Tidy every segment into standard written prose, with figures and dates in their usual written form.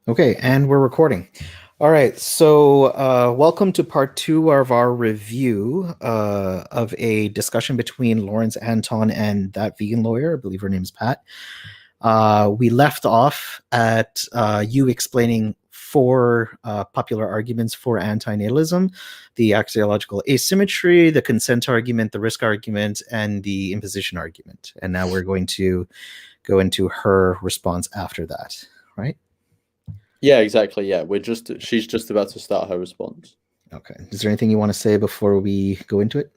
Okay, and we're recording. All right, so welcome to part two of our review of a discussion between Lawrence Anton and that vegan lawyer. I believe her name's Pat. We left off at you explaining four popular arguments for anti-natalism: the axiological asymmetry, the consent argument, the risk argument, and the imposition argument. And now we're going to go into her response after that, right? Yeah, exactly. Yeah, she's just about to start her response. Okay. Is there anything you want to say before we go into it?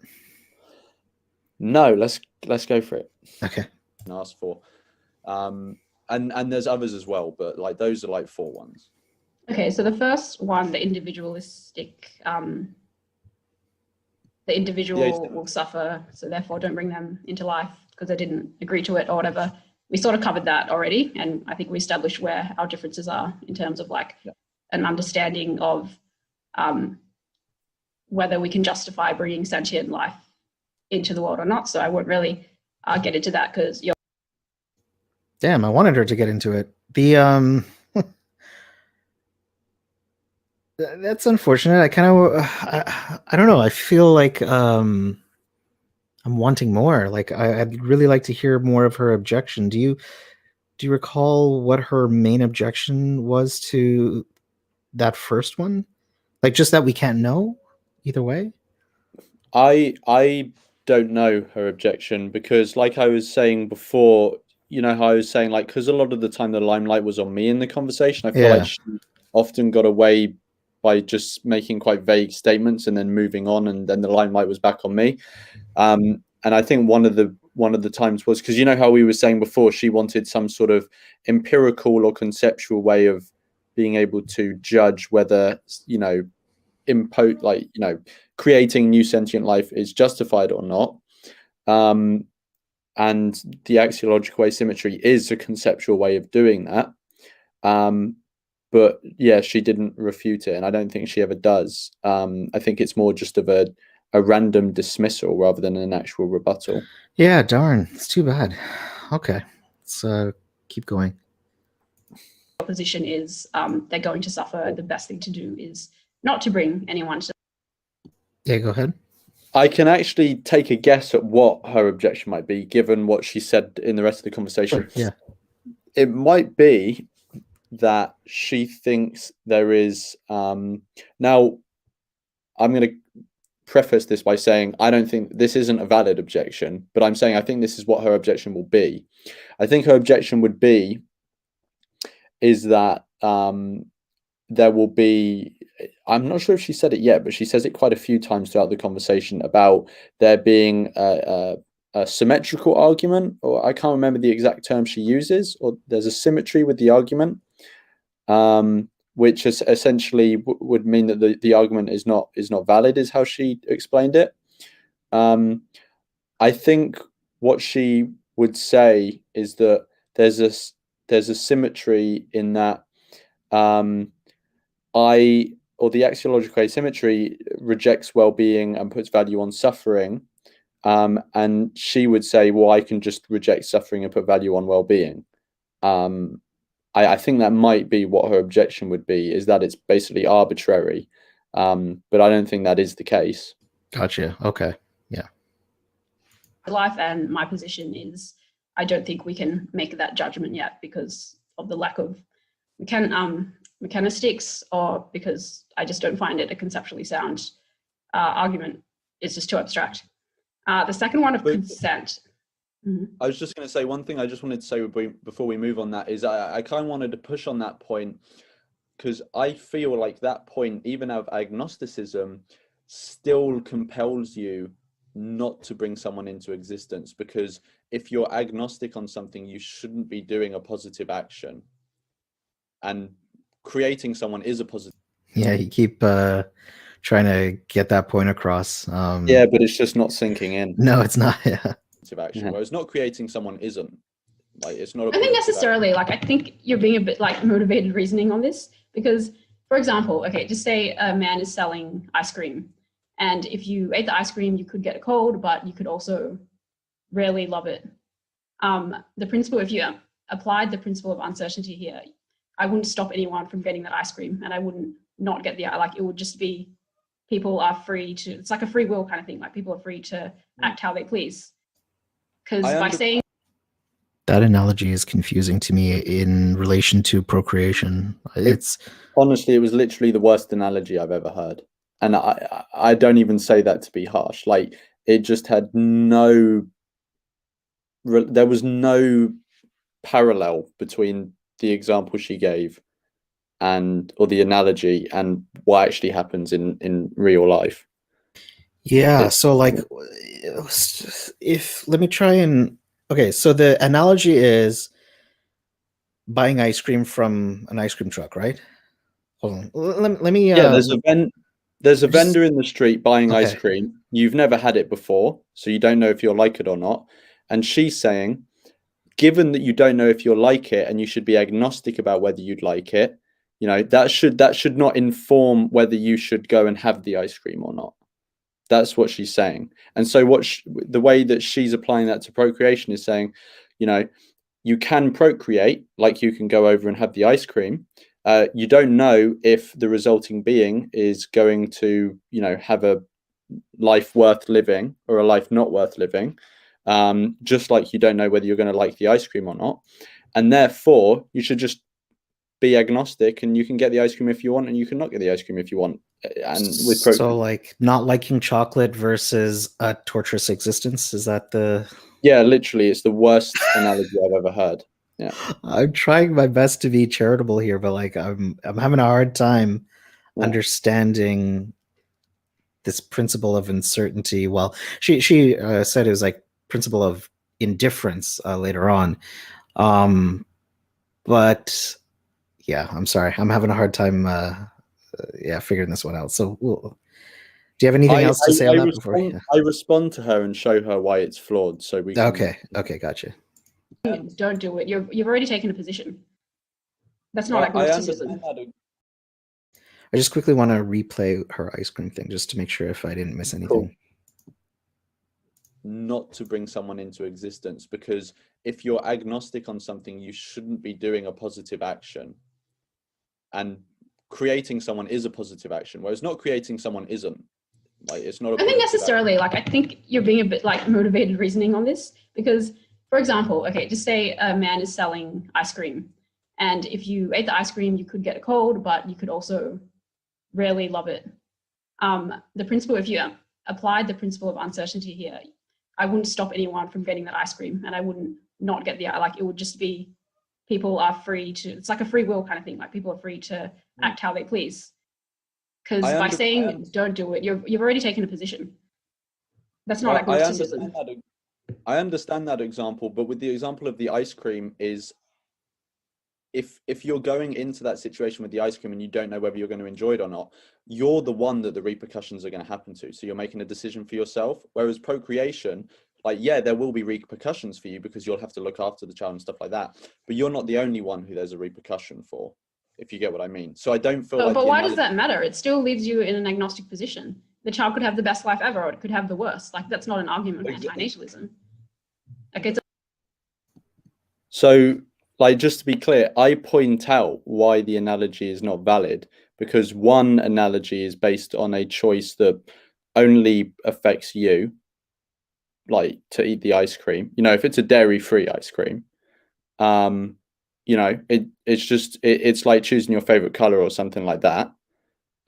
No, let's go for it. Okay. And ask for, and there's others as well, but like those are like four ones. Okay, so the first one, the individualistic, the individual will suffer, so therefore don't bring them into life because they didn't agree to it or whatever. We sort of covered that already, and I think we established where our differences are in terms of like an understanding of whether we can justify bringing sentient life into the world or not. So I won't really get into that because you're. Damn, I wanted her to get into it. The that's unfortunate. I kind of I don't know. I feel like I'm wanting more. Like I'd really like to hear more of her objection. Do you recall what her main objection was to that first one? Like just that we can't know either way? I don't know her objection because, like I was saying before, you know how I was saying, like, because a lot of the time the limelight was on me in the conversation. I feel like she often got away by just making quite vague statements and then moving on, and then the limelight was back on me. And I think one of the times was because you know how we were saying before, she wanted some sort of empirical or conceptual way of being able to judge whether, creating new sentient life is justified or not. And the axiological asymmetry is a conceptual way of doing that. But yeah, she didn't refute it, and I don't think she ever does. I think it's more just of a random dismissal rather than an actual rebuttal. Yeah, darn. It's too bad. Okay, let's keep going. Position is they're going to suffer. The best thing to do is not to bring anyone to. Yeah, go ahead. I can actually take a guess at what her objection might be, given what she said in the rest of the conversation. Sure, yeah. It might be that she thinks there is now I'm going to preface this by saying I don't think this isn't a valid objection, but I'm saying I think this is what her objection will be. I think her objection would be is that there will be, I'm not sure if she said it yet, but she says it quite a few times throughout the conversation about there being a symmetrical argument, or I can't remember the exact term she uses, or there's a symmetry with the argument, which is essentially would mean that the argument is not valid, is how she explained it. I think what she would say is that there's a symmetry in that the axiological asymmetry rejects well-being and puts value on suffering. And she would say, well, I can just reject suffering and put value on well-being. I think that might be what her objection would be, is that it's basically arbitrary. But I don't think that is the case. Gotcha. Okay. Yeah. Life, and my position is I don't think we can make that judgment yet because of the lack of mechanistics, or because I just don't find it a conceptually sound argument. It's just too abstract. The second one of consent. I was just going to say one thing I just wanted to say before we move on that is I kind of wanted to push on that point because I feel like that point, even of agnosticism, still compels you not to bring someone into existence, because if you're agnostic on something, you shouldn't be doing a positive action. And creating someone is a positive. Yeah, you keep trying to get that point across. Yeah, but it's just not sinking in. No, it's not. Yeah. Action, whereas not creating someone isn't. Like, it's not. I think necessarily. Like, I think you're being a bit like motivated reasoning on this, because, for example, okay, just say a man is selling ice cream, and if you ate the ice cream, you could get a cold, but you could also rarely love it. The principle, if you applied the principle of uncertainty here, I wouldn't stop anyone from getting that ice cream, and I wouldn't not get the, like, it would just be people are free to, it's like a free will kind of thing, like people are free to act how they please. Because by saying that analogy is confusing to me in relation to procreation. It's honestly, it was literally the worst analogy I've ever heard, and I don't even say that to be harsh. Like, it just had no, there was no parallel between the example she gave or the analogy and what actually happens in real life. yeah. So like, if let me try and okay. So the analogy is buying ice cream from an ice cream truck, right? Hold on. Let me. Yeah, there's a vendor in the street buying ice Okay. cream. You've never had it before, so you don't know if you'll like it or not. And she's saying, given that you don't know if you'll like it and you should be agnostic about whether you'd like it, you know, that should not inform whether you should go and have the ice cream or not. That's what she's saying. And so the way that she's applying that to procreation is saying, you know, you can procreate, like you can go over and have the ice cream. You don't know if the resulting being is going to, you know, have a life worth living or a life not worth living. Just like you don't know whether you're going to like the ice cream or not. And therefore, you should just be agnostic, and you can get the ice cream if you want, and you can not get the ice cream if you want. And with so like not liking chocolate versus a torturous existence, is that the? Yeah, literally, it's the worst analogy I've ever heard. Yeah, I'm trying my best to be charitable here, but like I'm having a hard time understanding this principle of uncertainty. Well, she said it was like principle of indifference later on, but yeah, I'm sorry, I'm having a hard time figuring this one out. So do you have anything else to say on that before? Yeah. I respond to her and show her why it's flawed, so we can... Okay, gotcha. Don't do it. You've already taken a position. That's not agnosticism. I just quickly want to replay her ice cream thing just to make sure if I didn't miss anything. Cool. Not to bring someone into existence, because if you're agnostic on something, you shouldn't be doing a positive action. And creating someone is a positive action, whereas not creating someone isn't. Like, it's not. I think necessarily. Like, I think you're being a bit like motivated reasoning on this, because, for example, okay, just say a man is selling ice cream, and if you ate the ice cream, you could get a cold, but you could also rarely love it. The principle, if you applied the principle of uncertainty here, I wouldn't stop anyone from getting that ice cream, and I wouldn't not get the, like, it would just be people are free to, it's like a free will kind of thing, like people are free to act how they please. Because by saying don't do it, you've already taken a position. That's not agnosticism. I understand that example, but with the example of the ice cream is, if you're going into that situation with the ice cream and you don't know whether you're going to enjoy it or not, you're the one that the repercussions are going to happen to. So you're making a decision for yourself. Whereas procreation, like, yeah, there will be repercussions for you because you'll have to look after the child and stuff like that. But you're not the only one who there's a repercussion for, if you get what I mean. So I don't feel like... But why does that matter? It still leaves you in an agnostic position. The child could have the best life ever, or it could have the worst. Like, that's not an argument for anti-natalism. Okay. So, like, just to be clear, I point out why the analogy is not valid, because one analogy is based on a choice that only affects you, like to eat the ice cream. You know, if it's a dairy-free ice cream, you know, it's like choosing your favorite color or something like that.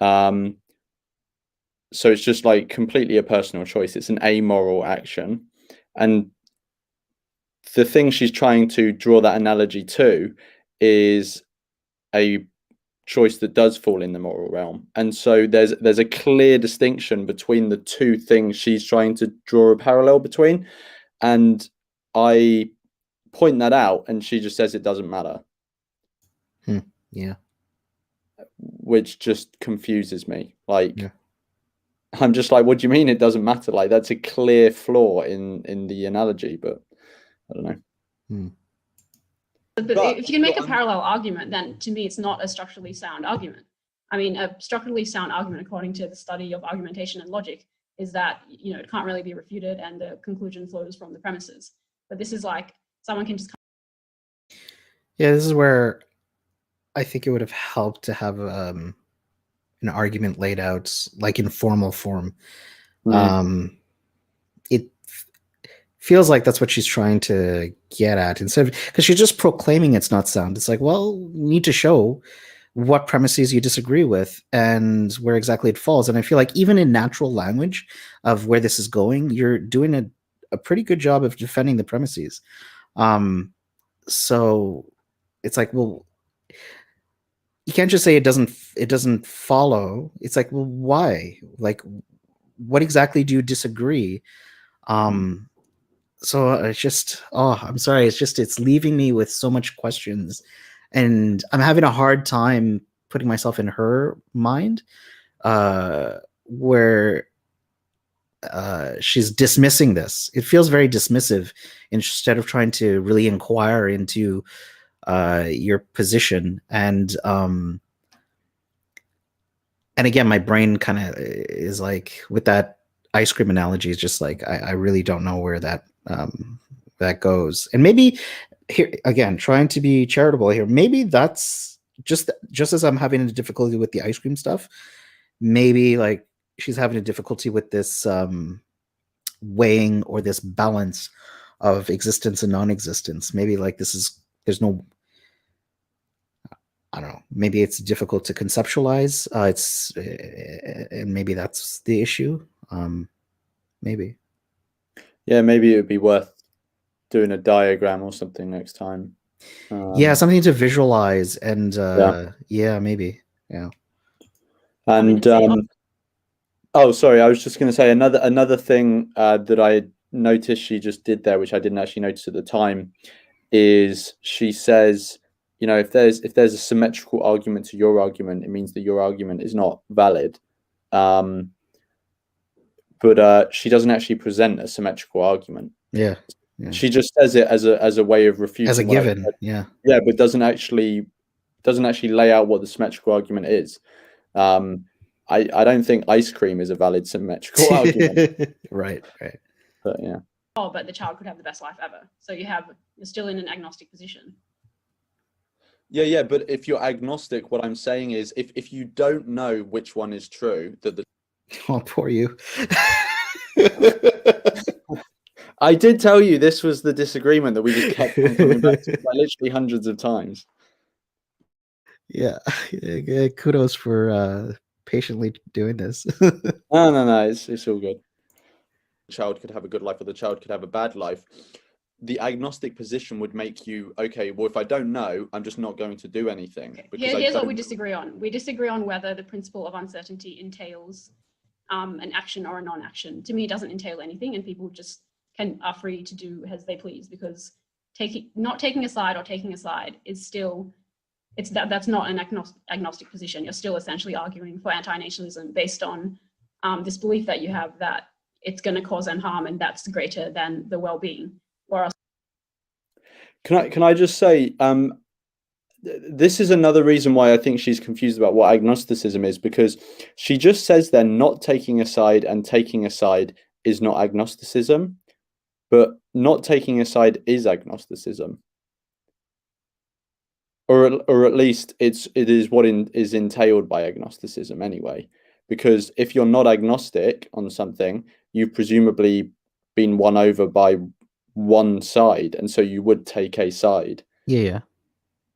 So it's just like completely a personal choice. It's an amoral action. And the thing she's trying to draw that analogy to is a choice that does fall in the moral realm. And so there's a clear distinction between the two things she's trying to draw a parallel between. And I point that out, and she just says it doesn't matter. Yeah. Which just confuses me. Like, yeah. I'm just like, what do you mean it doesn't matter? Like, that's a clear flaw in the analogy, but I don't know. But if you can make a parallel argument, then to me, it's not a structurally sound argument. I mean, a structurally sound argument, according to the study of argumentation and logic, is that, you know, it can't really be refuted and the conclusion flows from the premises. But this is like, someone can just... Yeah, this is where I think it would have helped to have an argument laid out, like in formal form. It feels like that's what she's trying to get at, instead of, because she's just proclaiming it's not sound. It's like, well, you need to show what premises you disagree with and where exactly it falls. And I feel like even in natural language of where this is going, you're doing a pretty good job of defending the premises. So it's like, well, you can't just say it doesn't follow. It's like, well, why? Like, what exactly do you disagree? So it's just, I'm sorry, it's leaving me with so much questions, and I'm having a hard time putting myself in her mind, where she's dismissing this. It feels very dismissive instead of trying to really inquire into your position. And again, my brain kind of is like, with that ice cream analogy, is just like, I really don't know where that that goes. And maybe here again, trying to be charitable here, maybe that's just as I'm having a difficulty with the ice cream stuff, maybe like she's having a difficulty with this weighing or this balance of existence and non-existence. Maybe like there's no, I don't know, maybe it's difficult to conceptualize. And maybe that's the issue. Maybe. Yeah, maybe it would be worth doing a diagram or something next time. Yeah, something to visualize. And yeah, maybe. Yeah. And oh, sorry, I was just going to say another thing that I noticed she just did there, which I didn't actually notice at the time, is she says, you know, if there's a symmetrical argument to your argument, it means that your argument is not valid. But she doesn't actually present a symmetrical argument. Yeah. She just says it as a way of refuting, as a given. Yeah, but doesn't actually lay out what the symmetrical argument is. I don't think ice cream is a valid symmetrical argument. Right. But yeah. But the child could have the best life ever. So you're still in an agnostic position. Yeah. But if you're agnostic, what I'm saying is, if you don't know which one is true, that the oh, poor you. I did tell you this was the disagreement that we just kept coming back to, like, literally hundreds of times. Yeah. Kudos for patiently doing this. No, it's all good. The child could have a good life or the child could have a bad life. The agnostic position would make you, okay, well, if I don't know, I'm just not going to do anything. Okay. Here's what we disagree on. We disagree on whether the principle of uncertainty entails an action or a non-action. To me, it doesn't entail anything, and people just are free to do as they please, because not taking a side or taking a side is still, that's not an agnostic position. You're still essentially arguing for anti-natalism based on this belief that you have that it's going to cause them harm, and that's greater than the well-being. Or else. Can I just say, this is another reason why I think she's confused about what agnosticism is, because she just says they're not taking a side, and taking a side is not agnosticism, but not taking a side is agnosticism, or at least it is what is entailed by agnosticism anyway. Because if you're not agnostic on something, you've presumably been won over by one side, and so you would take a side. Yeah.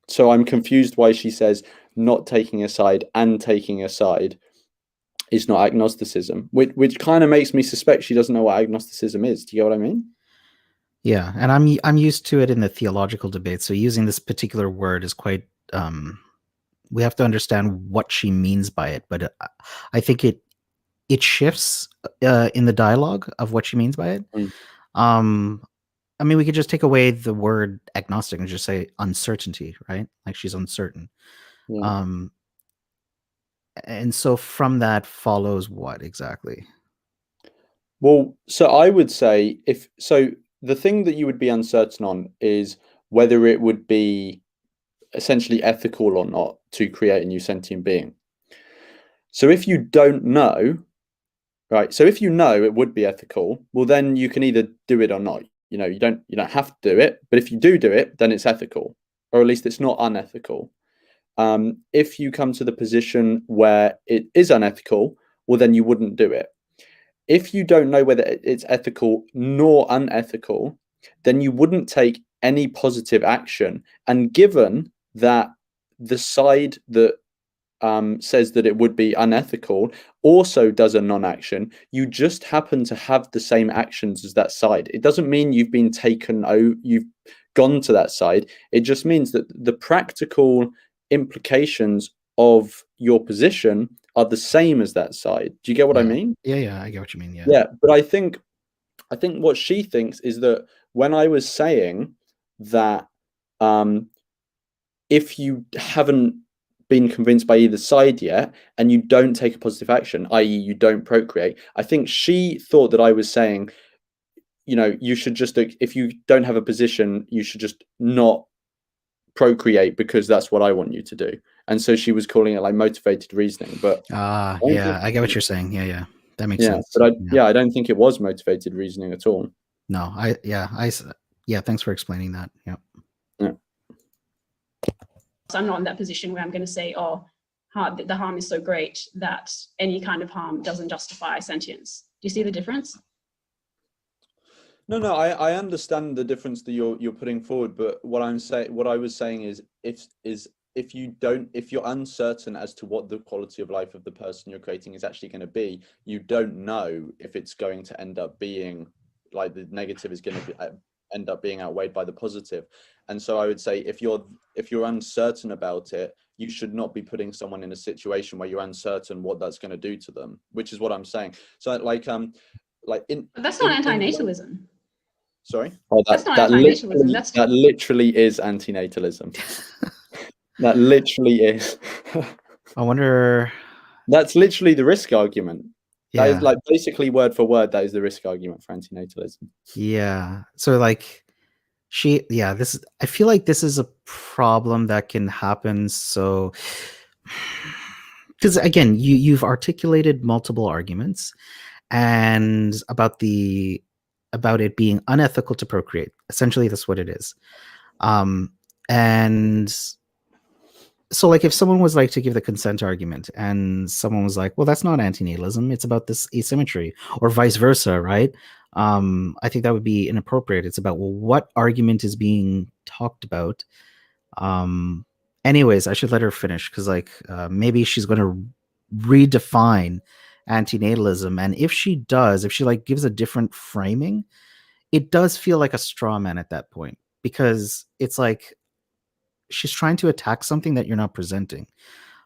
So I'm confused why she says not taking a side and taking a side is not agnosticism, which kind of makes me suspect she doesn't know what agnosticism is. Do you get what I mean? Yeah, and I'm used to it in the theological debate. So using this particular word is quite. We have to understand what she means by it, but I think it shifts in the dialogue of what she means by it. I mean, we could just take away the word agnostic and just say uncertainty, right? Like she's uncertain. Yeah. And so from that follows what exactly? Well, so I would say the thing that you would be uncertain on is whether it would be essentially ethical or not to create a new sentient being. So if you don't know, right? So if you know it would be ethical, well, then you can either do it or not. You know, you don't have to do it, but if you do it, then it's ethical, or at least it's not unethical. if you come to the position where it is unethical, well, then you wouldn't do it. If you don't know whether it's ethical nor unethical, then you wouldn't take any positive action. And given that the side that says that it would be unethical also does a non-action, you just happen to have the same actions as that side. It doesn't mean you've been taken, you've gone to that side. It just means that the practical implications of your position are the same as that side. Do you get what I mean? Yeah, I get what you mean. Yeah, but I think what she thinks is that when I was saying that if you haven't been convinced by either side yet and you don't take a positive action, i.e. you don't procreate, I think she thought that I was saying, you know, you should just, if you don't have a position, you should just not procreate because that's what I want you to do. And so she was calling it like motivated reasoning. But yeah, I get what you're saying. Yeah, that makes sense. But I don't think it was motivated reasoning at all. No, thanks for explaining that. Yeah. So I'm not in that position where I'm going to say, oh, the harm is so great that any kind of harm doesn't justify sentience. Do you see the difference? No, I understand the difference that you're putting forward, but what I was saying is if you're uncertain as to what the quality of life of the person you're creating is actually going to be, you don't know if it's going to end up being like the negative is going to end up being outweighed by the positive. And so I would say if you're uncertain about it, you should not be putting someone in a situation where you're uncertain what that's going to do to them, which is what I'm saying. So that's not anti-natalism. Sorry? That's not anti-natalism. That literally is anti-natalism. That literally is. I wonder. That's literally the risk argument. Yeah. That is like basically word for word. That is the risk argument for anti-natalism. Yeah. So like I feel like this is a problem that can happen. So, because again, you've articulated multiple arguments and about it being unethical to procreate. Essentially, that's what it is. And so like if someone was like to give the consent argument and someone was like, well, that's not antinatalism, it's about this asymmetry, or vice versa, right? I think that would be inappropriate. It's about, well, what argument is being talked about? Anyways, I should let her finish because like maybe she's going to redefine antinatalism, and if she like gives a different framing, it does feel like a straw man at that point, because it's like she's trying to attack something that you're not presenting.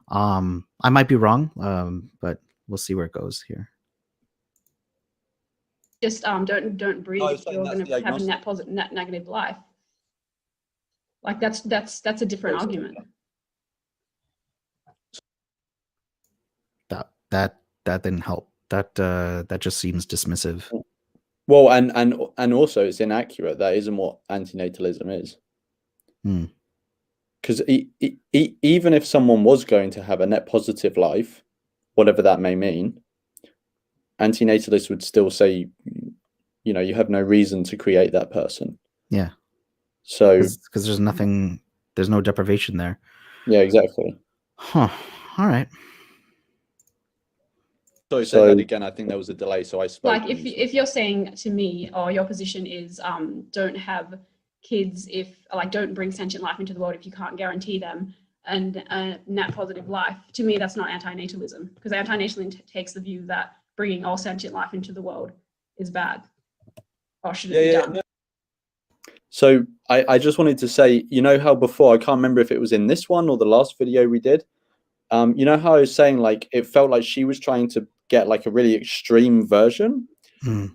I might be wrong, but we'll see where it goes here. Just don't breathe if you're going to have a net negative life. Like that's a different argument. That didn't help. That just seems dismissive. Well, and also it's inaccurate. That isn't what antinatalism is. Because even if someone was going to have a net positive life, whatever that may mean, antinatalists would still say, you know, you have no reason to create that person. Yeah. So because there's no deprivation there. Yeah, exactly. Huh. All right. Sorry, say that again. I think there was a delay, so I spoke. Like if you're saying to me, or your position is, don't have kids don't bring sentient life into the world if you can't guarantee them and net positive life. To me, that's not anti-natalism, because anti-natalism takes the view that bringing all sentient life into the world is bad or shouldn't be done. No. So I just wanted to say, you know how before, I can't remember if it was in this one or the last video we did, you know how I was saying like it felt like she was trying to get like a really extreme version and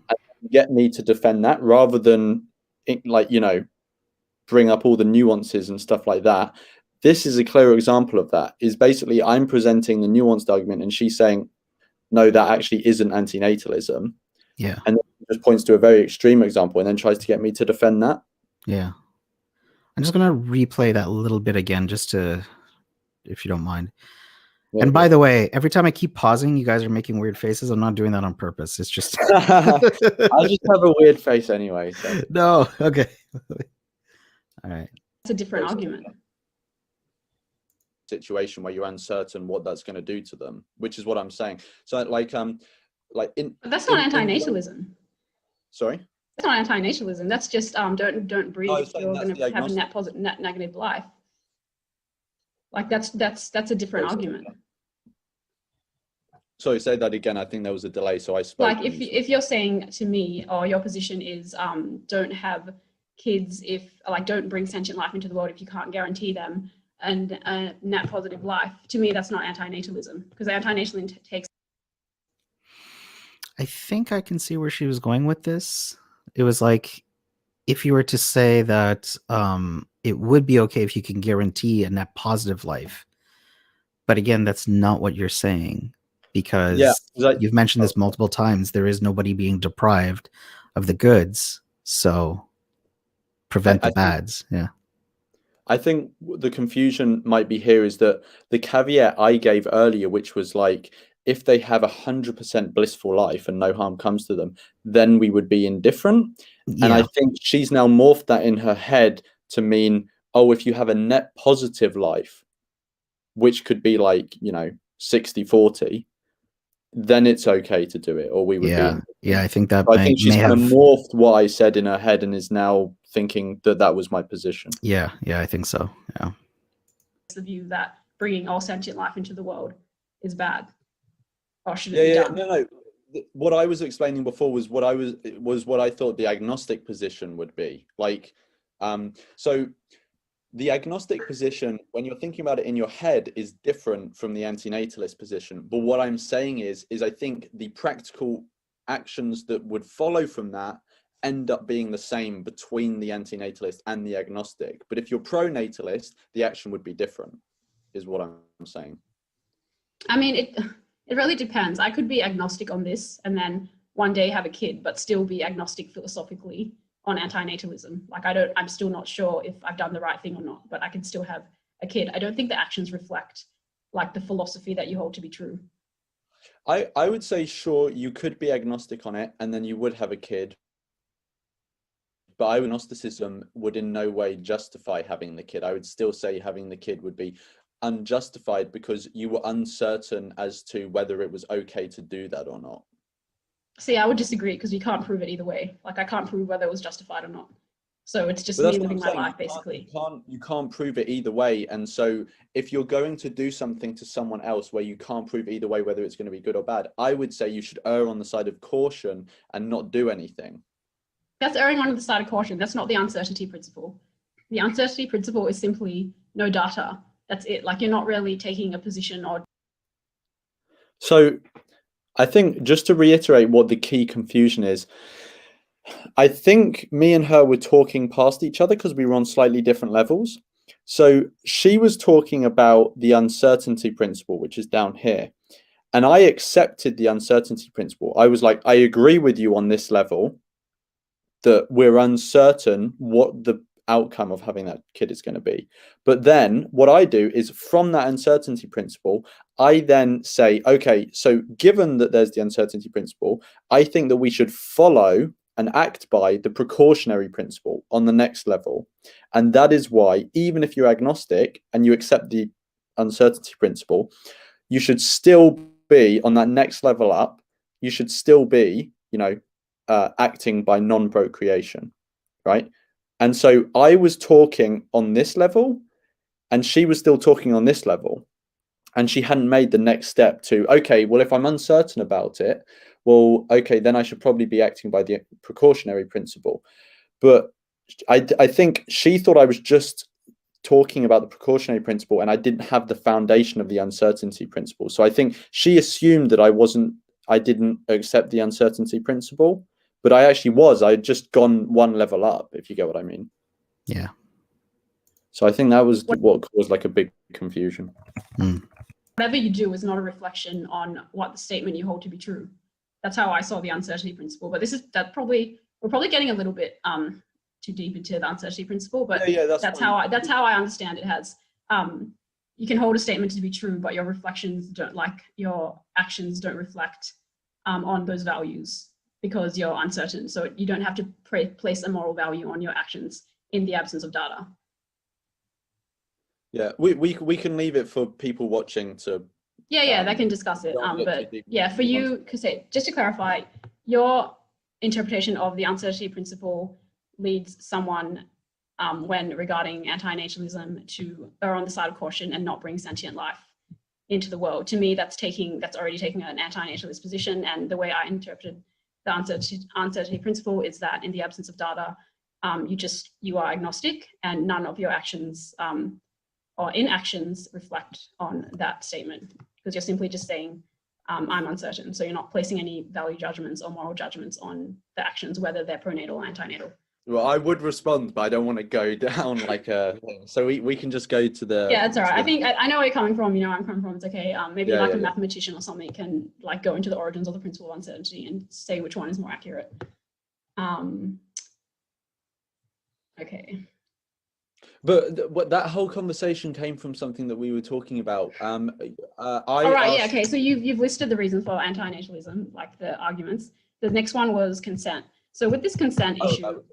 get me to defend that rather than like, you know, bring up all the nuances and stuff like that. This is a clear example of that. Is basically I'm presenting the nuanced argument and she's saying, no, that actually isn't antinatalism. Yeah. And then just points to a very extreme example and then tries to get me to defend that. Yeah. I'm just going to replay that a little bit again, just to, if you don't mind. Yeah, and by the way, every time I keep pausing, you guys are making weird faces. I'm not doing that on purpose. It's just I just have a weird face anyway. So. No, okay. All right. It's a different argument. situation where you're uncertain what that's going to do to them, which is what I'm saying. So like in But that's not anti-natalism. Sorry, that's not anti-natalism. That's just don't breed if you're going to have a net positive, net negative life. Like that's a different argument. Sorry, say that again. I think there was a delay, so I spoke. Like if you're saying to me, or your position is don't have kids if don't bring sentient life into the world if you can't guarantee them and a net positive life. To me, that's not anti-natalism, because anti-natalism takes. I think I can see where she was going with this. It was like, if you were to say that it would be okay if you can guarantee a net positive life. But again, that's not what you're saying, because you've mentioned this multiple times. There is nobody being deprived of the goods. So prevent the bads. Yeah. I think the confusion might be here is that the caveat I gave earlier, which was like, if they have 100% blissful life and no harm comes to them, then we would be indifferent. Yeah. And I think she's now morphed that in her head to mean, oh, if you have a net positive life, which could be like, 60-40, then it's okay to do it, or we would be. Yeah, I think that I think she's kind of morphed what I said in her head and is now thinking that was my position. Yeah, I think so. Yeah. The view that bringing all sentient life into the world is bad. Or should it be done? No. What I was explaining before was what I thought the agnostic position would be. Like, so the agnostic position, when you're thinking about it in your head, is different from the antinatalist position. But what I'm saying is I think the practical actions that would follow from that end up being the same between the antinatalist and the agnostic. But if you're pro-natalist, the action would be different, is what I'm saying. I mean, it really depends. I could be agnostic on this and then one day have a kid, but still be agnostic philosophically on anti-natalism. Like I'm still not sure if I've done the right thing or not, but I can still have a kid. I don't think the actions reflect like the philosophy that you hold to be true. I would say, sure, you could be agnostic on it and then you would have a kid. But agnosticism would in no way justify having the kid. I would still say having the kid would be unjustified because you were uncertain as to whether it was okay to do that or not. See, I would disagree because you can't prove it either way. Like I can't prove whether it was justified or not. So it's just me living my life, basically. You can't prove it either way. And so if you're going to do something to someone else where you can't prove either way whether it's going to be good or bad, I would say you should err on the side of caution and not do anything. That's erring on the side of caution. That's not the uncertainty principle. The uncertainty principle is simply no data. That's it. Like you're not really taking a position or. So I think just to reiterate what the key confusion is, I think me and her were talking past each other because we were on slightly different levels. So she was talking about the uncertainty principle, which is down here. And I accepted the uncertainty principle. I was like, I agree with you on this level that we're uncertain what the outcome of having that kid is going to be. But then what I do is from that uncertainty principle, I then say, okay, so given that there's the uncertainty principle, I think that we should follow and act by the precautionary principle on the next level. And that is why, even if you're agnostic and you accept the uncertainty principle, you should still be on that next level up. You should still be, acting by non-procreation, right? And so I was talking on this level and she was still talking on this level. And she hadn't made the next step to, okay, well, if I'm uncertain about it, well, okay, then I should probably be acting by the precautionary principle. But I think she thought I was just talking about the precautionary principle and I didn't have the foundation of the uncertainty principle. So I think she assumed that I didn't accept the uncertainty principle, but I actually was. I had just gone one level up, if you get what I mean. Yeah. So I think that was what caused like a big confusion. Whatever you do is not a reflection on what the statement you hold to be true. That's how I saw the uncertainty principle. But we're probably getting a little bit too deep into the uncertainty principle. But that's how I understand it. Has you can hold a statement to be true, but your reflections don't, like your actions don't reflect on those values because you're uncertain. So you don't have to place a moral value on your actions in the absence of data. Yeah, we can leave it for people watching to. Yeah, they can discuss it. don't get too But deep yeah, into for it. you, because just to clarify, your interpretation of the uncertainty principle leads someone when regarding anti-natalism to err on the side of caution and not bring sentient life into the world. To me, that's already taking an anti-natalist position. And the way I interpreted the uncertainty principle is that in the absence of data, you are agnostic, and none of your actions or inactions reflect on that statement, because you're simply just saying I'm uncertain. So you're not placing any value judgments or moral judgments on the actions, whether they're pronatal or antinatal. Well, I would respond, but I don't want to go down like a thing. So we can just go to the. Yeah, it's all right. I think I know where you're coming from. You know where I'm coming from. It's okay. Maybe Yeah, like yeah, a yeah. mathematician or something can like go into the origins of the principle of uncertainty and say which one is more accurate. Okay. But what that whole conversation came from something that we were talking about. All right. Yeah. Okay. So you've listed the reasons for anti-natalism, like the arguments. The next one was consent. So with this consent issue,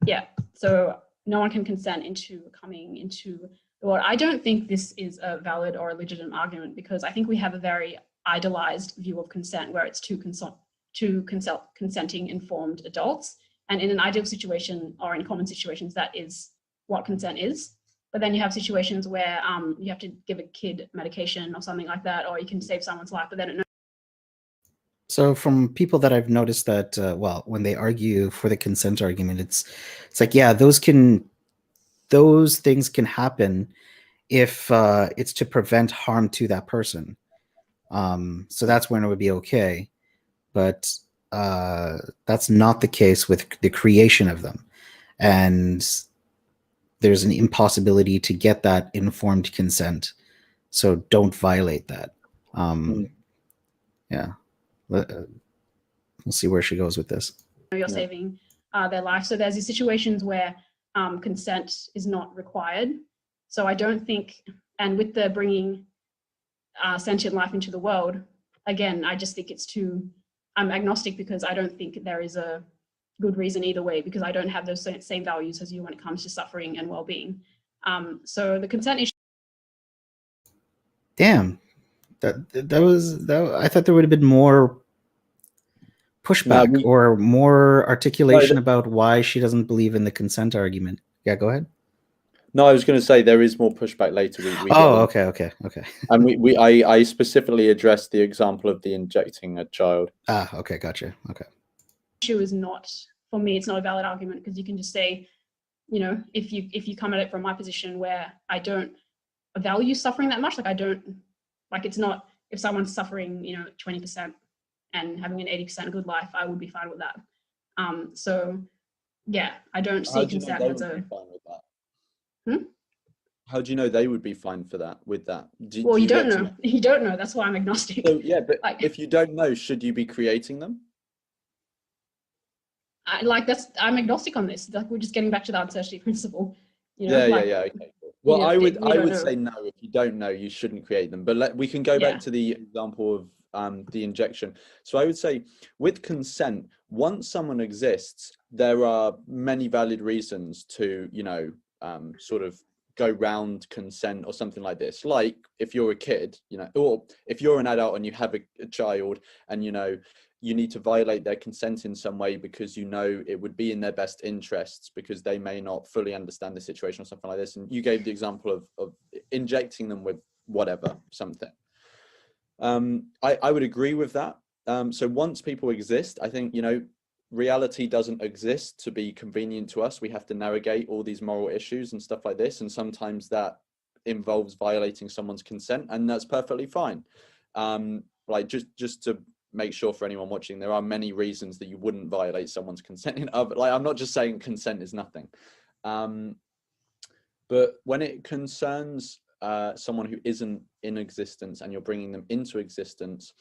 yeah. So no one can consent into coming into the world. I don't think this is a valid or a legitimate argument, because I think we have a very idealized view of consent, where it's two consenting informed adults, and in an ideal situation or in common situations, that is what consent is. But then you have situations where you have to give a kid medication or something like that, or you can save someone's life, but then So from people that I've noticed that, well, when they argue for the consent argument, it's like, yeah, those things can happen if it's to prevent harm to that person. So that's when it would be okay. But that's not the case with the creation of them. And there's an impossibility to get that informed consent. So don't violate that. Yeah. We'll see where she goes with this. you're saving their life. So there's these situations where consent is not required. So I don't think, and with the bringing sentient life into the world, again, I just think I'm agnostic, because I don't think there is a good reason either way, because I don't have those same values as you when it comes to suffering and well-being. So the consent issue. Damn, that was. I thought there would have been more pushback or more articulation about why she doesn't believe in the consent argument. Yeah, go ahead. No, I was going to say there is more pushback later. Okay. And I specifically addressed the example of the injecting a child. Okay, gotcha. Okay. Issue is not, for me, it's not a valid argument, because you can just say, you know, if you come at it from my position where I don't value suffering that much, like I don't, like it's not, if someone's suffering, you know, 20% and having an 80% good life, I would be fine with that. So yeah, I don't see consent as a. How do you know they would be fine for that? With that? Well, you don't know. You don't know. That's why I'm agnostic. So, yeah, but like, if you don't know, should you be creating them? I'm agnostic on this. Like, we're just getting back to the uncertainty principle. You know, yeah. Okay. Well, I would say no. If you don't know, you shouldn't create them. But we can go back to the example of the injection. So I would say with consent, once someone exists, there are many valid reasons to, you know, sort of go round consent or something like this. Like if you're a kid, you know, or if you're an adult and you have a child, and you know you need to violate their consent in some way because you know it would be in their best interests, because they may not fully understand the situation or something like this. And you gave the example of injecting them with whatever, something. I would agree with that. So once people exist, I think, you know, reality doesn't exist to be convenient to us. We have to navigate all these moral issues and stuff like this, and sometimes that involves violating someone's consent, and that's perfectly fine. Like just to make sure for anyone watching, there are many reasons that you wouldn't violate someone's consent. Like, I'm not just saying consent is nothing, but when it concerns someone who isn't in existence and you're bringing them into existence,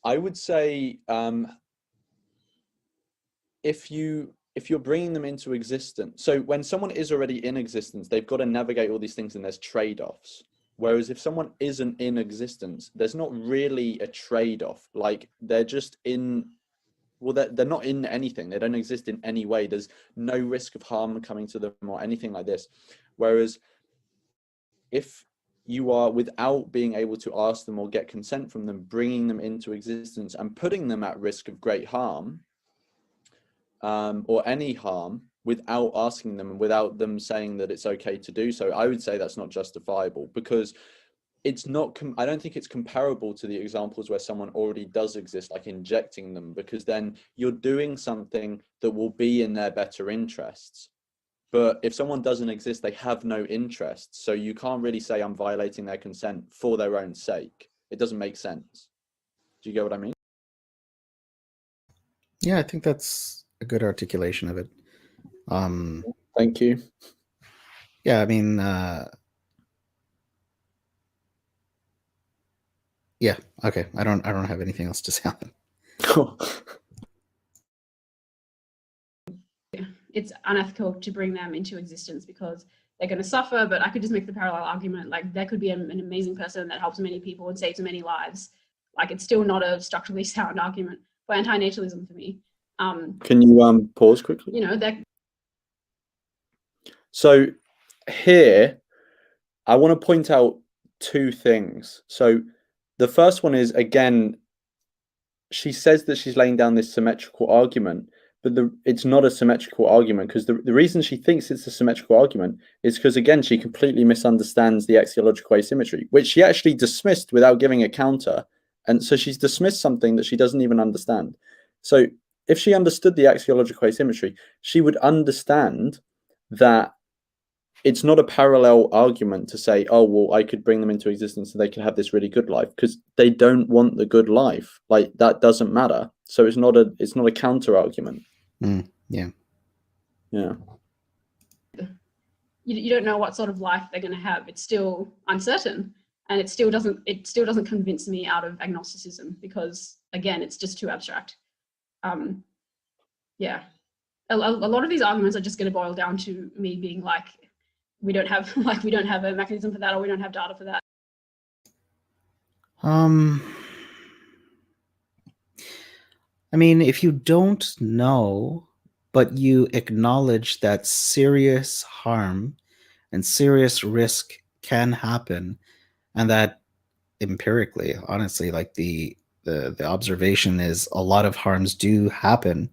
I would say if you're bringing them into existence, so when someone is already in existence, they've got to navigate all these things, and there's trade-offs. Whereas if someone isn't in existence, there's not really a trade-off. Like they're just in, well, they're not in anything. They don't exist in any way. There's no risk of harm coming to them or anything like this. Whereas if you are, without being able to ask them or get consent from them, bringing them into existence and putting them at risk of great harm, or any harm, without asking them and without them saying that it's okay to do so, I would say that's not justifiable, because it's not, I don't think it's comparable to the examples where someone already does exist, like injecting them, because then you're doing something that will be in their better interests. But if someone doesn't exist, they have no interest. So you can't really say I'm violating their consent for their own sake. It doesn't make sense. Do you get what I mean? Yeah, I think that's a good articulation of it. Thank you. Yeah, I mean, yeah, okay. I don't have anything else to say on it. It's unethical to bring them into existence because they're going to suffer. But I could just make the parallel argument, like there could be an amazing person that helps many people and saves many lives. Like it's still not a structurally sound argument for anti-natalism for me. Can you pause quickly? You know, that. So here, I want to point out two things. So the first one is, again, she says that she's laying down this symmetrical argument, but it's not a symmetrical argument, because the reason she thinks it's a symmetrical argument is because, again, she completely misunderstands the axiological asymmetry, which she actually dismissed without giving a counter. And so she's dismissed something that she doesn't even understand. So if she understood the axiological asymmetry, she would understand that it's not a parallel argument to say, oh, well, I could bring them into existence so they can have this really good life, because they don't want the good life. Like, that doesn't matter. So it's not a counter argument. Yeah. You don't know what sort of life they're going to have. It's still uncertain, and it still doesn't convince me out of agnosticism, because again, it's just too abstract. Yeah, a lot of these arguments are just going to boil down to me being like, we don't have a mechanism for that, or we don't have data for that. I mean, if you don't know, but you acknowledge that serious harm and serious risk can happen, and that empirically, honestly, like the observation is a lot of harms do happen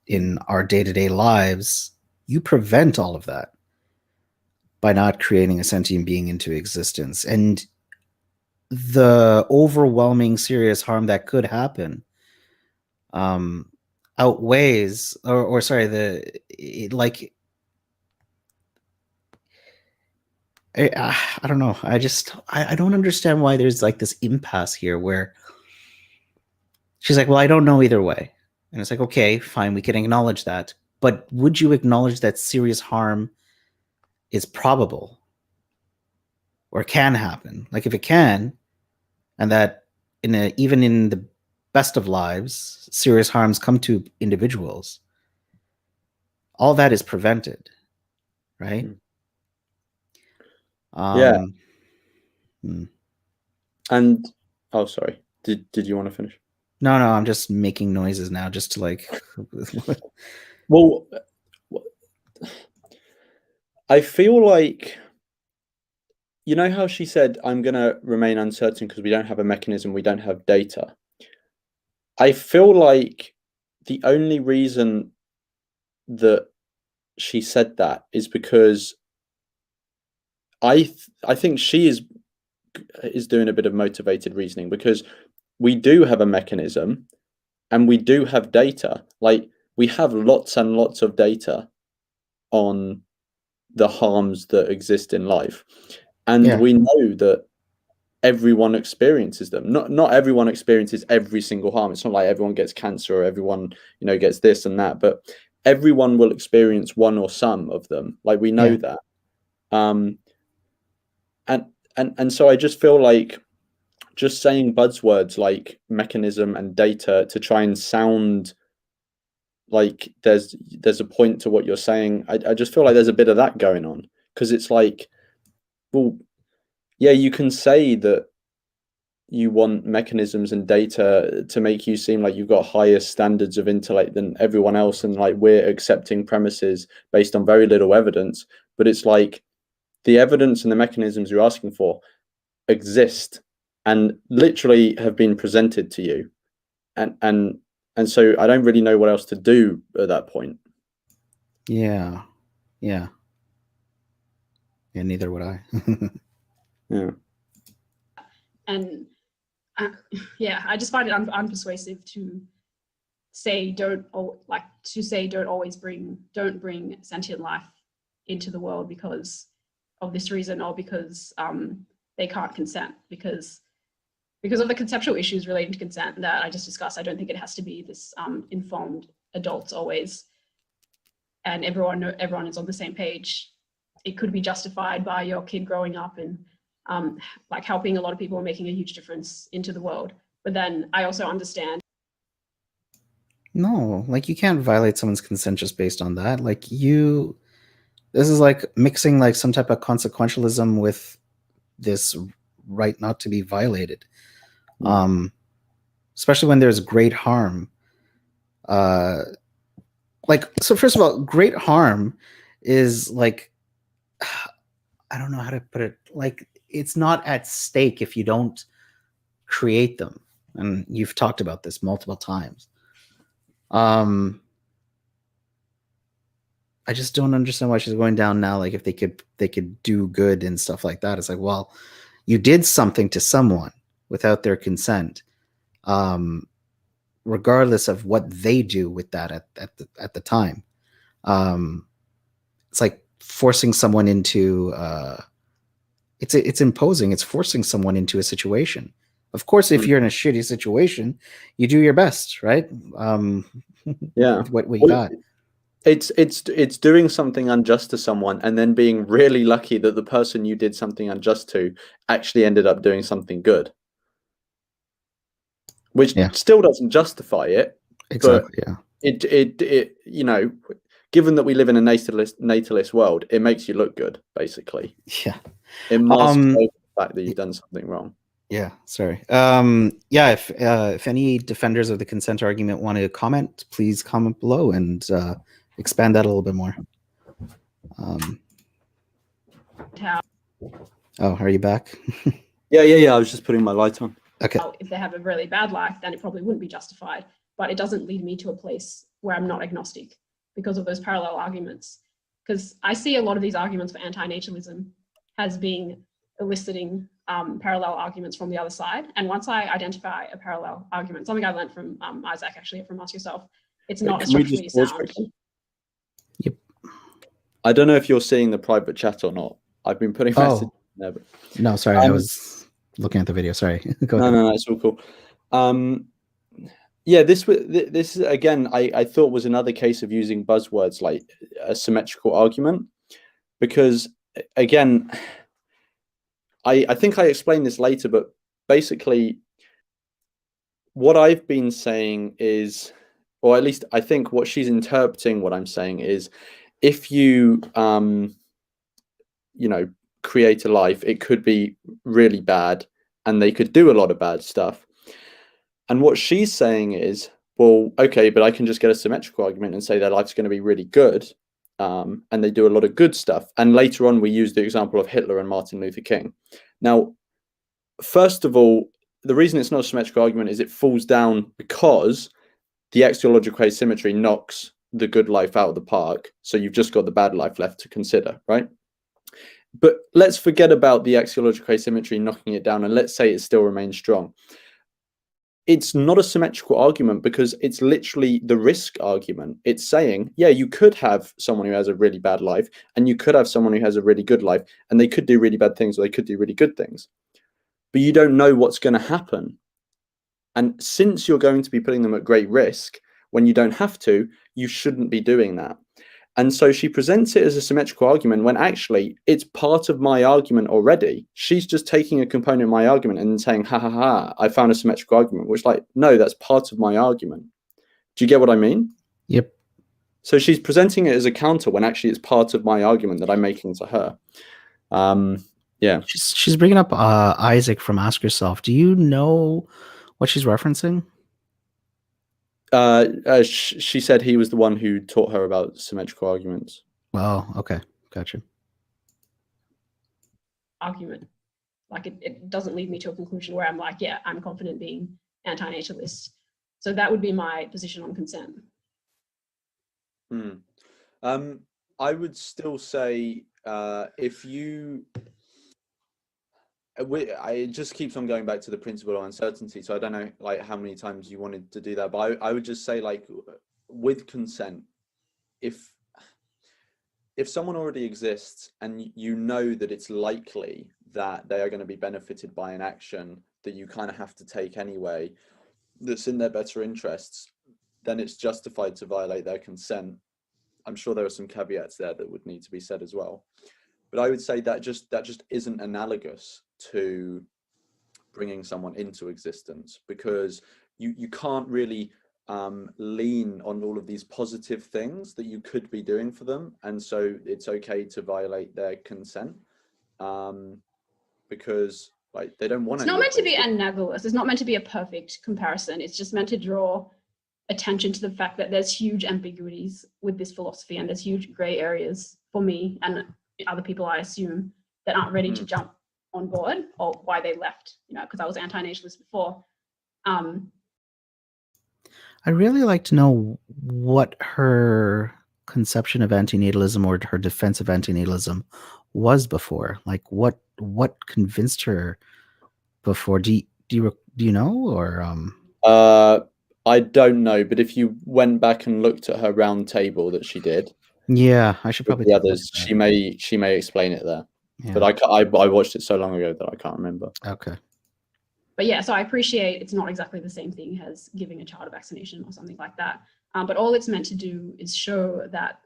in our day-to-day lives, you prevent all of that by not creating a sentient being into existence. And the overwhelming serious harm that could happen outweighs, or sorry, I don't know. I don't understand why there's like this impasse here where she's like, well, I don't know either way. And it's like, okay, fine, we can acknowledge that. But would you acknowledge that serious harm is probable or can happen? Like if it can, and that even in the best of lives, serious harms come to individuals, all that is prevented, right? Yeah. And oh, sorry. Did you want to finish? No, I'm just making noises now, just to like. Well, I feel like, you know how she said, I'm going to remain uncertain because we don't have a mechanism, we don't have data. I feel like the only reason that she said that is because I think she is doing a bit of motivated reasoning, because we do have a mechanism and we do have data. Like, we have lots and lots of data on the harms that exist in life, and we know that everyone experiences them. Not everyone experiences every single harm. It's not like everyone gets cancer or everyone, gets this and that, but everyone will experience one or some of them. Like, we know that. And so I just feel like just saying buzzwords like mechanism and data to try and sound like there's a point to what you're saying, I just feel like there's a bit of that going on, because it's like, well, yeah, you can say that you want mechanisms and data to make you seem like you've got higher standards of intellect than everyone else, and like we're accepting premises based on very little evidence. But it's like the evidence and the mechanisms you're asking for exist and literally have been presented to you, and so I don't really know what else to do at that point. Yeah. Neither would I. Yeah. And yeah, I just find it unpersuasive to say don't always bring sentient life into the world because of this reason, or because they can't consent, because of the conceptual issues relating to consent that I just discussed. I don't think it has to be this informed adults always, and everyone is on the same page. It could be justified by your kid growing up and like helping a lot of people and making a huge difference into the world. But then I also understand. No, like you can't violate someone's consent just based on that. Like this is like mixing like some type of consequentialism with this right not to be violated. Especially when there's great harm. So first of all, great harm is like, I don't know how to put it. Like, it's not at stake if you don't create them. And you've talked about this multiple times. I just don't understand why she's going down now. Like, if they could do good and stuff like that. It's like, well, you did something to someone without their consent, regardless of what they do with that at the time. It's like forcing someone into it's imposing, it's forcing someone into a situation. Of course, if you're in a shitty situation, you do your best, right? Yeah. What we got. It's doing something unjust to someone and then being really lucky that the person you did something unjust to actually ended up doing something good, which still doesn't justify it. Exactly. But it you know, given that we live in a natalist world, it makes you look good, basically. Yeah. It masks the fact that you've done something wrong. Yeah, sorry. If any defenders of the consent argument want to comment, please comment below and expand that a little bit more. Are you back? Yeah. I was just putting my light on. Okay. If they have a really bad life, then it probably wouldn't be justified. But it doesn't lead me to a place where I'm not agnostic because of those parallel arguments. Because I see a lot of these arguments for anti-natalism as being eliciting parallel arguments from the other side. And once I identify a parallel argument, something I learned from Isaac, actually, from Ask Yourself, it's not structurally sound. Yep. I don't know if you're seeing the private chat or not. I've been putting messages in there. But... No, sorry, I was looking at the video. Sorry. Go ahead. No, it's all cool. Yeah, this is again, I thought was another case of using buzzwords like a symmetrical argument, because again, I think I explained this later, but basically what I've been saying is, or at least I think what she's interpreting what I'm saying is, if you create a life, it could be really bad and they could do a lot of bad stuff. And what she's saying is, well, okay, but I can just get a symmetrical argument and say their life's going to be really good, and they do a lot of good stuff. And later on, we use the example of Hitler and Martin Luther King. Now, first of all, the reason it's not a symmetrical argument is it falls down because the axiological asymmetry knocks the good life out of the park. So you've just got the bad life left to consider, right? But let's forget about the axiological asymmetry knocking it down, and let's say it still remains strong. It's not a symmetrical argument because it's literally the risk argument. It's saying, yeah, you could have someone who has a really bad life and you could have someone who has a really good life, and they could do really bad things or they could do really good things. But you don't know what's going to happen. And since you're going to be putting them at great risk when you don't have to, you shouldn't be doing that. And so she presents it as a symmetrical argument when actually it's part of my argument already. She's just taking a component of my argument and saying, ha ha ha, I found a symmetrical argument, which like, no, that's part of my argument. Do you get what I mean? Yep. So she's presenting it as a counter when actually it's part of my argument that I'm making to her. Yeah. She's bringing up Isaac from Ask Yourself. Do you know what she's referencing? She said he was the one who taught her about symmetrical arguments. Oh, okay. Gotcha. argument. Like it doesn't lead me to a conclusion where I'm like, yeah, I'm confident being anti-natalist. So that would be my position on consent. I would still say if you it just keeps on going back to the principle of uncertainty. So I don't know like how many times you wanted to do that, but I would just say like with consent, if someone already exists and you know that it's likely that they are going to be benefited by an action that you kind of have to take anyway, that's in their better interests, then it's justified to violate their consent. I'm sure there are some caveats there that would need to be said as well. But I would say that just isn't analogous to bringing someone into existence, because you can't really lean on all of these positive things that you could be doing for them, and so it's okay to violate their consent because like they don't want. It's not meant to be analogous. It's not meant to be a perfect comparison. It's just meant to draw attention to the fact that there's huge ambiguities with this philosophy, and there's huge gray areas for me and other people, I assume, that aren't ready to jump on board, or why they left, because I was anti-natalist before. I'd really like to know what her conception of antinatalism or her defense of antinatalism was before. Like what convinced her before? Do you know, or I don't know, but if you went back and looked at her round table that she did, yeah, I should probably the others, she may explain it there. Yeah. But I watched it so long ago that I can't remember. Okay. But yeah, so I appreciate it's not exactly the same thing as giving a child a vaccination or something like that. But all it's meant to do is show that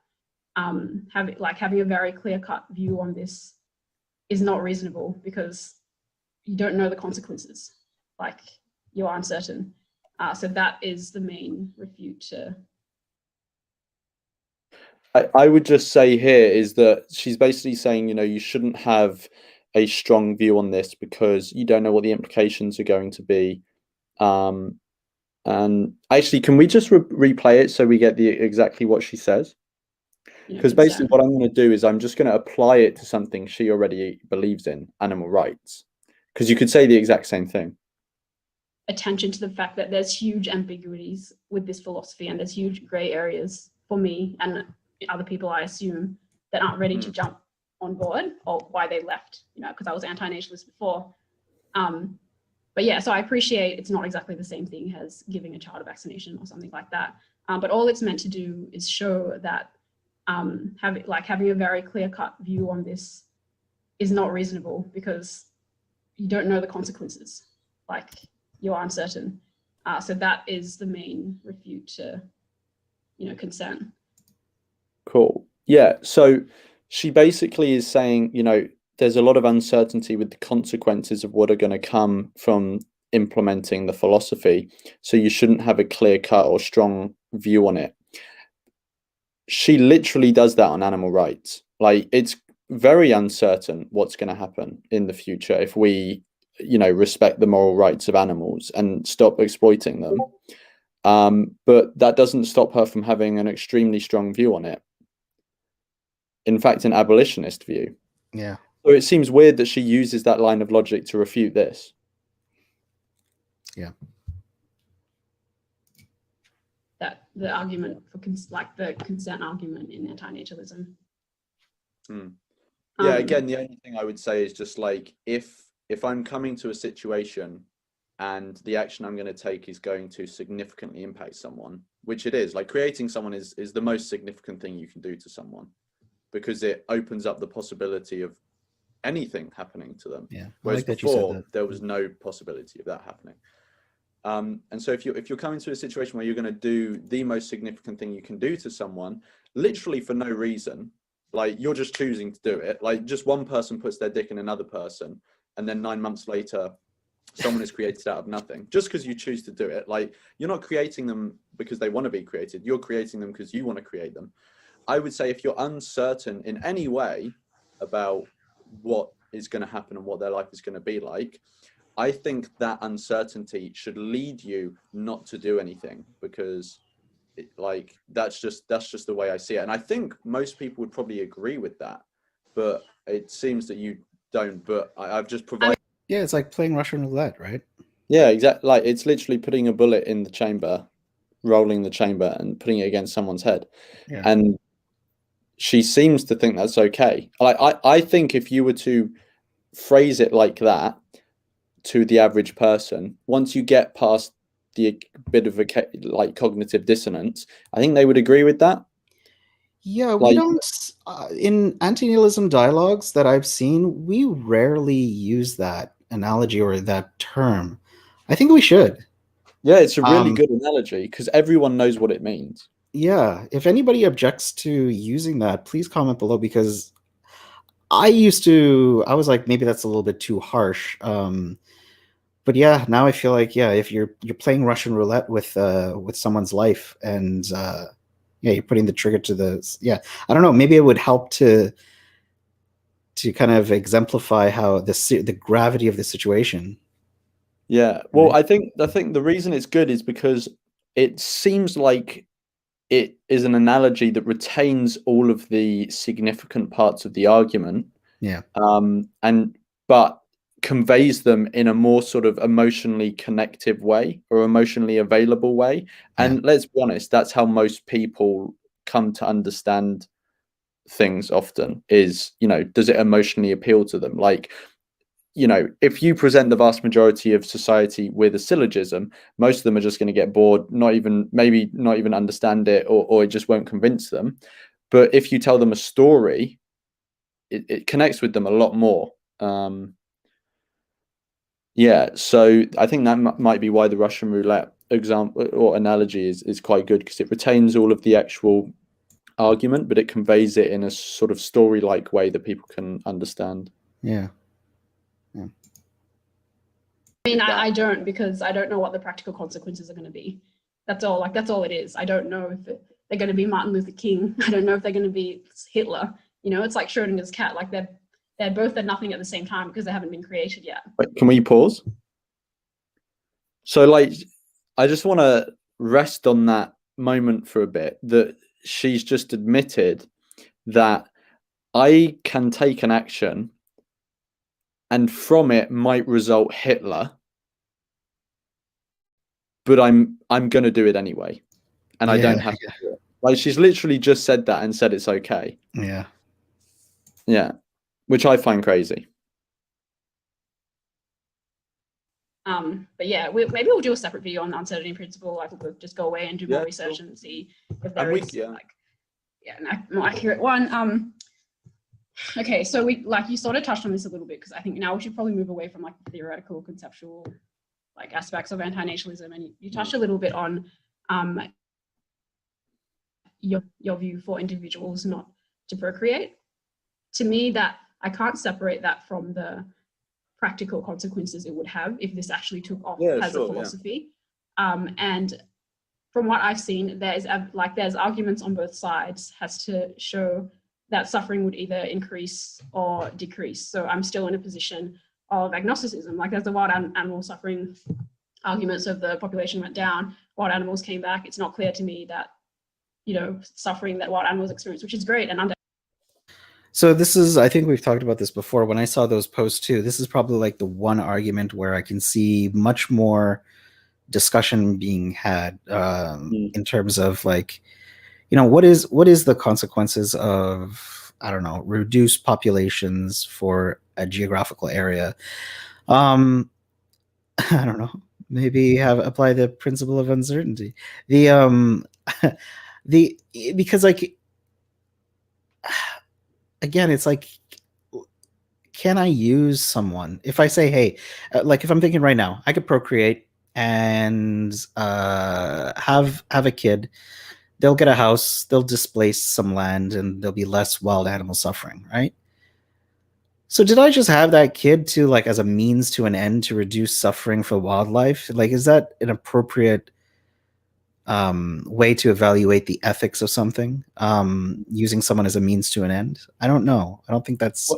having a very clear-cut view on this is not reasonable, because you don't know the consequences. Like, you're uncertain. So that is the main refute to. I would just say here is that she's basically saying, you shouldn't have a strong view on this because you don't know what the implications are going to be. And actually, can we just replay it so we get exactly what she says? Because basically what I'm going to do is I'm just going to apply it to something she already believes in, animal rights. Because you could say the exact same thing. Attention to the fact that there's huge ambiguities with this philosophy, and there's huge gray areas for me and other people, I assume, that aren't ready to jump on board, or why they left, because I was anti-natalist before. But yeah, so I appreciate it's not exactly the same thing as giving a child a vaccination or something like that. But all it's meant to do is show that having a very clear-cut view on this is not reasonable, because you don't know the consequences. Like, you're uncertain. So that is the main refute to, consent. Cool. Yeah. So she basically is saying, there's a lot of uncertainty with the consequences of what are going to come from implementing the philosophy. So you shouldn't have a clear cut or strong view on it. She literally does that on animal rights. Like, it's very uncertain what's going to happen in the future if we, respect the moral rights of animals and stop exploiting them. But that doesn't stop her from having an extremely strong view on it. In fact, an abolitionist view. Yeah. So it seems weird that she uses that line of logic to refute this. Yeah. That the argument for the consent argument in anti-natalism. Yeah. Again, the only thing I would say is just like if I'm coming to a situation and the action I'm going to take is going to significantly impact someone, which it is, like creating someone is the most significant thing you can do to someone, because it opens up the possibility of anything happening to them. Yeah. Whereas before there was no possibility of that happening. And so if you're coming to a situation where you're going to do the most significant thing you can do to someone, literally for no reason, like you're just choosing to do it, like just one person puts their dick in another person, and then 9 months later, someone is created out of nothing, just because you choose to do it. Like, you're not creating them because they want to be created. You're creating them because you want to create them. I would say if you're uncertain in any way about what is going to happen and what their life is going to be like, I think that uncertainty should lead you not to do anything, because that's just the way I see it. And I think most people would probably agree with that, but it seems that you don't, but I've just provided. Yeah, it's like playing Russian roulette, right? Yeah, exactly. Like it's literally putting a bullet in the chamber, rolling the chamber, and putting it against someone's head. Yeah. And she seems to think that's okay. Like I think if you were to phrase it like that to the average person, once you get past the bit of a like cognitive dissonance, I think they would agree with that. Yeah, we Like, don't, in anti-natalism dialogues that I've seen, we rarely use that analogy or that term. I think we should. yeah, it's a really good analogy because everyone knows what it means. Yeah, if anybody objects to using that, please comment below, because I was like, maybe that's a little bit too harsh. But yeah, now I feel like, yeah, if you're playing Russian roulette with someone's life, and yeah, you're putting the trigger to I don't know, maybe it would help to kind of exemplify how the gravity of the situation. Yeah, well, I think the reason it's good is because it seems like it is an analogy that retains all of the significant parts of the argument. Yeah. But conveys them in a more sort of emotionally connective way or emotionally available way. And let's be honest, that's how most people come to understand things often is, does it emotionally appeal to them? Like, if you present the vast majority of society with a syllogism, most of them are just going to get bored, maybe not even understand it, or it just won't convince them. But if you tell them a story, it connects with them a lot more. Yeah, so I think that might be why the Russian roulette example or analogy is quite good, because it retains all of the actual argument, but it conveys it in a sort of story-like way that people can understand. Yeah. I mean, I don't, because I don't know what the practical consequences are going to be. That's all. Like, that's all it is. I don't know if they're going to be Martin Luther King. I don't know if they're going to be Hitler. It's like Schrodinger's cat. Like, they're both at nothing at the same time because they haven't been created yet. Wait, can we pause? So, like, I just want to rest on that moment for a bit, that she's just admitted that I can take an action and from it might result Hitler, but I'm going to do it anyway, and I don't have to do it. Like, she's literally just said that and said it's okay. Yeah, which I find crazy. But yeah, maybe we'll do a separate video on the uncertainty principle. Like, we'll just go away and do more research and see if there is a more accurate one. Okay, so you sort of touched on this a little bit, because I think now we should probably move away from like the theoretical, conceptual like aspects of anti-natalism, and you touched a little bit on your view for individuals not to procreate. To me, that I can't separate that from the practical consequences it would have if this actually took off as a philosophy. And from what I've seen, there's arguments on both sides as to show that suffering would either increase or decrease. So I'm still in a position of agnosticism. Like, there's the wild animal suffering arguments of the population went down, wild animals came back. It's not clear to me that, suffering that wild animals experience, which is great. And so this is, I think we've talked about this before. When I saw those posts too, this is probably like the one argument where I can see much more discussion being had in terms of like, what is the consequences of, I don't know, reduced populations for a geographical area. I don't know, maybe apply the principle of uncertainty. Because like, again, it's like, can I use someone if I say, hey, like if I'm thinking right now, I could procreate and have a kid. They'll get a house, they'll displace some land, and there'll be less wild animal suffering, right? So did I just have that kid to like as a means to an end to reduce suffering for wildlife? Like, is that an appropriate way to evaluate the ethics of something? Using someone as a means to an end? I don't know. I don't think that's.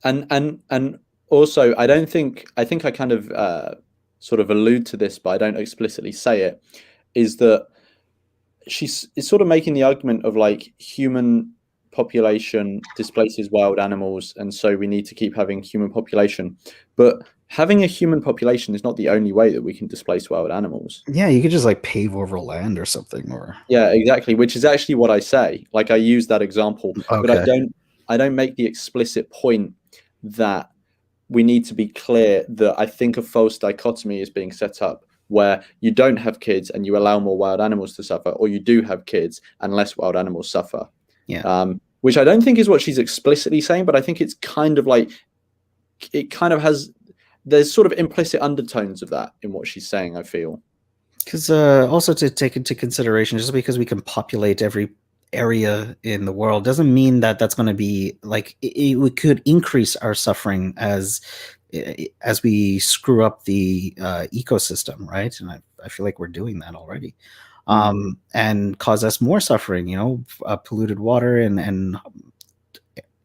And also, I think I kind of sort of allude to this, but I don't explicitly say it. Is that is sort of making the argument of like human population displaces wild animals, and so we need to keep having human population. But having a human population is not the only way that we can displace wild animals. Yeah, you could just like pave over land or something, or Yeah, exactly. Which is actually what I say. Like I use that example, but okay. I don't make the explicit point that we need to be clear that I think a false dichotomy is being set up where you don't have kids and you allow more wild animals to suffer, or you do have kids and less wild animals suffer. Yeah. Which I don't think is what she's explicitly saying, but I think it's kind of like, it kind of has, there's sort of implicit undertones of that in what she's saying, I feel. Because also to take into consideration, just because we can populate every area in the world doesn't mean that that's going to be like we could increase our suffering as we screw up the ecosystem, right? And I feel like we're doing that already, and cause us more suffering. You know, polluted water and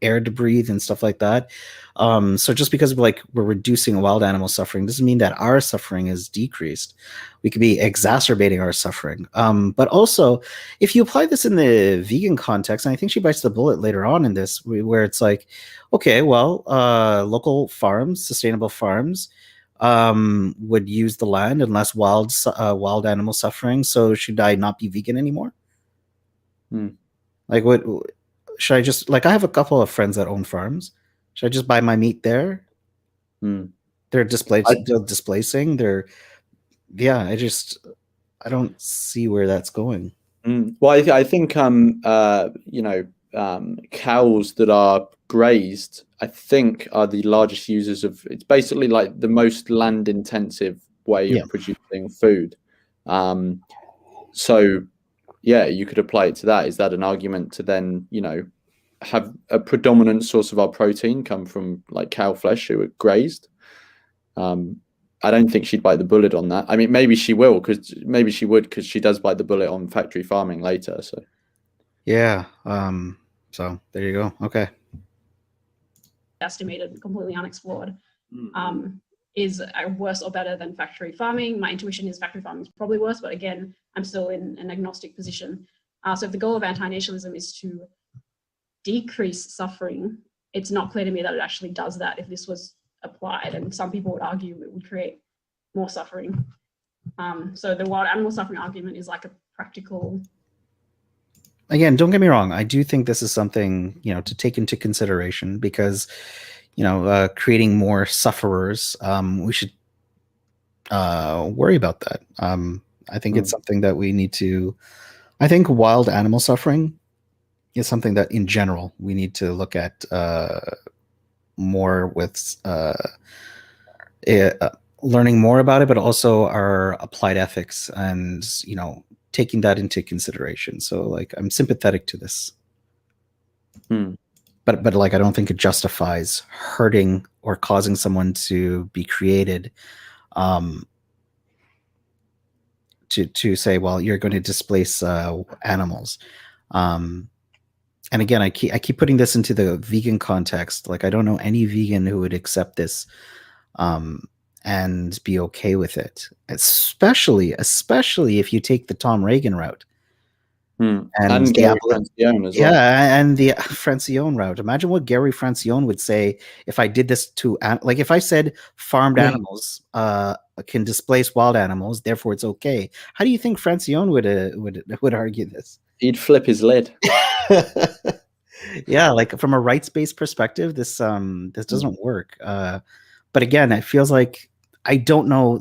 air to breathe and stuff like that. So just because we're reducing wild animal suffering doesn't mean that our suffering is decreased. We could be exacerbating our suffering. But also, if you apply this in the vegan context, and I think she bites the bullet later on in this, where it's like, okay, well, local farms, sustainable farms, would use the land and less wild animal suffering. So should I not be vegan anymore? Like what? Should I just I have a couple of friends that own farms. Should I just buy my meat there? They're displacing. I don't see where that's going. Well, I think cows that are grazed, I think, are the largest users of. It's basically like the most land intensive way of producing food. So yeah, you could apply it to that. Is that an argument to then, have a predominant source of our protein come from like cow flesh who are grazed? I don't think she'd bite the bullet on that. I mean, maybe she will, because she does bite the bullet on factory farming later. So yeah. So there you go. Okay. Estimated, completely unexplored. Is worse or better than factory farming? My intuition is factory farming is probably worse, but again, I'm still in an agnostic position. So if the goal of anti-natalism is to decrease suffering, it's not clear to me that it actually does that if this was applied, and some people would argue it would create more suffering. So the wild animal suffering argument is like a practical. Again, don't get me wrong. I do think this is something, to take into consideration, because creating more sufferers, we should worry about that. I think it's something that we need to. I think wild animal suffering is something that, in general, we need to look at more with learning more about it, but also our applied ethics and taking that into consideration. So I'm sympathetic to this. But I don't think it justifies hurting or causing someone to be created to say, well, you're going to displace animals. And again, I keep putting this into the vegan context. I don't know any vegan who would accept this and be okay with it, especially if you take the Tom Reagan route. And Gary Francione as well. And the Francione route. Imagine what Gary Francione would say if I did this to, if I said farmed animals can displace wild animals, therefore it's okay. How do you think Francione would argue this? He'd flip his lid. Yeah, from a rights-based perspective, this doesn't work. But again, it feels like I don't know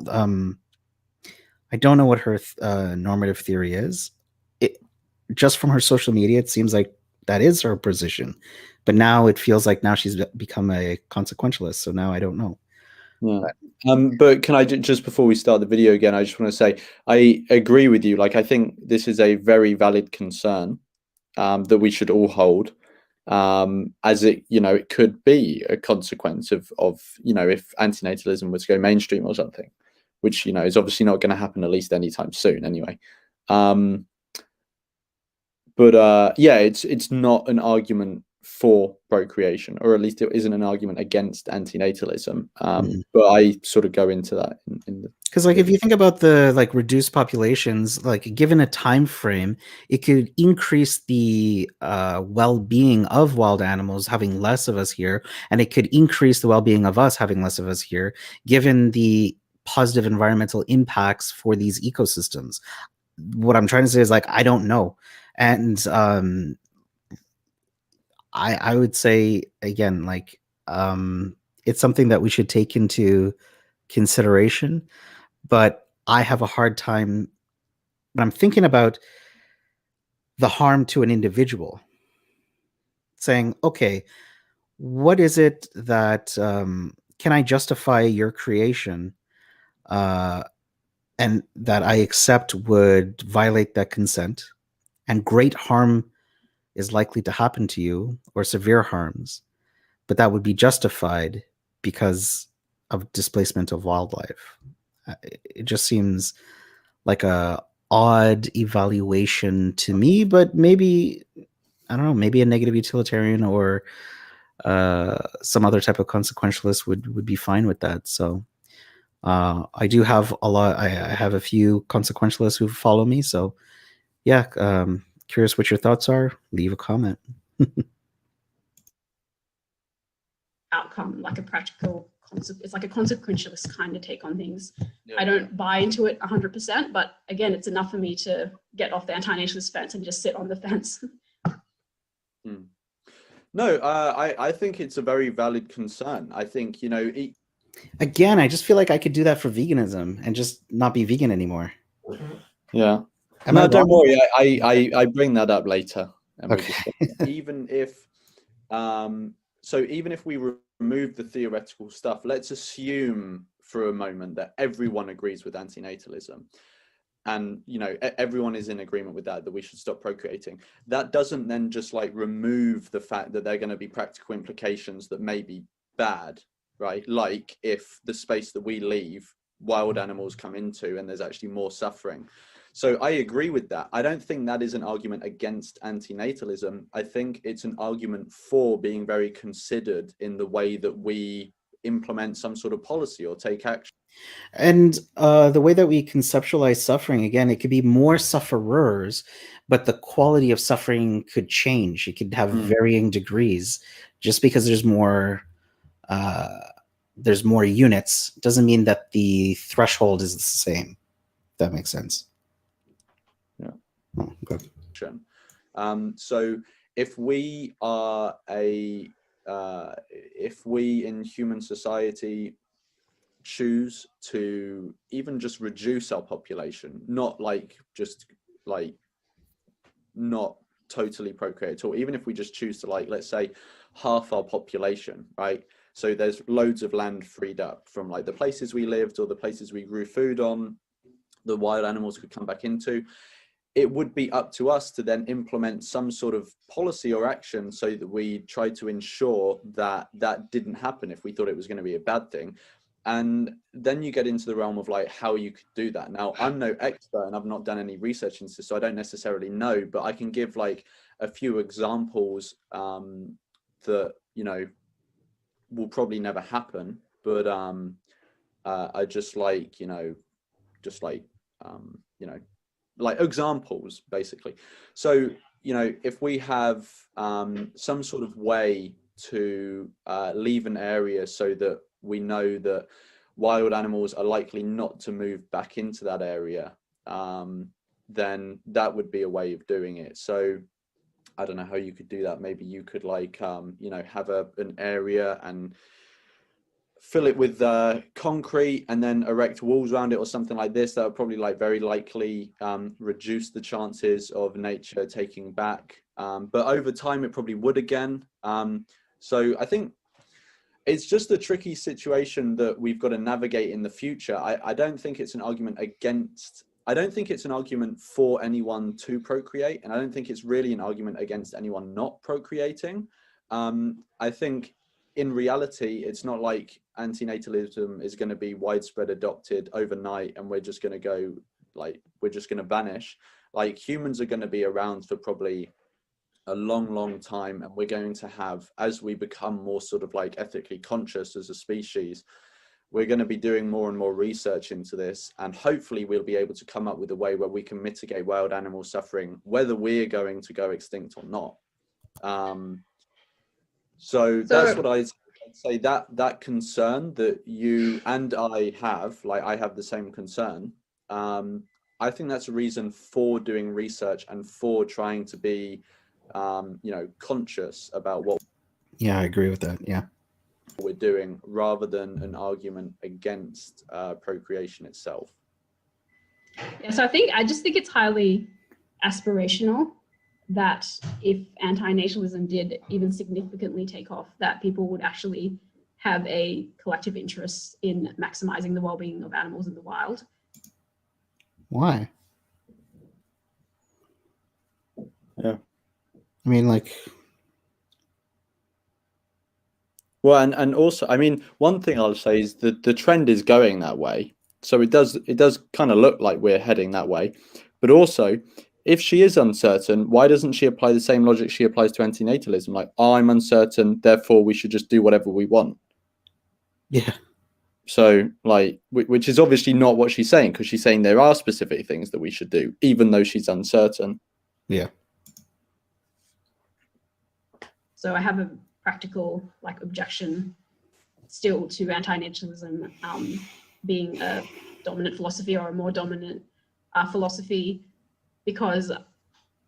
what her normative theory is. Just from her social media, it seems like that is her position. But now it feels like she's become a consequentialist. So now I don't know. Yeah. But can I just before we start the video again, I just want to say I agree with you. I think this is a very valid concern that we should all hold, as it could be a consequence of if antinatalism was to go mainstream or something, which is obviously not going to happen, at least anytime soon anyway. But yeah, it's not an argument for procreation, or at least it isn't an argument against antinatalism. But I sort of go into that in the, because like if you think about the like reduced populations, like given a time frame, it could increase the well-being of wild animals having less of us here, and it could increase the well-being of us having less of us here, given the positive environmental impacts for these ecosystems. What I'm trying to say is like I don't know, and I would say again like it's something that we should take into consideration, but I have a hard time when I'm thinking about the harm to an individual, saying, okay, what is it that can I justify your creation and that I accept would violate that consent, and great harm is likely to happen to you, or severe harms, but that would be justified because of displacement of wildlife. It just seems like a odd evaluation to me, but maybe, I don't know, maybe a negative utilitarian or some other type of consequentialist would be fine with that. So I do have a lot. I have a few consequentialists who follow me. So yeah, curious what your thoughts are. Leave a comment. Outcome, like a practical it's like a consequentialist kind of take on things. Yeah. I don't buy into it 100%, but again, it's enough for me to get off the anti-natalist fence and just sit on the fence. No, I think it's a very valid concern. I think, you know, again, I just feel like I could do that for veganism and just not be vegan anymore. Yeah. No, don't worry. I bring that up later. Okay. Even if, so even if we remove the theoretical stuff, let's assume for a moment that everyone agrees with antinatalism, and you know everyone is in agreement with that we should stop procreating. That doesn't then just like remove the fact that there are going to be practical implications that may be bad, right? Like if the space that we leave, wild animals come into, and there's actually more suffering. So I agree with that. I don't think that is an argument against antinatalism. I think it's an argument for being very considered in the way that we implement some sort of policy or take action. And the way that we conceptualize suffering, again, it could be more sufferers, but the quality of suffering could change. It could have varying degrees. Just because there's more units doesn't mean that the threshold is the same. If that makes sense. Yeah. Oh, okay. So if we are if we in human society choose to even just reduce our population, not like just like not totally procreate, or even if we just choose to, like, let's say half our population, right? So there's loads of land freed up from like the places we lived or the places we grew food on, the wild animals could come back into. It would be up to us to then implement some sort of policy or action so that we try to ensure that that didn't happen if we thought it was going to be a bad thing. And then you get into the realm of like how you could do that. Now, I'm no expert and I've not done any research into this, so I don't necessarily know, but I can give like a few examples that, you know, will probably never happen. But I just like, you know, you know, like examples basically. So, you know, if we have some sort of way to leave an area so that we know that wild animals are likely not to move back into that area, then that would be a way of doing it. So I don't know how you could do that. Maybe you could like, you know, have an area and fill it with concrete and then erect walls around it or something like this. That would probably like very likely reduce the chances of nature taking back. But over time, it probably would again. So I think it's just a tricky situation that we've got to navigate in the future. I don't think it's an argument against, I don't think it's an argument for anyone to procreate. And I don't think it's really an argument against anyone not procreating. I think in reality, it's not like antinatalism is going to be widespread adopted overnight and we're just going to go, like, we're just going to vanish. Like, humans are going to be around for probably a long time, and we're going to have, as we become more sort of like ethically conscious as a species, we're going to be doing more and more research into this, and hopefully we'll be able to come up with a way where we can mitigate wild animal suffering, whether we're going to go extinct or not. So that's what I'd say, that concern that you and I have, like I have the same concern. I think that's a reason for doing research and for trying to be, conscious about what. Yeah, I agree with that. Yeah. We're doing, rather than an argument against procreation itself. Yeah, so I just think it's highly aspirational that if anti-natalism did even significantly take off, that people would actually have a collective interest in maximizing the well-being of animals in the wild. Why? Yeah. I mean, like... Well, and also, I mean, one thing I'll say is that the trend is going that way. So it does kind of look like we're heading that way. But also, if she is uncertain, why doesn't she apply the same logic she applies to antinatalism? Like, I'm uncertain, therefore we should just do whatever we want. Yeah. So, like, which is obviously not what she's saying, because she's saying there are specific things that we should do, even though she's uncertain. Yeah. So I have a practical objection still to anti-natalism being a dominant philosophy or a more dominant philosophy, because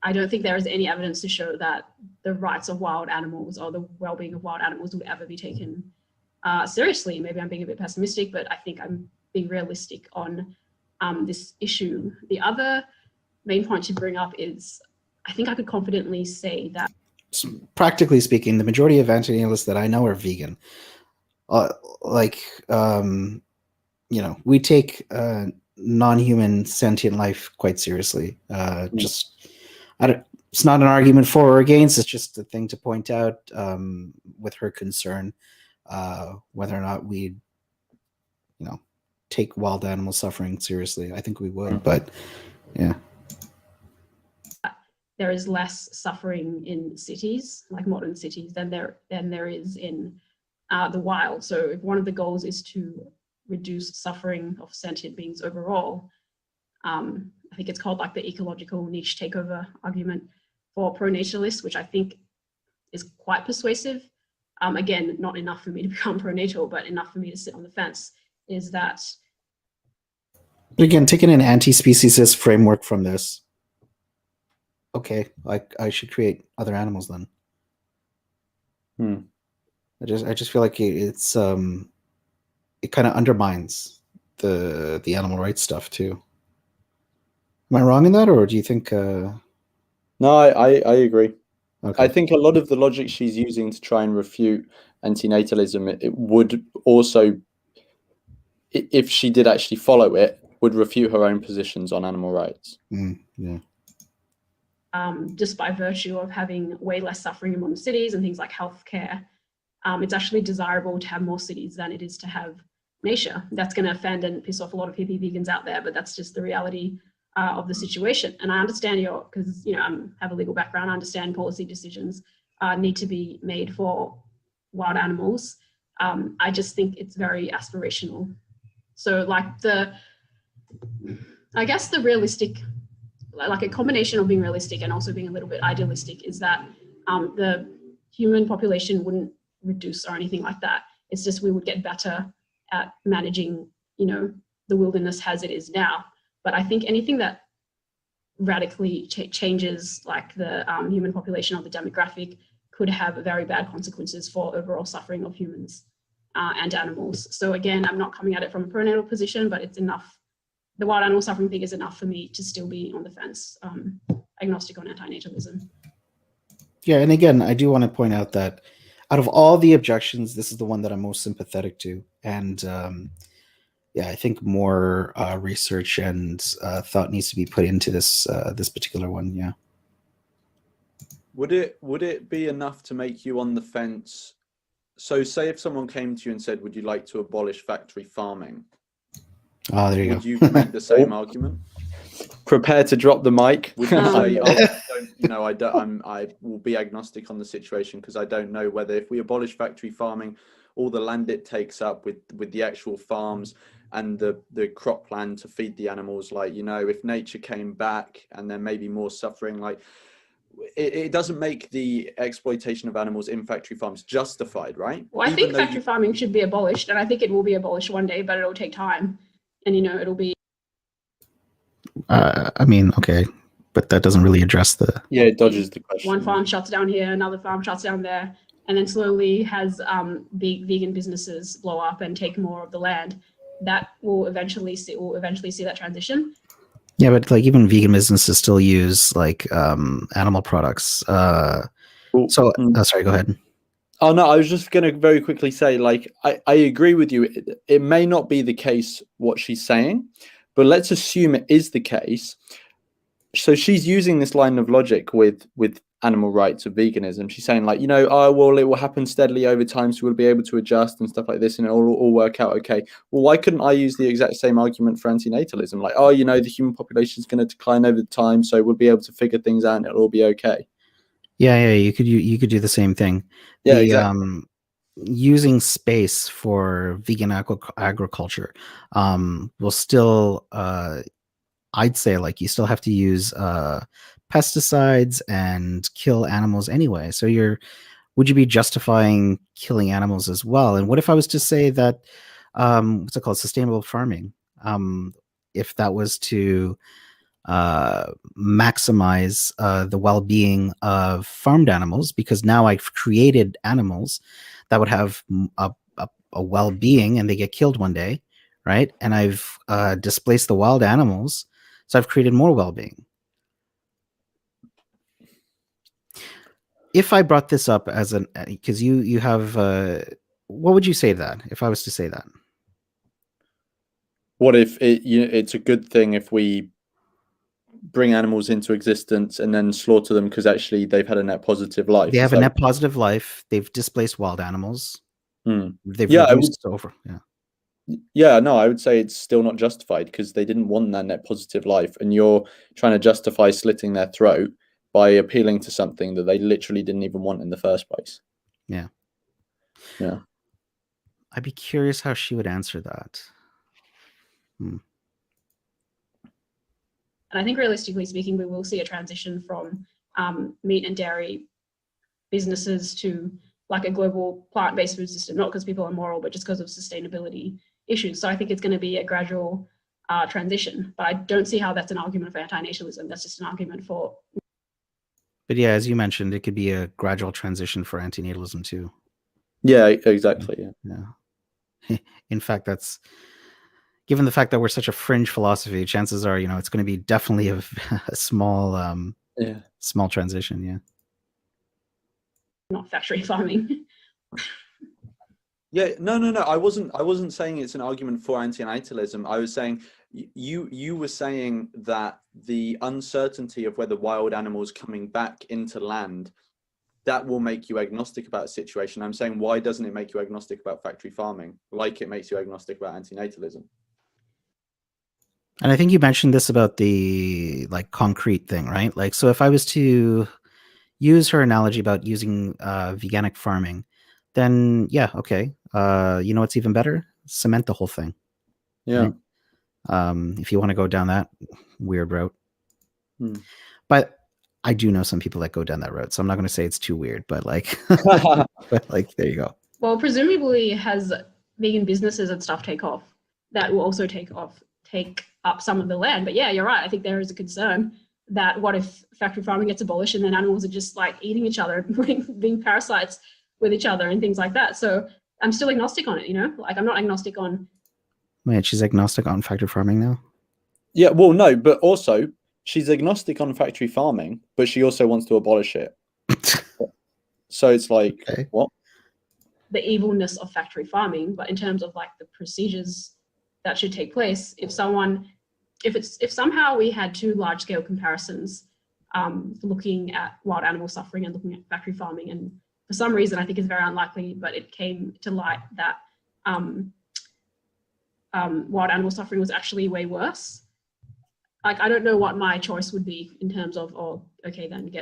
I don't think there is any evidence to show that the rights of wild animals or the well-being of wild animals would ever be taken seriously. Maybe I'm being a bit pessimistic, but I think I'm being realistic on this issue. The other main point to bring up is, I think I could confidently say that, practically speaking, the majority of antinatalists that I know are vegan. We take non-human sentient life quite seriously. It's not an argument for or against. It's just a thing to point out with her concern whether or not we, take wild animal suffering seriously. I think we would, but yeah. There is less suffering in cities, like modern cities, than there is in the wild. So if one of the goals is to reduce suffering of sentient beings overall, I think it's called the ecological niche takeover argument for pronatalists, which I think is quite persuasive. Again, not enough for me to become pronatal, but enough for me to sit on the fence, is that... Again, taking an anti-speciesist framework from this, okay, I should create other animals then. I just feel like it kind of undermines the animal rights stuff too. Am I wrong in that, or do you think? No, I agree. Okay. I think a lot of the logic she's using to try and refute antinatalism, it would also, if she did actually follow it, would refute her own positions on animal rights. Yeah. Just by virtue of having way less suffering in modern cities and things like healthcare, it's actually desirable to have more cities than it is to have nature. That's going to offend and piss off a lot of hippie vegans out there, but that's just the reality of the situation. And I understand because I have a legal background, I understand policy decisions need to be made for wild animals. I just think it's very aspirational. So I guess the realistic, a combination of being realistic and also being a little bit idealistic, is that the human population wouldn't reduce or anything like that. It's just we would get better at managing, the wilderness as it is now. But I think anything that radically changes the human population or the demographic could have very bad consequences for overall suffering of humans and animals. So again, I'm not coming at it from a pronatal position, but it's enough. The wild animal suffering thing is enough for me to still be on the fence, agnostic on anti-natalism. Yeah, and again, I do want to point out that out of all the objections, this is the one that I'm most sympathetic to. And I think more research and thought needs to be put into this particular one. Yeah. Would it be enough to make you on the fence? So say if someone came to you and said, would you like to abolish factory farming? Oh, there you go. Would you make the same argument? prepare to drop the mic. Would you say, I will be agnostic on the situation because I don't know whether if we abolish factory farming, all the land it takes up with the actual farms and the cropland to feed the animals, if nature came back and there may be more suffering, it doesn't make the exploitation of animals in factory farms justified, right? Well, I think factory farming should be abolished, and I think it will be abolished one day, but it'll take time, and it'll be. Okay, but that doesn't really address the. Yeah, it dodges the question. One farm shuts down here, another farm shuts down there, and then slowly has big vegan businesses blow up and take more of the land. That will eventually see that transition. Yeah, but even vegan businesses still use animal products. Sorry, go ahead. Oh no, I was just going to very quickly say, I agree with you. It may not be the case what she's saying, but let's assume it is the case. So she's using this line of logic with animal rights of veganism. She's saying it will happen steadily over time, so we'll be able to adjust and stuff like this, and it'll all work out okay. Well, why couldn't I use the exact same argument for antinatalism? The human population is going to decline over time, so we'll be able to figure things out and it'll all be okay. Yeah, you could do the same thing. Yeah, exactly. Using space for vegan agriculture will still, I'd say, you still have to use pesticides and kill animals anyway. So would you be justifying killing animals as well? And what if I was to say that what's it called, sustainable farming? If that was to maximize the well-being of farmed animals, because now I've created animals that would have a well-being and they get killed one day, right? And I've displaced the wild animals, so I've created more well-being. If I brought this up as because you have what would you say to that if I was to say that? What if it's a good thing if we bring animals into existence and then slaughter them because actually they've had a net positive life? They have a net positive life. They've displaced wild animals. They've reduced over. Yeah, no, I would say it's still not justified because they didn't want that net positive life, and you're trying to justify slitting their throat by appealing to something that they literally didn't even want in the first place. Yeah. I'd be curious how she would answer that. And I think realistically speaking, we will see a transition from meat and dairy businesses to a global plant-based food system, not because people are moral, but just because of sustainability issues. So I think it's going to be a gradual transition, but I don't see how that's an argument for anti-natalism. That's just an argument for. But yeah, as you mentioned, it could be a gradual transition for antinatalism too. Yeah, exactly. Yeah. In fact, that's given the fact that we're such a fringe philosophy, chances are, it's going to be definitely a small, small transition. Yeah. Not factory farming. Yeah, no. I wasn't saying it's an argument for anti-natalism. I was saying you were saying that the uncertainty of whether wild animals coming back into land, that will make you agnostic about a situation. I'm saying, why doesn't it make you agnostic about factory farming, like it makes you agnostic about anti-natalism? And I think you mentioned this about the concrete thing, right? So if I was to use her analogy about using veganic farming, then yeah, okay. What's even better? Cement the whole thing. Yeah. Right? If you want to go down that weird route. But I do know some people that go down that road, so I'm not going to say it's too weird, but there you go. Well, presumably has vegan businesses and stuff take off, that will also take up some of the land. But yeah, you're right. I think there is a concern that what if factory farming gets abolished and then animals are just eating each other, being parasites with each other and things like that. So I'm still agnostic on it, I'm not agnostic on. Wait, she's agnostic on factory farming now? Yeah, well, no, but also she's agnostic on factory farming, but she also wants to abolish it. So it's okay. What? The evilness of factory farming, but in terms of the procedures that should take place, if somehow we had two large scale comparisons looking at wild animal suffering and looking at factory farming, and for some reason I think it's very unlikely, but it came to light that wild animal suffering was actually way worse, like, I don't know what my choice would be in terms of, oh, okay, then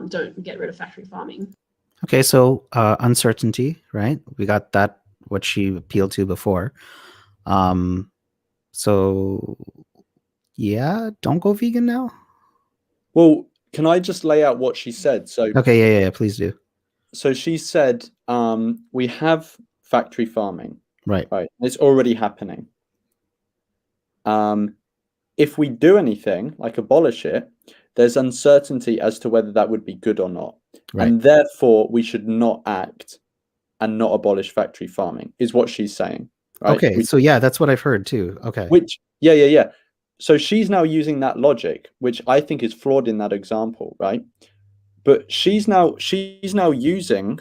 don't get rid of factory farming. Okay, so uncertainty, right? We got that, what she appealed to before. So yeah, don't go vegan now. Well, can I just lay out what she said? So Okay, yeah, please do. so she said, we have factory farming, Right. right? It's already happening. If we do anything like abolish it, there's uncertainty as to whether that would be good or not. Right. And therefore we should not act and not abolish factory farming, is what she's saying. Right? Okay, so yeah, that's what I've heard too. Okay. Which, yeah. So she's now using that logic, which I think is flawed in that example, right? But she's now using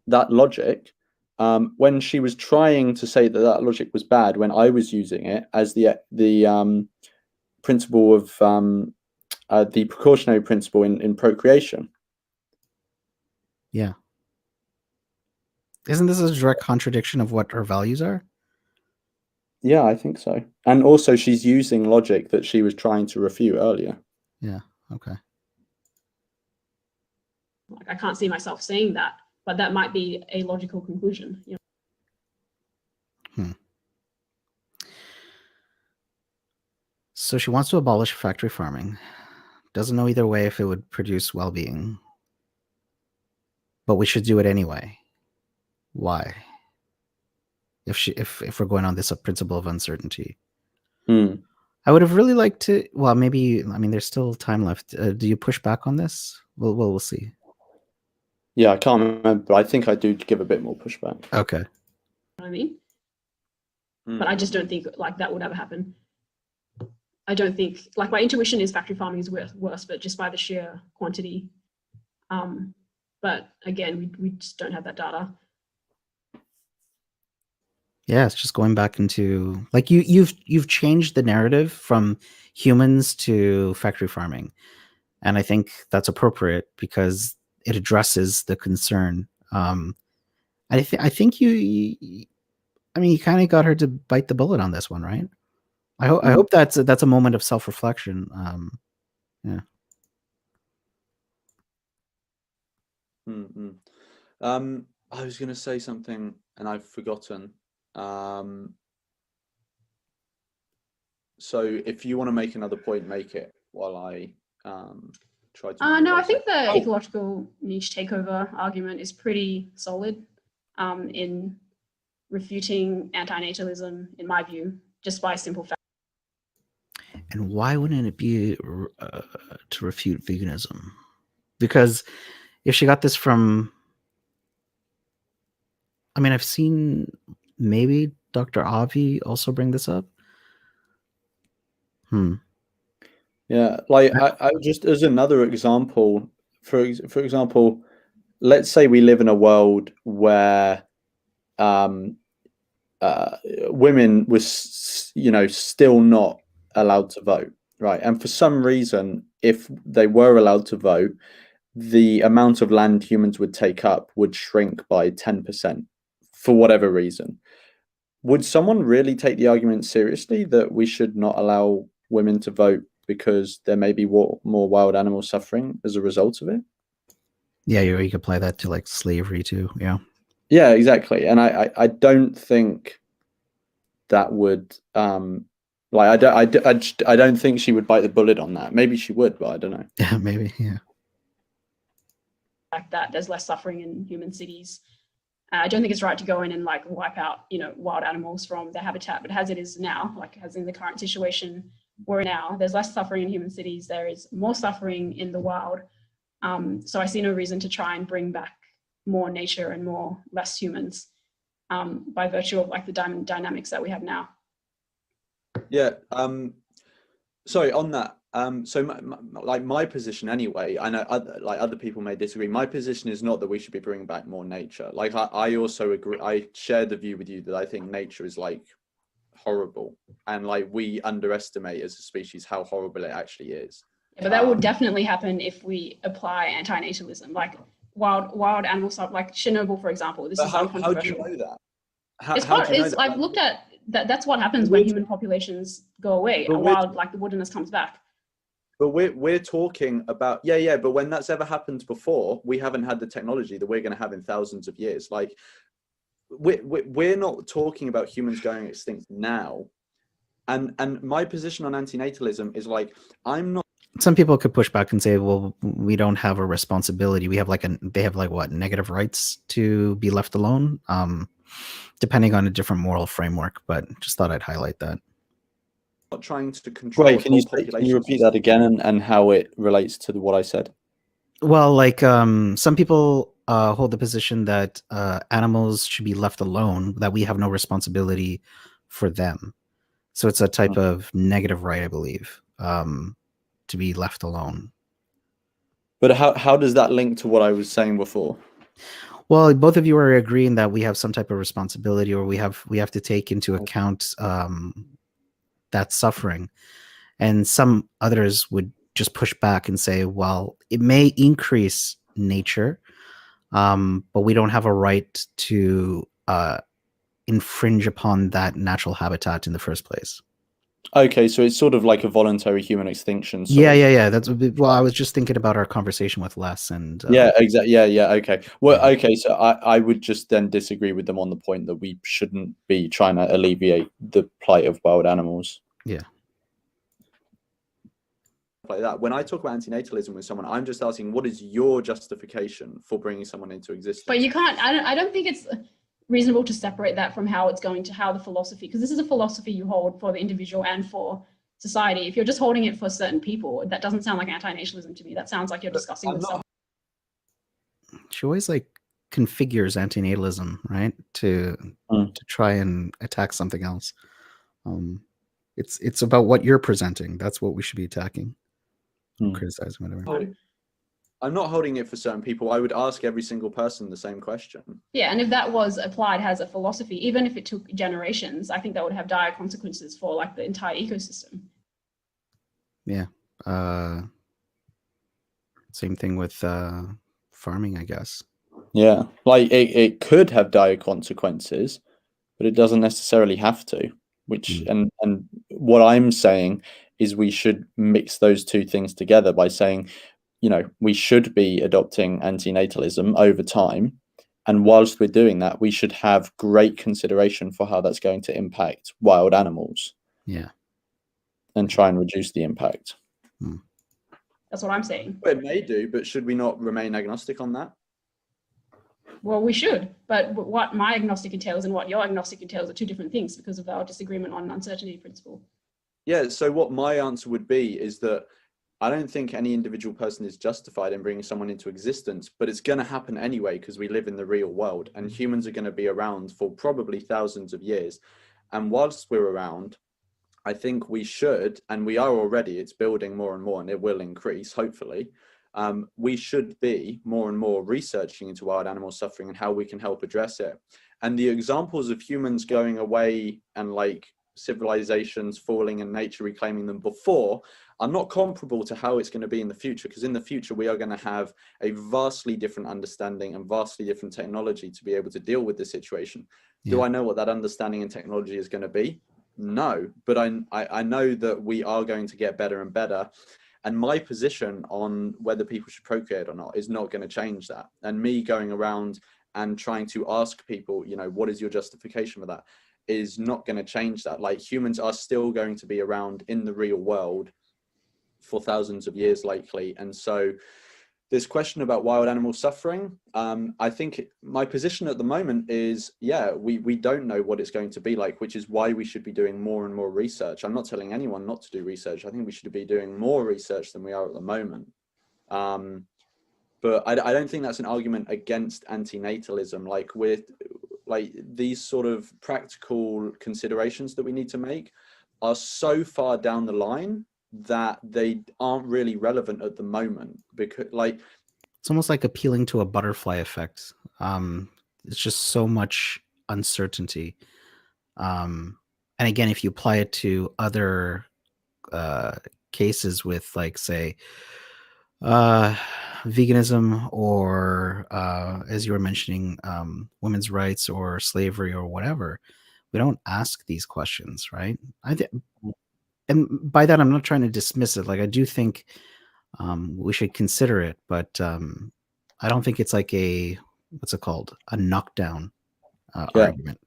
that logic when she was trying to say that that logic was bad, when I was using it as the principle of the precautionary principle in procreation. Yeah. Isn't this a direct contradiction of what her values are? Yeah, I think so. And also she's using logic that she was trying to refute earlier. Yeah, okay. Like, I can't see myself saying that, but that might be a logical conclusion. You know? So she wants to abolish factory farming. Doesn't know either way if it would produce well-being. But we should do it anyway. Why? If we're going on this principle of uncertainty. I would have really liked to, well, maybe, I mean, there's still time left. Do you push back on this? We'll see. Yeah, I can't remember, but I think I do give a bit more pushback. Okay. You know what I mean? But I just don't think like that would ever happen. I don't think, like, my intuition is factory farming is worse, but just by the sheer quantity. But again, we just don't have that data. Yeah, it's just going back into, like, you've changed the narrative from humans to factory farming, and I think that's appropriate because it addresses the concern. I think you kind of got her to bite the bullet on this one, right? I hope that's a moment of self-reflection. Yeah. I was going to say something and I've forgotten. So if you want to make another point, make it while I try to. No, I think the ecological niche takeover argument is pretty solid in refuting anti-natalism, in my view, just by simple fact. And why wouldn't it be to refute veganism? Because if she got this from, I mean, I've seen maybe Dr. Avi also bring this up. Yeah, like I just, as another example, for example, let's say we live in a world where women was, still not allowed to vote, right? And for some reason, if they were allowed to vote, the amount of land humans would take up would shrink by 10% for whatever reason. Would someone really take the argument seriously that we should not allow women to vote because there may be more wild animal suffering as a result of it? Yeah, you could apply that to like slavery too. Yeah. Yeah, exactly. And I don't think that would I don't think she would bite the bullet on that. Maybe she would, but I don't know. Yeah, maybe. Yeah. Fact that there's less suffering in human cities. I don't think it's right to go in and like wipe out, wild animals from their habitat, but as it is now, like as in the current situation we're in now, there's less suffering in human cities. There is more suffering in the wild. So I see no reason to try and bring back more nature and less humans by virtue of like the dynamics that we have now. Yeah. Sorry, on that. So my position anyway, I know other people may disagree. My position is not that we should be bringing back more nature. Like I also agree. I share the view with you that I think nature is like horrible, and like we underestimate as a species how horrible it actually is. Yeah, but that would definitely happen if we apply anti-natalism, like wild animal stuff, like Chernobyl, for example. This is how uncontroversial. do you know that? I've looked at that's what happens when human populations go away, while like the wilderness comes back. But we're talking about but when that's ever happened before, we haven't had the technology that we're going to have in thousands of years. Like we're not talking about humans going extinct now. And my position on antinatalism is like, I'm not. Some people could push back and say, well, we don't have a responsibility. We have they have what, negative rights to be left alone, depending on a different moral framework. But just thought I'd highlight that. Not trying to control. Wait, can you repeat that again and how it relates to what I said? Well, like some people hold the position that animals should be left alone, that we have no responsibility for them. So it's a type of negative right, I believe, to be left alone. But how does that link to what I was saying before? Well, both of you are agreeing that we have some type of responsibility, or we have to take into account that suffering. And some others would just push back and say, well, it may increase nature, but we don't have a right to infringe upon that natural habitat in the first place. Okay, so it's sort of like a voluntary human extinction. Yeah. That's I was just thinking about our conversation with Les and exactly. Yeah. Okay. Well, okay. So I would just then disagree with them on the point that we shouldn't be trying to alleviate the plight of wild animals. Yeah. Like that. When I talk about antinatalism with someone, I'm just asking, what is your justification for bringing someone into existence? But you can't. I don't think it's reasonable to separate that from how the philosophy, because this is a philosophy you hold for the individual and for society. If you're just holding it for certain people, that doesn't sound like anti-natalism to me. That sounds like you're discussing with someone. She always configures anti-natalism, right, to try and attack something else. It's about what you're presenting. That's what we should be attacking, criticizing, whatever. I'm not holding it for certain people. I would ask every single person the same question. Yeah, and if that was applied as a philosophy, even if it took generations, I think that would have dire consequences for the entire ecosystem. Yeah. Same thing with farming, I guess. Yeah, like it could have dire consequences, but it doesn't necessarily have to. And what I'm saying is we should mix those two things together by saying, we should be adopting antinatalism over time. And whilst we're doing that, we should have great consideration for how that's going to impact wild animals. Yeah. And try and reduce the impact. That's what I'm saying. Well, it may do, but should we not remain agnostic on that? Well, we should. But what my agnostic entails and what your agnostic entails are two different things because of our disagreement on uncertainty principle. Yeah, so what my answer would be is that I don't think any individual person is justified in bringing someone into existence, but it's going to happen anyway because we live in the real world and humans are going to be around for probably thousands of years. And whilst we're around, I think we should, and we are already, it's building more and more and it will increase, hopefully. We should be more and more researching into wild animal suffering and how we can help address it. And the examples of humans going away and civilizations falling and nature reclaiming them before are not comparable to how it's going to be in the future, because in the future we are going to have a vastly different understanding and vastly different technology to be able to deal with the situation. Yeah. Do I know what that understanding and technology is going to be? No, but I know that we are going to get better and better. And my position on whether people should procreate or not is not going to change that. And me going around and trying to ask people, what is your justification for that, is not going to change that. Humans are still going to be around in the real world for thousands of years likely. And so this question about wild animal suffering, I think my position at the moment is, we don't know what it's going to be like, which is why we should be doing more and more research. I'm not telling anyone not to do research. I think we should be doing more research than we are at the moment. But I don't think that's an argument against antinatalism. These sort of practical considerations that we need to make are so far down the line that they aren't really relevant at the moment, because it's almost like appealing to a butterfly effect. It's just so much uncertainty. And again, if you apply it to other cases with say veganism or as you were mentioning, women's rights or slavery or whatever, we don't ask these questions, right? And by that, I'm not trying to dismiss it. Like, I do think we should consider it, but I don't think it's like a, what's it called, a knockdown argument.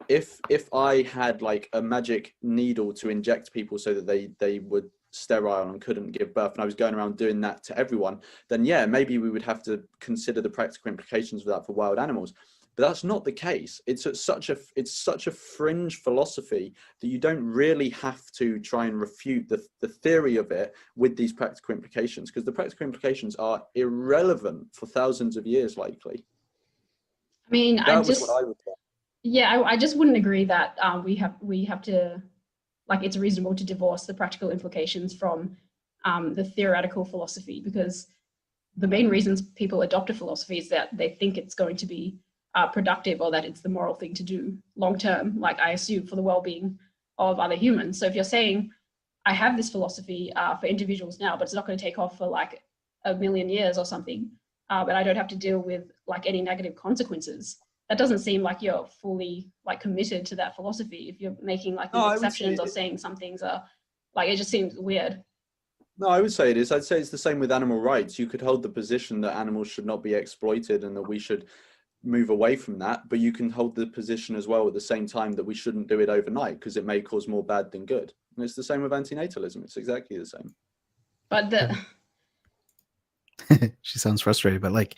If I had like a magic needle to inject people so that they would sterile and couldn't give birth, and I was going around doing that to everyone, then yeah, maybe we would have to consider the practical implications of that for wild animals. But that's not the case. It's such a fringe philosophy that you don't really have to try and refute the theory of it with these practical implications, because the practical implications are irrelevant for thousands of years, likely. I mean, that was what I would say. Yeah, I just wouldn't agree that we have to, like, it's reasonable to divorce the practical implications from the theoretical philosophy, because the main reasons people adopt a philosophy is that they think it's going to be productive, or that it's the moral thing to do long term, like I assume for the well-being of other humans. So if you're saying, I have this philosophy for individuals now, but it's not going to take off for like 1 million years or something, but I don't have to deal with like any negative consequences, that doesn't seem like you're fully like committed to that philosophy. If you're making like these exceptions or saying some things are like, it just seems weird. No, I would say it is. I'd say it's the same with animal rights. You could hold the position that animals should not be exploited and that we should move away from that, but you can hold the position as well at the same time that we shouldn't do it overnight because it may cause more bad than good. And it's the same with anti-natalism. It's exactly the same. But the She sounds frustrated, but like,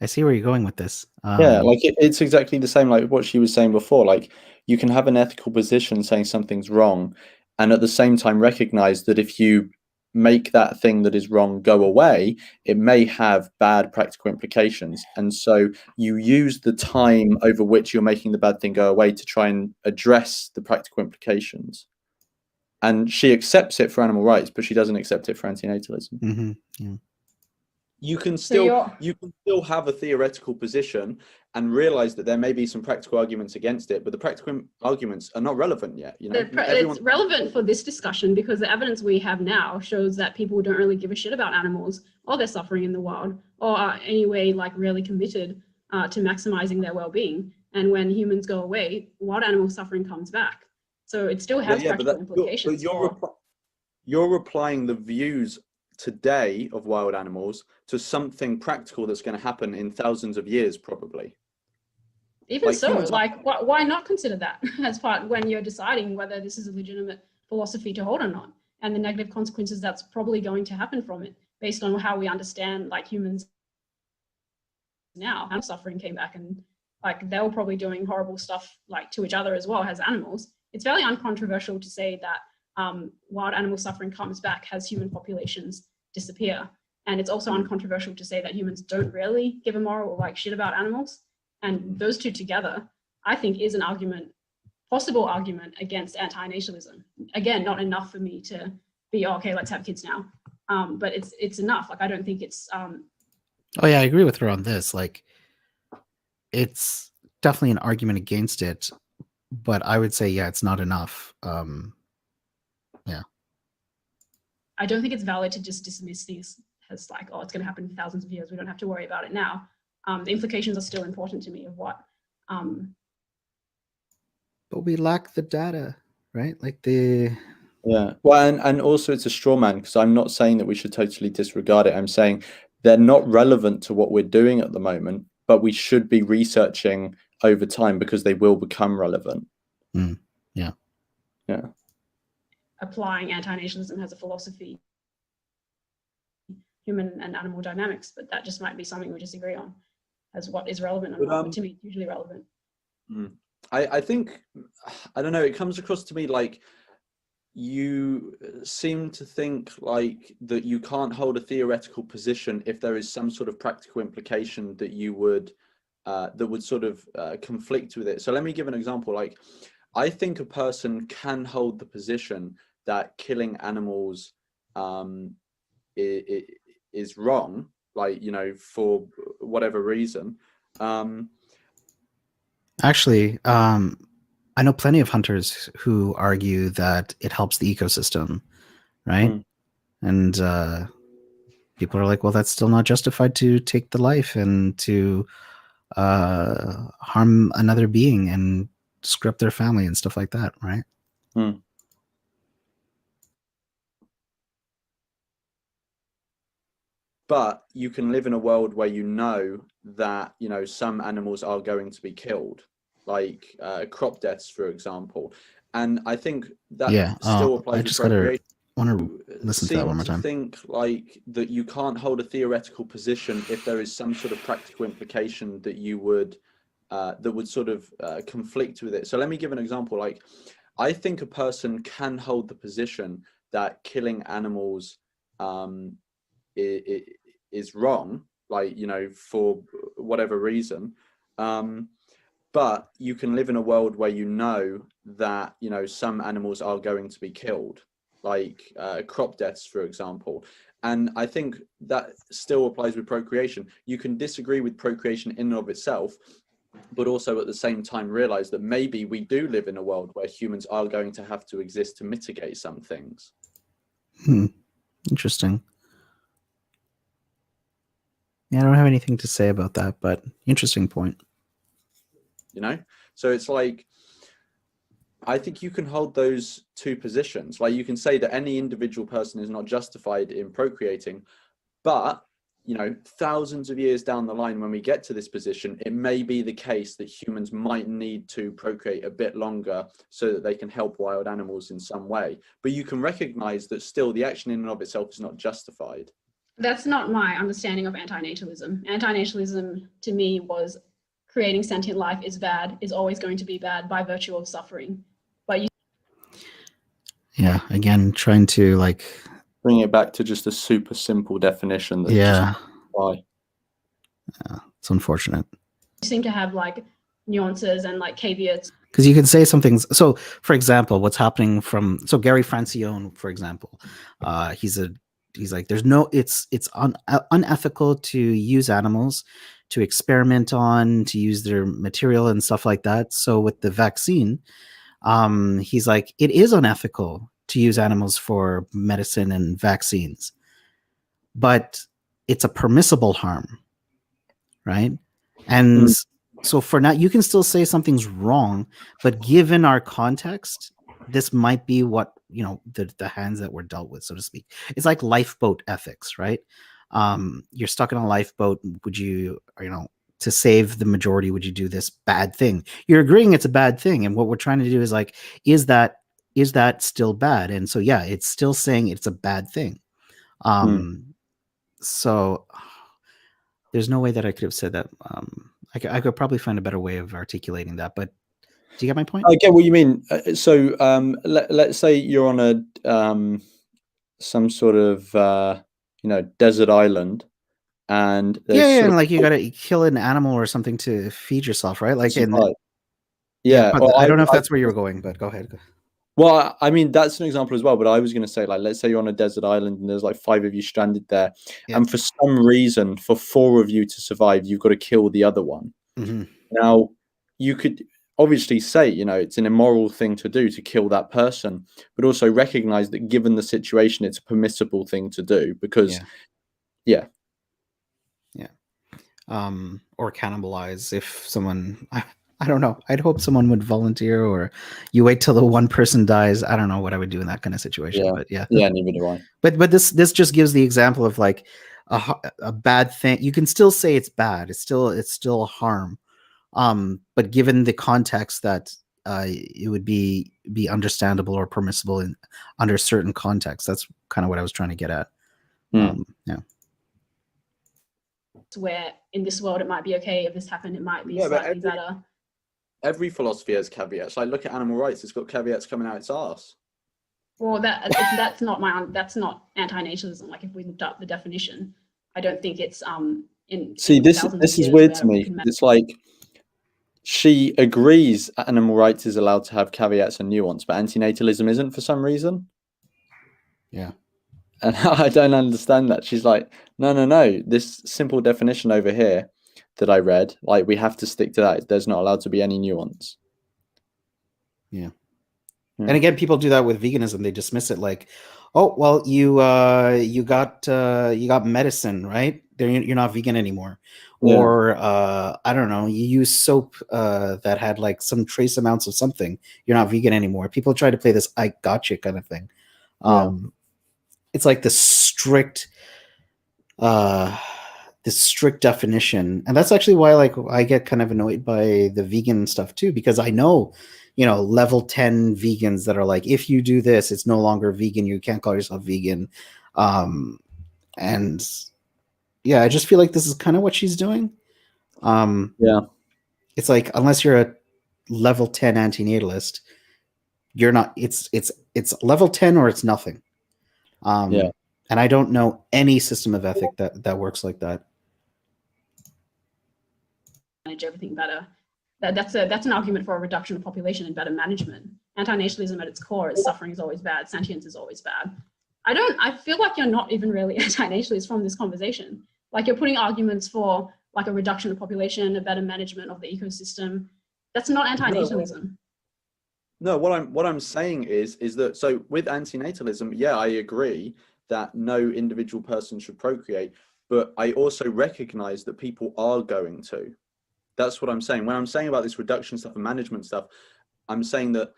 I see where you're going with this. Yeah, like it's exactly the same like what she was saying before. Like, you can have an ethical position saying something's wrong, and at the same time recognize that if you make that thing that is wrong go away, it may have bad practical implications. And so you use the time over which you're making the bad thing go away to try and address the practical implications. And she accepts it for animal rights, but she doesn't accept it for antinatalism. Mm-hmm. Yeah. You can still have a theoretical position and realize that there may be some practical arguments against it, but the practical arguments are not relevant yet. You know, it's relevant for this discussion because the evidence we have now shows that people don't really give a shit about animals or their suffering in the wild, or are anyway like really committed to maximizing their well-being. And when humans go away, wild animal suffering comes back. So it still has practical implications. You're applying the views today of wild animals to something practical that's going to happen in thousands of years, probably. Even like so, like, why not consider that as part when you're deciding whether this is a legitimate philosophy to hold or not, and the negative consequences that's probably going to happen from it, based on how we understand like humans now. And suffering came back, and like they were probably doing horrible stuff like to each other as well as animals. It's fairly uncontroversial to say that wild animal suffering comes back as human populations disappear. And it's also uncontroversial to say that humans don't really give a moral or like shit about animals. And those two together, I think, is an argument, possible argument against anti-natalism. Again, not enough for me to be, oh, okay, let's have kids now. But it's enough. Like, I don't think it's... Oh yeah, I agree with her on this. Like, it's definitely an argument against it, but I would say, yeah, it's not enough. Yeah. I don't think it's valid to just dismiss these as like, oh, it's going to happen in thousands of years. We don't have to worry about it now. The implications are still important to me of what. But we lack the data, right? Like the. Yeah. Well, and also it's a straw man, because I'm not saying that we should totally disregard it. I'm saying they're not relevant to what we're doing at the moment, but we should be researching over time because they will become relevant. Yeah. Yeah. Applying anti-natalism as a philosophy, human and animal dynamics, but that just might be something we disagree on as what is relevant or not. But to me, it's usually relevant. I think, I don't know, it comes across to me like you seem to think like that you can't hold a theoretical position if there is some sort of practical implication that you would that would sort of conflict with it. So let me give an example. Like, I think a person can hold the position that killing animals is wrong, like, you know, for whatever reason. Actually, I know plenty of hunters who argue that it helps the ecosystem, right? And people are like, well, that's still not justified to take the life and to harm another being and screw up their family and stuff like that, right? But you can live in a world where you know that, you know, some animals are going to be killed, like crop deaths, for example. And I think that still applies I to just procreation. want to listen to that one more time. Think like that you can't hold a theoretical position if there is some sort of practical implication that you would that would sort of conflict with it. So let me give an example. Like, I think a person can hold the position that killing animals is wrong, like, you know, for whatever reason. But you can live in a world where you know that, you know, some animals are going to be killed, like crop deaths, for example. And I think that still applies with procreation. You can disagree with procreation in and of itself, but also at the same time realize that maybe we do live in a world where humans are going to have to exist to mitigate some things. Interesting. Yeah, I don't have anything to say about that, but interesting point. You know, so it's like, I think you can hold those two positions. Like, you can say that any individual person is not justified in procreating, but, you know, thousands of years down the line, when we get to this position, it may be the case that humans might need to procreate a bit longer so that they can help wild animals in some way. But you can recognize that still the action in and of itself is not justified. That's not my understanding of anti-natalism. Anti-natalism to me was creating sentient life is bad, is always going to be bad by virtue of suffering. But you, yeah, again, trying to like bring it back to just a super simple definition. That's yeah, why. Yeah, it's unfortunate. You seem to have like nuances and like caveats. Because you can say some things. So, for example, what's happening so Gary Francione, for example, he's like, there's no, it's unethical to use animals to experiment on, to use their material and stuff like that. So with the vaccine, he's like, it is unethical to use animals for medicine and vaccines, but it's a permissible harm, right? And so for now, you can still say something's wrong, but given our context, this might be what, you know, the hands that were dealt with, so to speak. It's like lifeboat ethics, right? You're stuck in a lifeboat. Would you know, to save the majority, would you do this bad thing? You're agreeing it's a bad thing. And what we're trying to do is like, is that still bad? And so, yeah, it's still saying it's a bad thing. So there's no way that I could have said that. I could probably find a better way of articulating that, but do you get my point? I get what you mean. So let's say you're on a some sort of you know, desert island, and yeah, like you gotta kill an animal or something to feed yourself, right? Like, yeah. Well, I don't know if that's where you were going, but go ahead. Well, I mean, that's an example as well, but I was going to say, like, let's say you're on a desert island and there's like 5 of you stranded there, and for some reason, for 4 of you to survive, you've got to kill the other one. Now, you could obviously say, you know, it's an immoral thing to do to kill that person, but also recognize that given the situation, it's a permissible thing to do because, or cannibalize if someone. I don't know. I'd hope someone would volunteer, or you wait till the one person dies. I don't know what I would do in that kind of situation, but yeah, neither do I. But this just gives the example of like a bad thing. You can still say it's bad. It's still harm. But given the context that it would be understandable or permissible under certain contexts. That's kind of what I was trying to get at. Yeah. Where in this world it might be okay, if this happened, it might be slightly better. Every philosophy has caveats. Like, look at animal rights; it's got caveats coming out its arse. Well, that's not anti-natalism. Like, if we looked up the definition, I don't think it's in. See, this is weird to me. It's like she agrees animal rights is allowed to have caveats and nuance, but anti-natalism isn't for some reason. Yeah. And I don't understand that. She's like, no. This simple definition over here that I read, like, we have to stick to that. There's not allowed to be any nuance. Yeah. And again, people do that with veganism. They dismiss it like, oh, well, you got medicine, right? you're not vegan anymore. Yeah. Or I don't know, you use soap that had like some trace amounts of something, you're not vegan anymore. People try to play this I gotcha kind of thing. It's like the strict definition, and that's actually why like I get kind of annoyed by the vegan stuff too, because I know, you know, level 10 vegans that are like, if you do this, it's no longer vegan, you can't call yourself vegan. And yeah, I just feel like this is kind of what she's doing. Yeah. It's like, unless you're a level 10 antinatalist, you're not, it's level 10 or it's nothing. Yeah. And I don't know any system of ethic that works like that. Manage everything better. That's an argument for a reduction of population and better management. Anti-natalism at its core is suffering is always bad, sentience is always bad. I feel like you're not even really anti-natalist from this conversation. Like, you're putting arguments for like a reduction of population, a better management of the ecosystem. That's not anti-natalism. No, what I'm saying is that, so with antinatalism, yeah, I agree that no individual person should procreate, but I also recognize that people are going to. That's what I'm saying. When I'm saying about this reduction stuff and management stuff, I'm saying that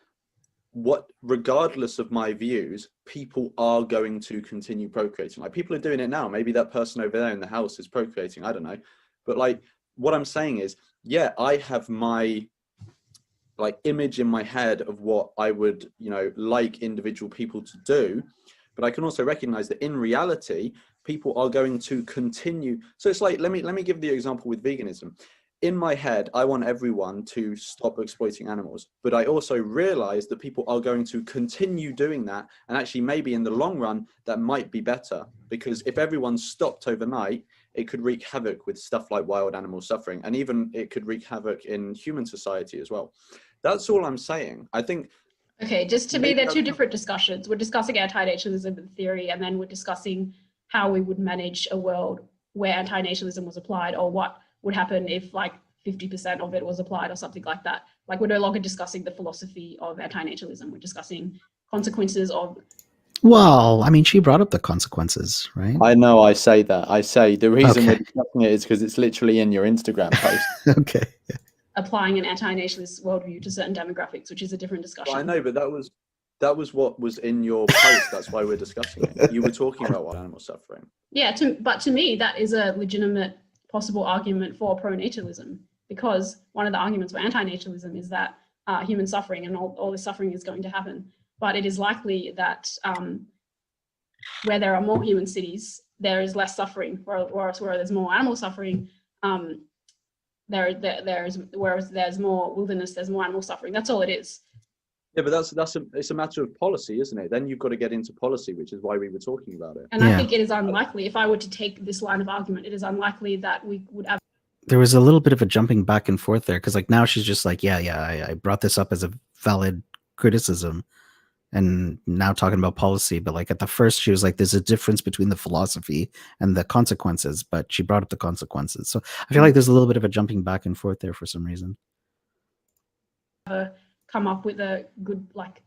regardless of my views, people are going to continue procreating. Like, people are doing it now. Maybe that person over there in the house is procreating, I don't know. But like, what I'm saying is, yeah, I have my like image in my head of what I would, you know, like individual people to do, but I can also recognize that in reality, people are going to continue. So it's like, let me give the example with veganism. In my head, I want everyone to stop exploiting animals, but I also realize that people are going to continue doing that. And actually, maybe in the long run, that might be better, because if everyone stopped overnight, it could wreak havoc with stuff like wild animal suffering, and even it could wreak havoc in human society as well. That's all I'm saying. I think. Okay, just to me, they're two different discussions. We're discussing anti-natalism theory, and then we're discussing how we would manage a world where anti-natalism was applied, or what would happen if like 50% of it was applied or something like that. Like, we're no longer discussing the philosophy of anti-natalism. We're discussing consequences of. Well, I mean, she brought up the consequences, right? I know, I say that. I say the reason we're discussing it is because it's literally in your Instagram post. Okay. Applying an anti-natalist worldview to certain demographics, which is a different discussion. Well, I know, but that was what was in your post. That's why we're discussing it. You were talking about wild animal suffering. Yeah, but to me, that is a legitimate possible argument for pronatalism, because one of the arguments for anti-natalism is that human suffering and all this suffering is going to happen. But it is likely that where there are more human cities, there is less suffering, whereas where there's more animal suffering, whereas there's more wilderness, there's more animal suffering. That's all it is. Yeah, but it's a matter of policy, isn't it? Then you've got to get into policy, which is why we were talking about it. And I think it is unlikely, if I were to take this line of argument, it is unlikely that we would have. There was a little bit of a jumping back and forth there, because like now she's just like, I brought this up as a valid criticism, and now talking about policy. But like at the first, she was like, there's a difference between the philosophy and the consequences, but she brought up the consequences. So I feel like there's a little bit of a jumping back and forth there for some reason. Come up with a good, like,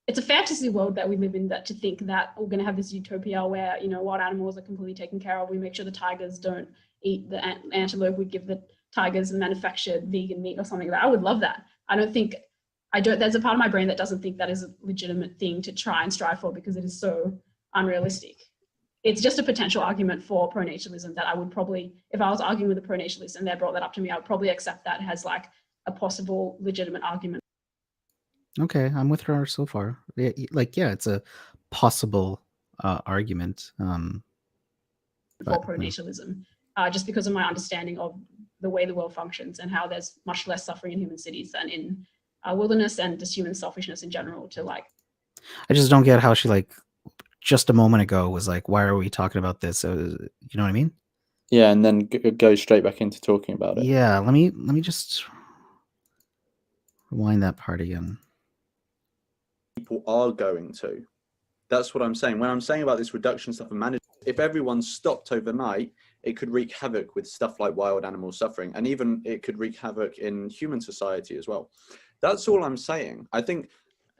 it's a fantasy world that we live in, that to think that we're going to have this utopia where, you know, wild animals are completely taken care of. We make sure the tigers don't eat the antelope. We give the tigers manufactured vegan meat or something like that. I would love that. There's a part of my brain that doesn't think that is a legitimate thing to try and strive for, because it is so unrealistic. It's just a potential argument for pronatalism that I would probably, if I was arguing with a pronatalist and they brought that up to me, I would probably accept that as like a possible legitimate argument. Okay, I'm with her so far. It's a possible argument. For pronatalism, just because of my understanding of the way the world functions and how there's much less suffering in human cities than in wilderness, and just human selfishness in general. I just don't get how she, like, just a moment ago was like, why are we talking about this? You know what I mean? Yeah, and then go straight back into talking about it. Yeah, let me just rewind that part again. People are going to. That's what I'm saying. When I'm saying about this reduction stuff and management, if everyone stopped overnight, it could wreak havoc with stuff like wild animal suffering, and even it could wreak havoc in human society as well. That's all I'm saying. I think.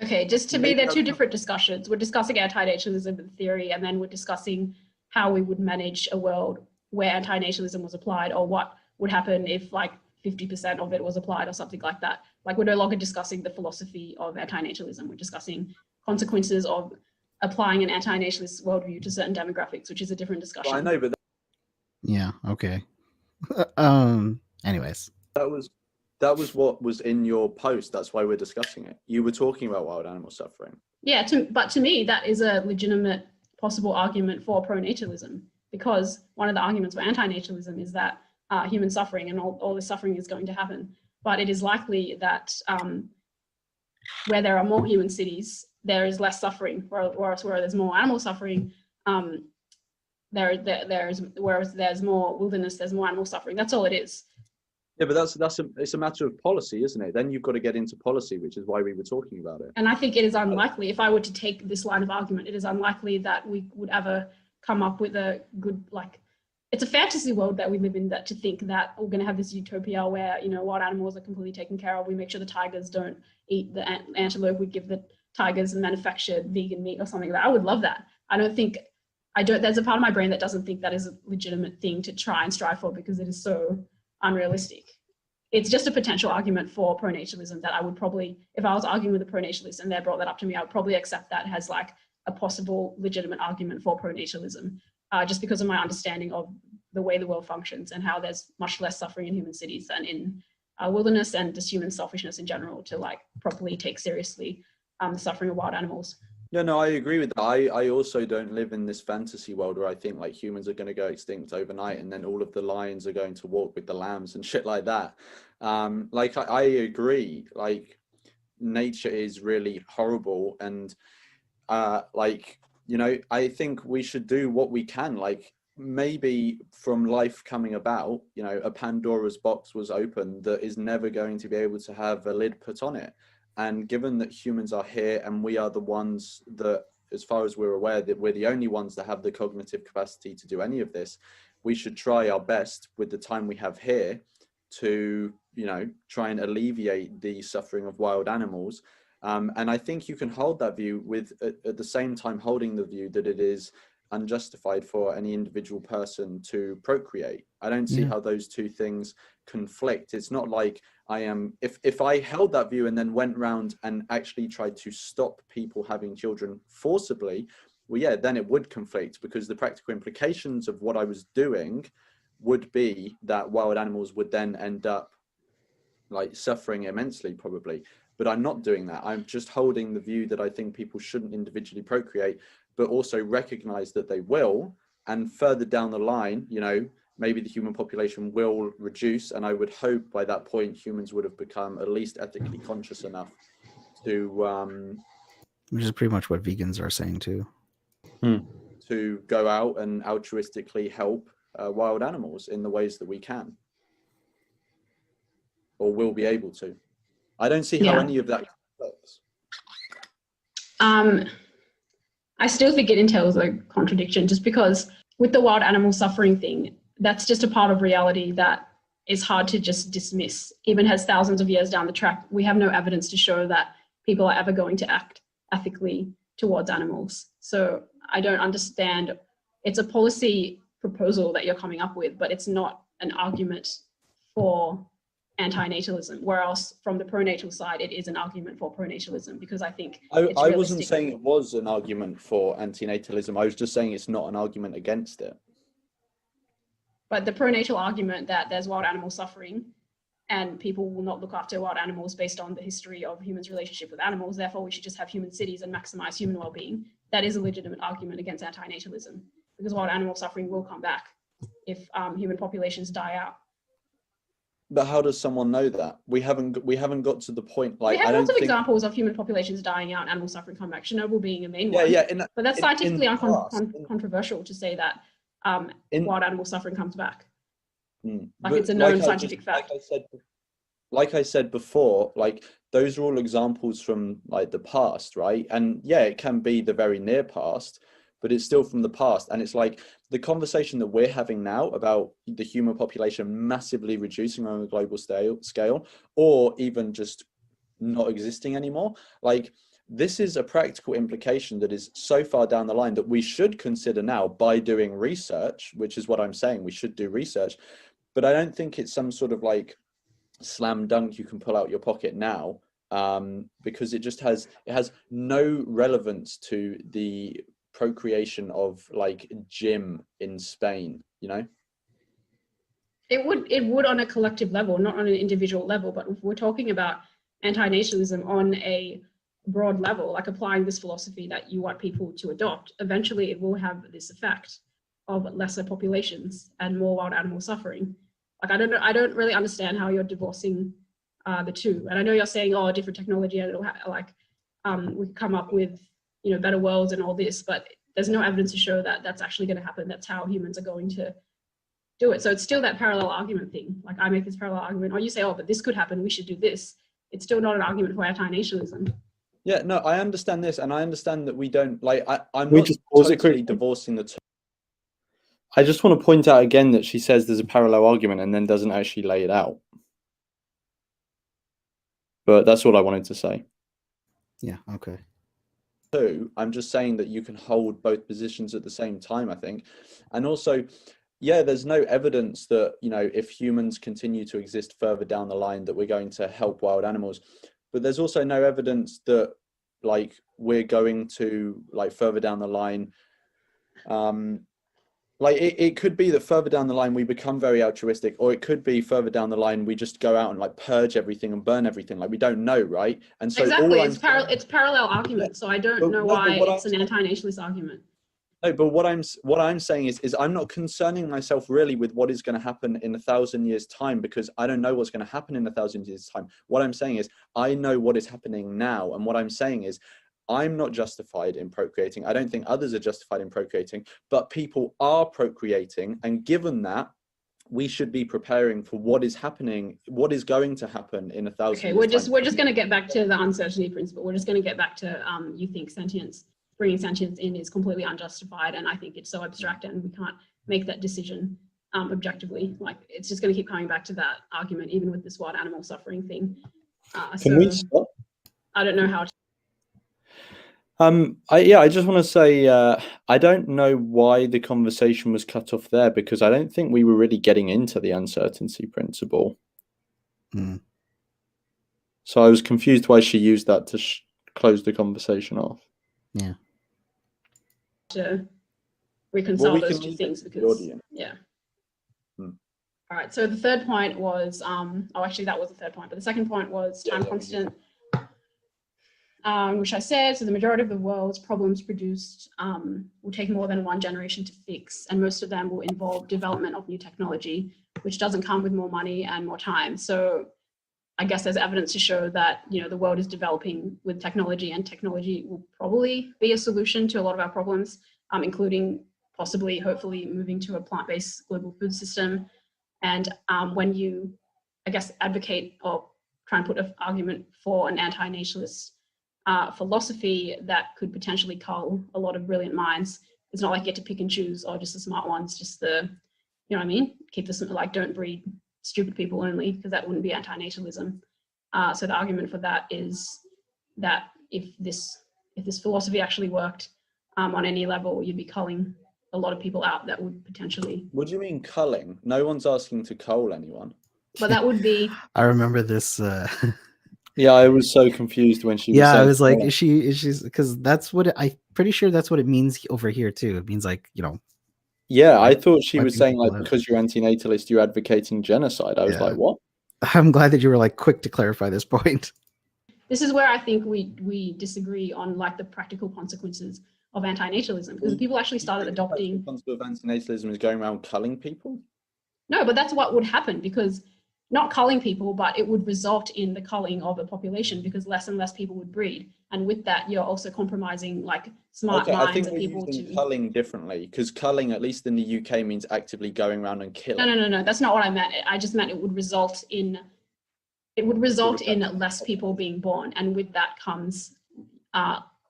Okay, just to me, they're two different discussions. We're discussing anti-natalism theory, and then we're discussing how we would manage a world where anti-natalism was applied, or what would happen if like 50% of it was applied or something like that. Like, we're no longer discussing the philosophy of anti-natalism. We're discussing consequences of applying an anti-natalist worldview to certain demographics, which is a different discussion. Well, I know, but Yeah. Okay. Anyways. that was what was in your post. That's why we're discussing it. You were talking about wild animal suffering. Yeah, but to me, that is a legitimate possible argument for pronatalism, because one of the arguments for anti-natalism is that human suffering and all this suffering is going to happen. But it is likely that where there are more human cities, there is less suffering, whereas where there's more animal suffering, whereas there's more wilderness, there's more animal suffering. That's all it is. Yeah, but it's a matter of policy, isn't it? Then you've got to get into policy, which is why we were talking about it. And I think it is unlikely, if I were to take this line of argument, it is unlikely that we would ever come up with a good, like, it's a fantasy world that we live in, that to think that we're going to have this utopia where, you know, wild animals are completely taken care of. We make sure the tigers don't eat the antelope. We give the tigers manufactured vegan meat or something like that. I would love that. There's a part of my brain that doesn't think that is a legitimate thing to try and strive for, because it is so unrealistic. It's just a potential argument for pronatalism that I would probably, if I was arguing with a pronatalist and they brought that up to me, I would probably accept that as like a possible legitimate argument for pronatalism, just because of my understanding of the way the world functions and how there's much less suffering in human cities than in wilderness, and just human selfishness in general to like properly take seriously the suffering of wild animals. Yeah, no, I agree with that. I also don't live in this fantasy world where I think like humans are going to go extinct overnight and then all of the lions are going to walk with the lambs and shit like that. I agree, like nature is really horrible, and I think we should do what we can. Like, maybe from life coming about, a Pandora's box was opened that is never going to be able to have a lid put on it. And given that humans are here and we are the ones that, as far as we're aware, that we're the only ones that have the cognitive capacity to do any of this, we should try our best with the time we have here to, try and alleviate the suffering of wild animals. And I think you can hold that view with, at the same time, holding the view that it is unjustified for any individual person to procreate. I don't see how those two things conflict. It's not like if I held that view and then went round and actually tried to stop people having children forcibly, well, yeah, then it would conflict, because the practical implications of what I was doing would be that wild animals would then end up like suffering immensely, probably. But I'm not doing that. I'm just holding the view that I think people shouldn't individually procreate, but also recognize that they will. And further down the line, maybe the human population will reduce. And I would hope by that point, humans would have become at least ethically conscious enough to... which is pretty much what vegans are saying too. To go out and altruistically help wild animals in the ways that we can. Or will be able to. I don't see how any of that works. I still think it entails a contradiction, just because with the wild animal suffering thing, that's just a part of reality that is hard to just dismiss. Even as thousands of years down the track, we have no evidence to show that people are ever going to act ethically towards animals. So I don't understand. It's a policy proposal that you're coming up with, but it's not an argument for anti-natalism, whereas from the pronatal side, it is an argument for pronatalism, because I think I wasn't saying it was an argument for anti-natalism. I was just saying it's not an argument against it. But the pronatal argument that there's wild animal suffering and people will not look after wild animals based on the history of humans' relationship with animals, therefore we should just have human cities and maximize human well-being, that is a legitimate argument against anti-natalism, because wild animal suffering will come back if human populations die out. But how does someone know that? We haven't got to the point. Like, we have lots of examples of human populations dying out and animal suffering come back. Chernobyl being a main one. But that's scientifically controversial to say that wild animal suffering comes back. Like, it's a known scientific fact. Like I said before, like, those are all examples from like the past, right? And yeah, it can be the very near past, but it's still from the past. And it's like the conversation that we're having now about the human population massively reducing on a global scale, or even just not existing anymore. Like, this is a practical implication that is so far down the line that we should consider now by doing research, which is what I'm saying, we should do research. But I don't think it's some sort of like slam dunk you can pull out your pocket now, because it has no relevance to the procreation of like Jim in Spain, you know? It would on a collective level, not on an individual level. But if we're talking about anti-natalism on a broad level, like applying this philosophy that you want people to adopt, eventually it will have this effect of lesser populations and more wild animal suffering. Like, I don't really understand how you're divorcing the two. And I know you're saying, oh, different technology, and it'll we come up with, you know, better worlds and all this, but there's no evidence to show that that's actually going to happen. That's how humans are going to do it. So it's still that parallel argument thing. Like, I make this parallel argument, or you say, oh, but this could happen, we should do this. It's still not an argument for anti-natalism. Yeah, no, I understand this, and I understand that we don't like. I'm We not just pause it totally quickly. divorcing the two. I just want to point out again that she says there's a parallel argument and then doesn't actually lay it out. But that's all I wanted to say. Yeah. Okay. I'm just saying that you can hold both positions at the same time, I think. And also, yeah, there's no evidence that, you know, if humans continue to exist further down the line that we're going to help wild animals. But there's also no evidence that, like, we're going to, like, further down the line, like, it could be that further down the line we become very altruistic, or it could be further down the line we just go out and like purge everything and burn everything. Like, we don't know, right? And so exactly, it's parallel argument. Yeah. So I don't know why it's an anti-natalist argument. No, but what I'm saying is I'm not concerning myself really with what is going to happen in 1,000 years' time, because I don't know what's going to happen in 1,000 years' time. What I'm saying is I know what is happening now, and what I'm saying is I'm not justified in procreating. I don't think others are justified in procreating, but people are procreating, and given that, we should be preparing for what is happening, what is going to happen in 1,000 years. Okay, we're just going to get back to the uncertainty principle. We're just going to get back to you think sentience, bringing sentience in is completely unjustified, and I think it's so abstract and we can't make that decision objectively. Like, it's just going to keep coming back to that argument, even with this wild animal suffering thing. Can we stop? I don't know how to. I just want to say I don't know why the conversation was cut off there, because I don't think we were really getting into the uncertainty principle. So I was confused why she used that to close the conversation off. Yeah. To reconcile those two things, because yeah. All right. So the third point was actually that was the third point, but the second point was time constant. Which I said, so the majority of the world's problems produced will take more than one generation to fix, and most of them will involve development of new technology, which doesn't come with more money and more time. So I guess there's evidence to show that, you know, the world is developing with technology, and technology will probably be a solution to a lot of our problems, including possibly, hopefully, moving to a plant-based global food system. And when you, I guess, advocate or try and put an argument for an anti-natalist philosophy that could potentially cull a lot of brilliant minds, it's not like you get to pick and choose, or just the smart ones, just the, you know what I mean? Keep this, like, don't breed stupid people only, because that wouldn't be anti-natalism. So the argument for that is that if this philosophy actually worked on any level, you'd be culling a lot of people out that would potentially. What do you mean culling? No one's asking to cull anyone. But that would be. I remember this. Yeah, I was so confused when she was saying, I was like, is she's because that's what I'm pretty sure that's what it means over here too. It means, like, you know. Yeah, I thought she was saying, like, because you're anti-natalist, you're advocating genocide. I was like, what? I'm glad that you were, like, quick to clarify this point. This is where I think we disagree on, like, the practical consequences of anti-natalism, because people actually started adopting. The consequence of anti-natalism is going around culling people? No, but that's what would happen, because not culling people, but it would result in the culling of a population, because less and less people would breed. And with that, you're also compromising, like, smart minds. I think and we're people using to culling differently, because culling, at least in the UK, means actively going around and killing. No. That's not what I meant. I just meant it would result in less people being born, and with that comes,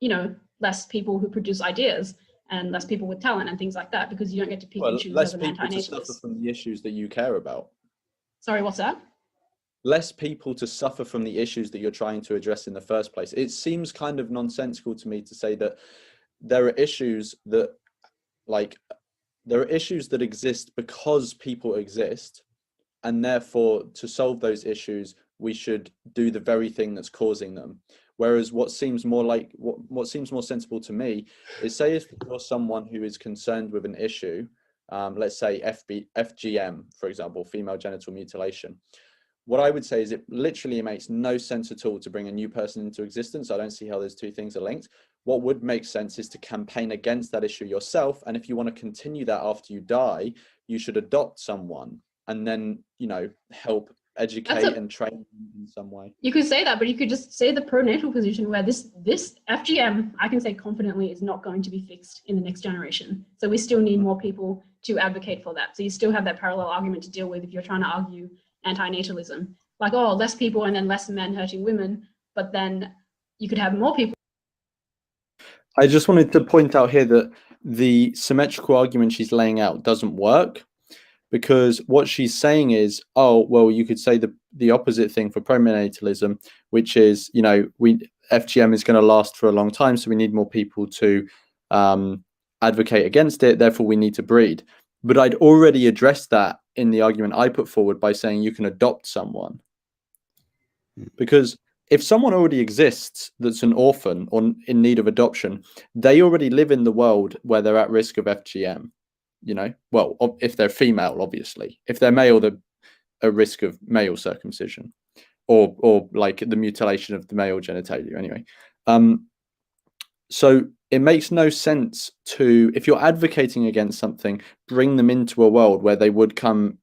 you know, less people who produce ideas and less people with talent and things like that, because you don't get to pick and choose as an anti-natalist. Less people to suffer from the issues that you care about. Sorry, what's that? less people to suffer from the issues that you're trying to address in the first place. It seems kind of nonsensical to me to say that there are issues that exist because people exist, and therefore to solve those issues we should do the very thing that's causing them. Whereas what seems more sensible to me is, say if you're someone who is concerned with an issue, let's say FGM, for example, female genital mutilation. What I would say is it literally makes no sense at all to bring a new person into existence. I don't see how those two things are linked. What would make sense is to campaign against that issue yourself. And if you want to continue that after you die, you should adopt someone and then, help educate and train in some way. You could say that, but you could just say the pronatal position where this FGM, I can say confidently, is not going to be fixed in the next generation. So we still need more people to advocate for that. So you still have that parallel argument to deal with if you're trying to argue anti-natalism. Like, oh, less people and then less men hurting women, but then you could have more people. I just wanted to point out here that the symmetrical argument she's laying out doesn't work, because what she's saying is, oh, well, you could say the opposite thing for pronatalism, which is, FGM is going to last for a long time, so we need more people to advocate against it, therefore we need to breed. But I'd already addressed that in the argument I put forward by saying you can adopt someone. Because if someone already exists that's an orphan or in need of adoption, they already live in the world where they're at risk of FGM. Well, if they're female, obviously. If they're male, they're at risk of male circumcision or like the mutilation of the male genitalia anyway. So it makes no sense to, if you're advocating against something, bring them into a world where they would come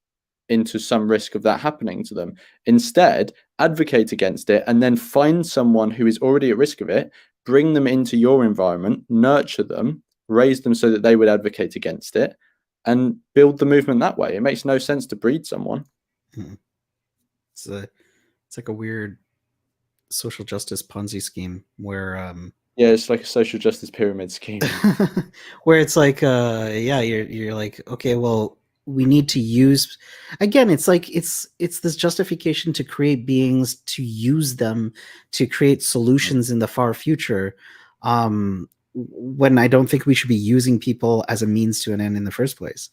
into some risk of that happening to them. Instead, advocate against it and then find someone who is already at risk of it, bring them into your environment, nurture them, raise them so that they would advocate against it, and build the movement that way. It makes no sense to breed someone. It's like a weird social justice Ponzi scheme where yeah, it's like a social justice pyramid scheme where it's like you're like, okay, well, we need to use, again, it's like it's this justification to create beings, to use them to create solutions in the far future, when I don't think we should be using people as a means to an end in the first place.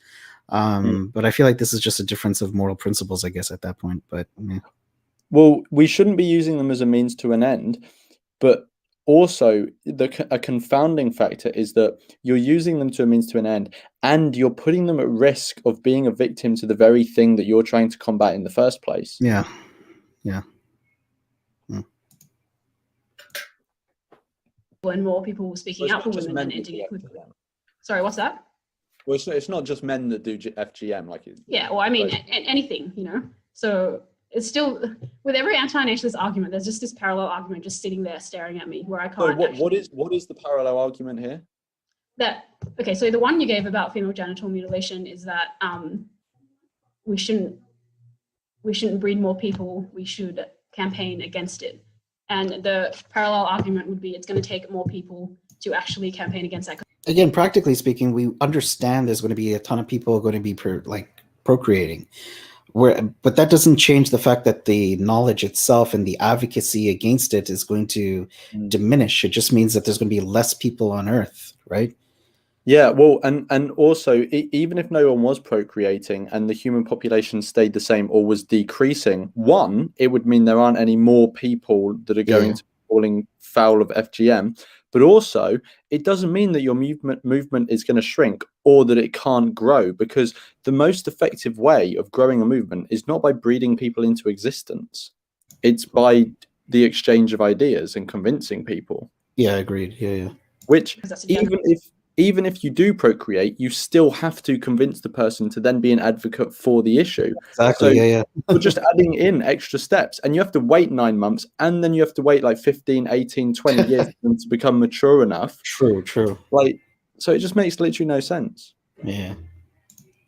But I feel like this is just a difference of moral principles, I guess, at that point. But well, we shouldn't be using them as a means to an end, but also a confounding factor is that you're using them to a means to an end and you're putting them at risk of being a victim to the very thing that you're trying to combat in the first place. When more people speaking out for women and ending it with them. Sorry, what's that? Well, it's not just men that do FGM, well, I mean, anything, So it's still, with every anti-natalist argument, there's just this parallel argument just sitting there staring at me where I can't. So what is the parallel argument here? So the one you gave about female genital mutilation is that we shouldn't breed more people. We should campaign against it. And the parallel argument would be it's going to take more people to actually campaign against that. Again, practically speaking, we understand there's going to be a ton of people going to be procreating. But that doesn't change the fact that the knowledge itself and the advocacy against it is going to diminish. It just means that there's going to be less people on Earth, right? Yeah, well, and also, even if no one was procreating and the human population stayed the same or was decreasing, it would mean there aren't any more people that are going to be falling foul of FGM. But also, it doesn't mean that your movement is going to shrink or that it can't grow, because the most effective way of growing a movement is not by breeding people into existence. It's by the exchange of ideas and convincing people. Yeah, agreed. Yeah. Which, even if you do procreate, you still have to convince the person to then be an advocate for the issue. Exactly. So you're just adding in extra steps, and you have to wait 9 months, and then you have to wait 15, 18, 20 years for them to become mature enough. True. So it just makes literally no sense. Yeah.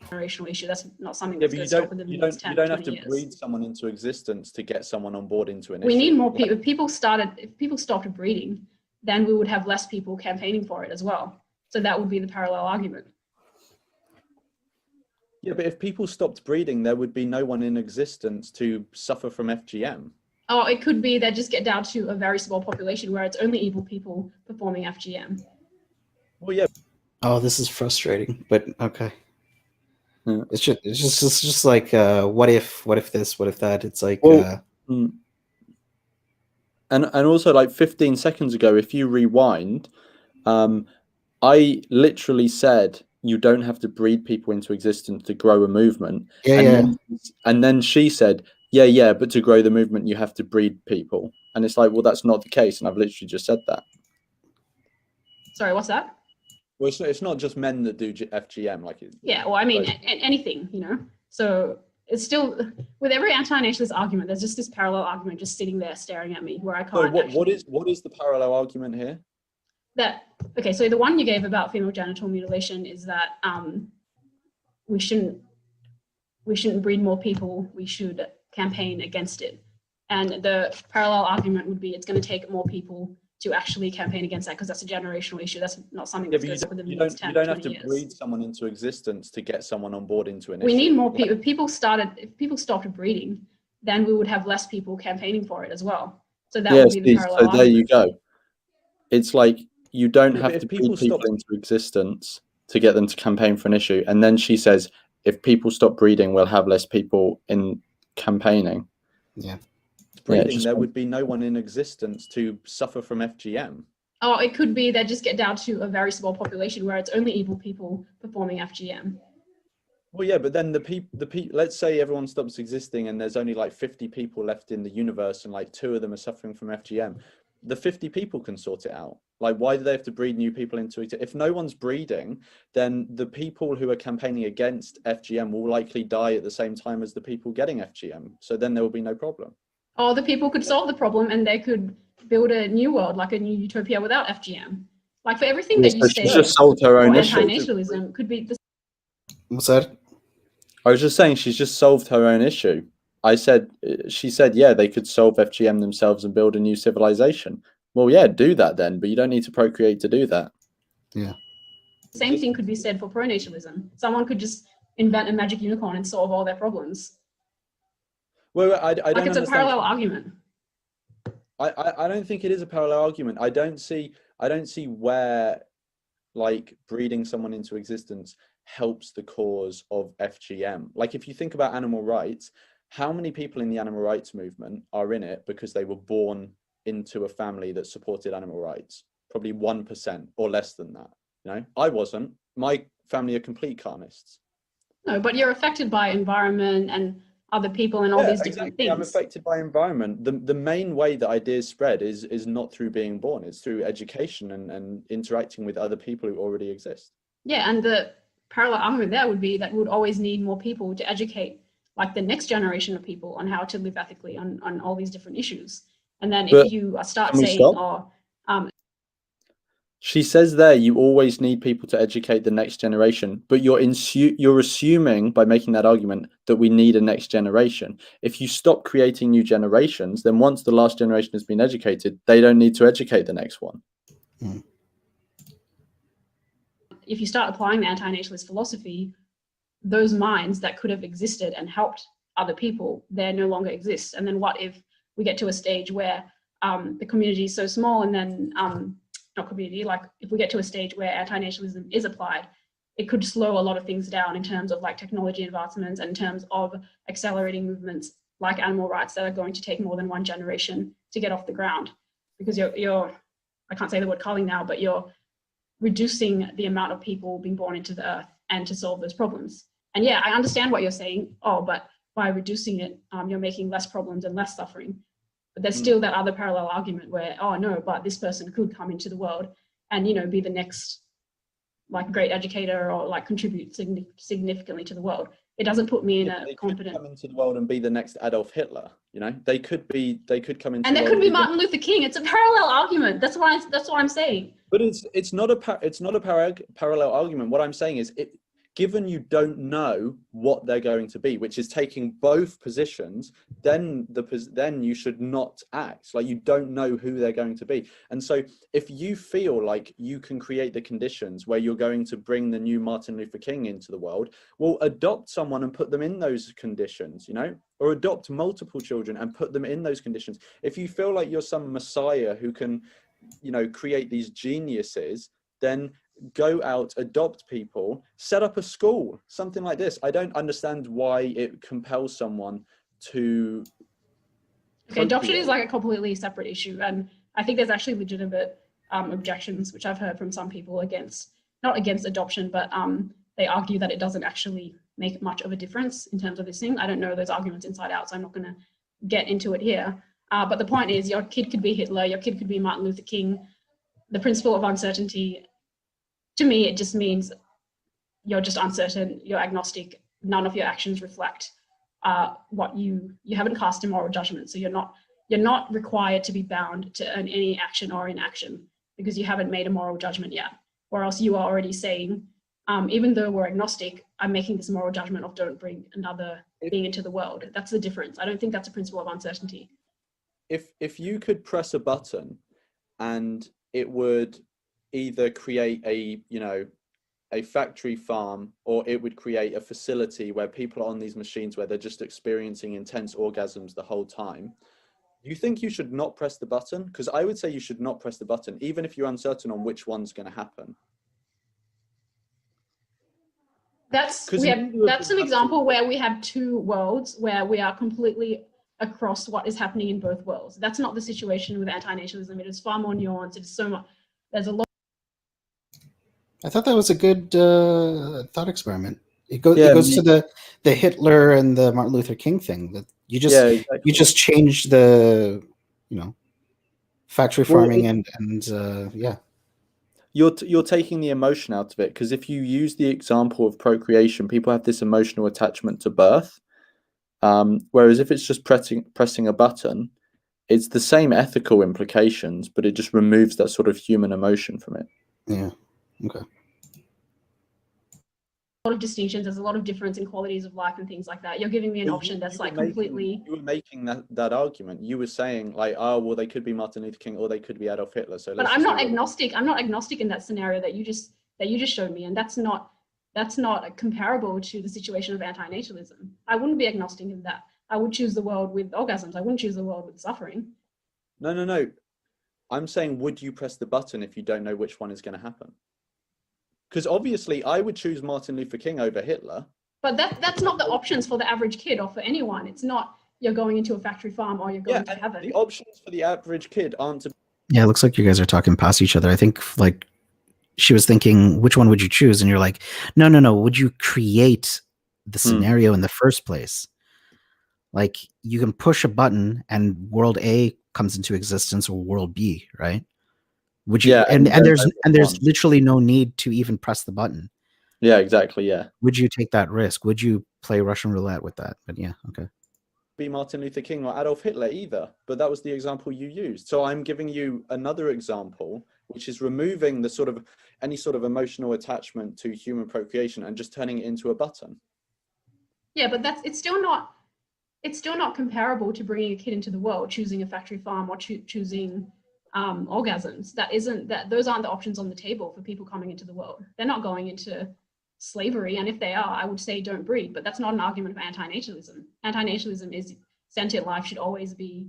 Generational issue. That's not something that's going to stop within the next 10 you don't have to years. breed someone into existence to get someone on board into an issue. We need more people. If people stopped breeding, then we would have less people campaigning for it as well. So that would be the parallel argument. Yeah, but if people stopped breeding, there would be no one in existence to suffer from FGM. Oh, it could be they just get down to a very small population where it's only evil people performing FGM. Well, yeah. Oh, this is frustrating, but okay. Yeah. It's just like what if this, what if that? It's like Well, and also like 15 seconds ago, if you rewind, I literally said you don't have to breed people into existence to grow a movement. And then she said, yeah, but to grow the movement, you have to breed people. And it's like, well, that's not the case. And I've literally just said that. Sorry, what's that? Well, it's not just men that do FGM. Yeah, well, I mean, anything, you know? So it's still, with every anti-natalist argument, there's just this parallel argument just sitting there staring at me where I can't. So what is the parallel argument here? Okay, so the one you gave about female genital mutilation is that we shouldn't breed more people, we should campaign against it. And the parallel argument would be it's going to take more people to actually campaign against that because that's a generational issue. That's not something that goes up within the next 10 you don't have to years. breed someone into existence to get someone on board into an We issue. need more people. If people stopped breeding, then we would have less people campaigning for it as well. So that would be the parallel argument. So there you go. It's like you don't have to breed people into existence to get them to campaign for an issue. And then she says, if people stop breeding, we'll have less people in campaigning. Yeah. Breeding, there would be no one in existence to suffer from FGM. Oh, it could be they just get down to a very small population where it's only evil people performing FGM. Well, yeah, but then let's say everyone stops existing and there's only like 50 people left in the universe and like 2 of them are suffering from FGM. The 50 people can sort it out. Like, why do they have to breed new people into it? If no one's breeding, then the people who are campaigning against FGM will likely die at the same time as the people getting FGM. So then there will be no problem. Or the people could solve the problem and they could build a new world, like a new utopia without FGM. Like for everything that you say, she just solved her own issue. Anti-natalism could be. What's that? I was just saying she's just solved her own issue. She said, yeah, they could solve FGM themselves and build a new civilization. Well, yeah, do that then, but you don't need to procreate to do that. Yeah. Same thing could be said for pronatalism. Someone could just invent a magic unicorn and solve all their problems. Well, I don't like it's understand. A parallel argument. I don't think it is a parallel argument. I don't see where like breeding someone into existence helps the cause of FGM. Like if you think about animal rights, how many people in the animal rights movement are in it because they were born into a family that supported animal rights? Probably 1% or less than that. You know, I wasn't. My family are complete carnists. No, but you're affected by environment and other people and all these different things. I'm affected by environment. The main way that ideas spread is not through being born. It's through education and interacting with other people who already exist. Yeah, and the parallel argument there would be that we would always need more people to educate like the next generation of people on how to live ethically on all these different issues. And then if you start saying, she says there, you always need people to educate the next generation, but you're assuming by making that argument that we need a next generation. If you stop creating new generations, then once the last generation has been educated, they don't need to educate the next one. Mm. If you start applying the anti-natalist philosophy, those minds that could have existed and helped other people, they no longer exist. And then what if we get to a stage where the community is so small and then not community, like if we get to a stage where anti-natalism is applied, it could slow a lot of things down in terms of like technology advancements and in terms of accelerating movements like animal rights that are going to take more than one generation to get off the ground. Because you're I can't say the word culling now, but you're reducing the amount of people being born into the earth and to solve those problems. And yeah, I understand what you're saying. Oh, but by reducing it, you're making less problems and less suffering. But there's still that other parallel argument where, oh no, but this person could come into the world and, you know, be the next like great educator or like contribute significantly to the world. It doesn't put me in a competent. Come into the world and be the next Adolf Hitler. You know, they could come into. And there could be Martin Luther King. It's a parallel argument. That's what I'm saying. But it's not a parallel argument. What I'm saying is given you don't know what they're going to be, which is taking both positions, then you should not act. Like, you don't know who they're going to be. And so if you feel like you can create the conditions where you're going to bring the new Martin Luther King into the world, well, adopt someone and put them in those conditions, you know, or adopt multiple children and put them in those conditions. If you feel like you're some messiah who can, you know, create these geniuses, then go out, adopt people, set up a school, something like this. I don't understand why it compels someone to Okay, adoption is like a completely separate issue, and I think there's actually legitimate objections, which I've heard from some people against, not against adoption, but they argue that it doesn't actually make much of a difference in terms of this thing. I don't know those arguments inside out, so I'm not going to get into it here. But the point is, your kid could be Hitler, your kid could be Martin Luther King. The principle of uncertainty, to me, it just means you're just uncertain, you're agnostic, none of your actions reflect what you haven't cast a moral judgment. So you're not required to be bound to any action or inaction because you haven't made a moral judgment yet. Or else you are already saying, even though we're agnostic, I'm making this moral judgment of don't bring another being into the world. That's the difference. I don't think that's a principle of uncertainty. If you could press a button and it would either create a, you know, a factory farm, or it would create a facility where people are on these machines where they're just experiencing intense orgasms the whole time, do you think you should not press the button? Because I would say you should not press the button, even if you're uncertain on which one's going to happen. That's an example where we have two worlds where we are completely across what is happening in both worlds. That's not the situation with anti-natalism. It is far more nuanced. It's so much. There's a lot. I thought that was a good thought experiment. It goes to the Hitler and the Martin Luther King thing. That you just change the, you know, factory farming and You're taking the emotion out of it, because if you use the example of procreation, people have this emotional attachment to birth. Whereas if it's just pressing a button, it's the same ethical implications, but it just removes that sort of human emotion from it. Yeah. Okay. A lot of distinctions. There's a lot of difference in qualities of life and things like that. You're giving me an option that's like completely. You were making that argument. You were saying like, oh well, they could be Martin Luther King or they could be Adolf Hitler. So, but I'm not agnostic. I'm not agnostic in that scenario that you just showed me, and that's not comparable to the situation of anti-natalism. I wouldn't be agnostic in that. I would choose the world with orgasms. I wouldn't choose the world with suffering. No. I'm saying, would you press the button if you don't know which one is going to happen? Because obviously I would choose Martin Luther King over Hitler. But that's not the options for the average kid or for anyone. It's not you're going into a factory farm or you're going to heaven. The options for the average kid aren't to... Yeah, it looks like you guys are talking past each other. I think like she was thinking, which one would you choose? And you're like, no. Would you create the scenario in the first place? Like you can push a button and world A comes into existence or world B, right? Would you? And there's literally no need to even press the button. Yeah, exactly. Yeah. Would you take that risk? Would you play Russian roulette with that? But yeah, okay. Be Martin Luther King or Adolf Hitler either, but that was the example you used. So I'm giving you another example, which is removing the sort of any sort of emotional attachment to human procreation and just turning it into a button. Yeah, but it's still not comparable to bringing a kid into the world, choosing a factory farm or choosing orgasms. Those aren't the options on the table for people coming into the world. They're not going into slavery, and if they are, I would say don't breed, but that's not an argument for anti-natalism. Anti-natalism is sentient life should always be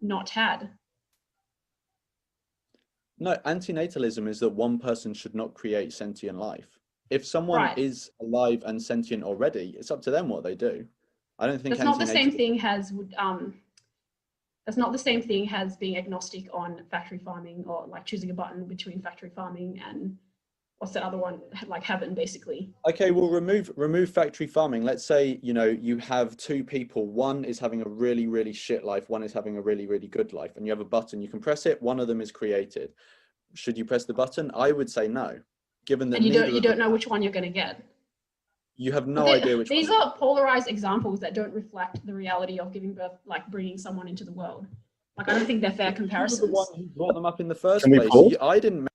not had. No, anti-natalism is that one person should not create sentient life. If someone is alive and sentient already, it's up to them what they do. I don't think that's not the same thing as that's not the same thing as being agnostic on factory farming or like choosing a button between factory farming and what's that other one, like heaven, basically. Okay, well, remove factory farming. Let's say, you know, you have two people. One is having a really, really shit life. One is having a really, really good life. And you have a button. You can press it. One of them is created. Should you press the button? I would say no, given that you don't know which one you're going to get. You have no idea which one. These are polarized examples that don't reflect the reality of giving birth, like bringing someone into the world. Like, I don't think they're fair comparisons. You're the one who brought them up in the first place. I didn't.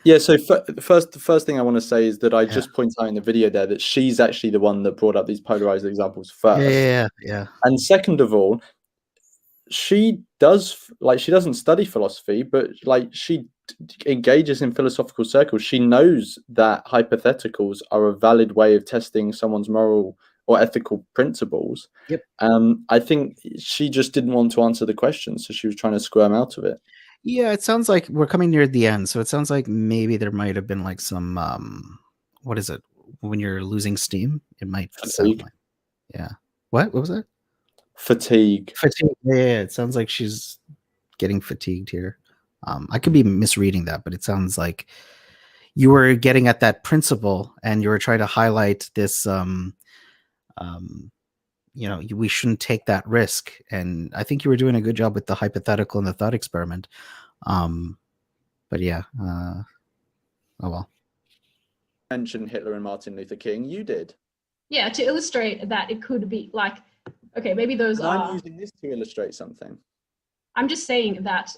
Yeah, so the first thing I want to say is that I just point out in the video there that she's actually the one that brought up these polarized examples first. Yeah. And second of all, she doesn't study philosophy, but like she engages in philosophical circles. She knows that hypotheticals are a valid way of testing someone's moral or ethical principles. Yep. I think she just didn't want to answer the question, so she was trying to squirm out of it. Yeah, it sounds like we're coming near the end, so it sounds like maybe there might have been like some what is it? When you're losing steam, it might sound like What was that? Fatigue. Yeah, it sounds like she's getting fatigued here. I could be misreading that, but it sounds like you were getting at that principle and you were trying to highlight this we shouldn't take that risk, and I think you were doing a good job with the hypothetical and the thought experiment. But yeah, oh well. Mentioned Hitler and Martin Luther King. You did. Yeah, to illustrate that it could be like, okay, maybe those and are. I'm using this to illustrate something. I'm just saying that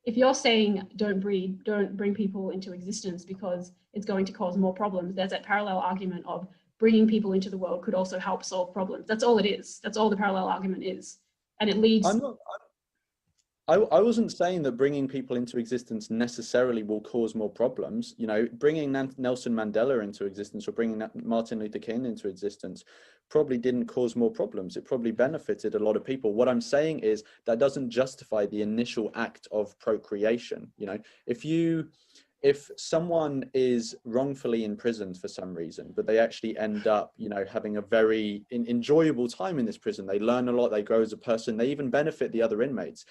if you're saying don't bring people into existence because it's going to cause more problems, there's that parallel argument of bringing people into the world could also help solve problems. That's all it is. That's all the parallel argument is. And it leads... I wasn't saying that bringing people into existence necessarily will cause more problems. You know, bringing Nelson Mandela into existence or bringing Martin Luther King into existence probably didn't cause more problems. It probably benefited a lot of people. What I'm saying is that doesn't justify the initial act of procreation. You know, if someone is wrongfully imprisoned for some reason, but they actually end up, you know, having a very enjoyable time in this prison, they learn a lot, they grow as a person, they even benefit the other inmates.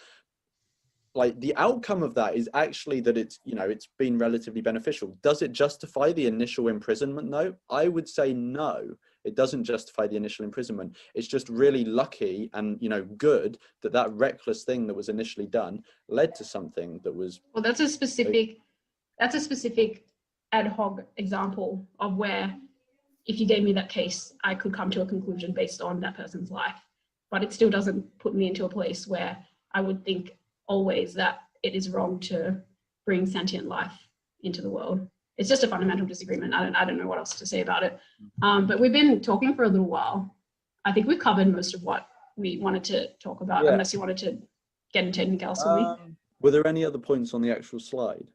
Like, the outcome of that is actually that it's, you know, it's been relatively beneficial. Does it justify the initial imprisonment? No, I would say no. It doesn't justify the initial imprisonment. It's just really lucky and, you know, good that that reckless thing that was initially done led to something that was... Well, that's a specific ad hoc example of where, if you gave me that case, I could come to a conclusion based on that person's life. But it still doesn't put me into a place where I would think always that it is wrong to bring sentient life into the world. It's just a fundamental disagreement. I don't know what else to say about it. But we've been talking for a little while. I think we've covered most of what we wanted to talk about, unless you wanted to get into anything else with me. Were there any other points on the actual slide?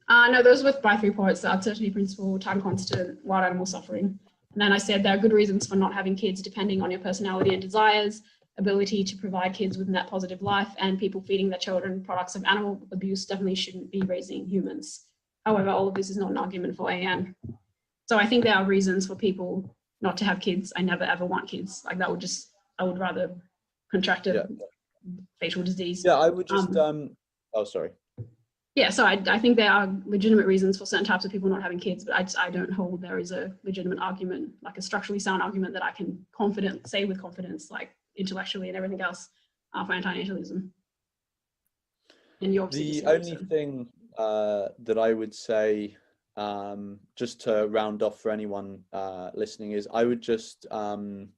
No, those were my 3 points: the uncertainty principle, time constant, wild animal suffering. And then I said there are good reasons for not having kids depending on your personality and desires, ability to provide kids with that positive life, and people feeding their children products of animal abuse definitely shouldn't be raising humans. However, all of this is not an argument for AN. So I think there are reasons for people not to have kids. I never ever want kids. Like, that would just, I would rather contract a fatal disease. Yeah, I would just, oh, sorry. Yeah, so I think there are legitimate reasons for certain types of people not having kids, but I don't hold there is a legitimate argument, like a structurally sound argument that I can say with confidence, like intellectually and everything else, for anti-natalism. And you obviously the only thing that I would say, just to round off for anyone listening, is I would just repeat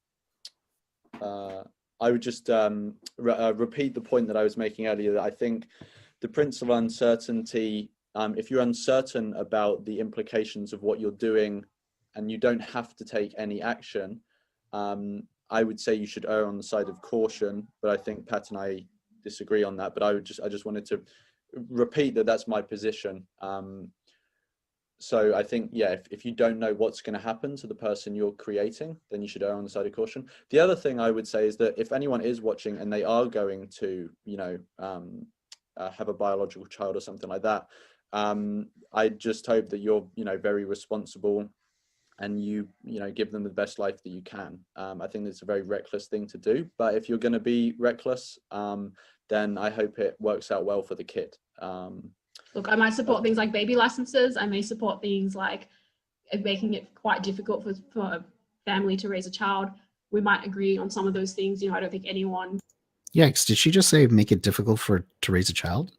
the point that I was making earlier, that I think the principle of uncertainty, if you're uncertain about the implications of what you're doing and you don't have to take any action, I would say you should err on the side of caution. But I think Pat and I disagree on that. But I just wanted to repeat that that's my position. So I think, yeah, if you don't know what's going to happen to the person you're creating, then you should err on the side of caution. The other thing I would say is that if anyone is watching and they are going to, you know, have a biological child or something like that, I just hope that you're, you know, very responsible and you know, give them the best life that you can. I think it's a very reckless thing to do, but if you're going to be reckless, then I hope it works out well for the kid. Look, I might support things like baby licenses. I may support things like making it quite difficult for a family to raise a child. We might agree on some of those things. You know, I don't think anyone... Yikes, did she just say make it difficult to raise a child?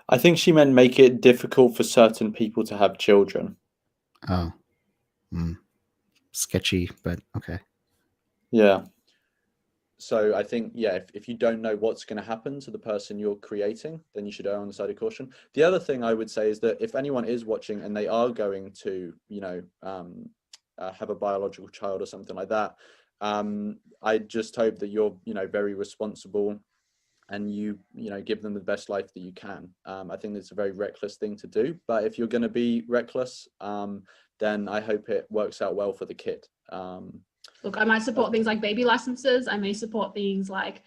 I think she meant make it difficult for certain people to have children. Oh. Sketchy, but okay. Yeah. So I think, yeah, if you don't know what's going to happen to the person you're creating, then you should err on the side of caution. The other thing I would say is that if anyone is watching and they are going to, have a biological child or something like that, I just hope that you're, very responsible and you give them the best life that you can. I think it's a very reckless thing to do, but if you're going to be reckless, then I hope it works out well for the kid. Look, I might support things like baby licenses. I may support things like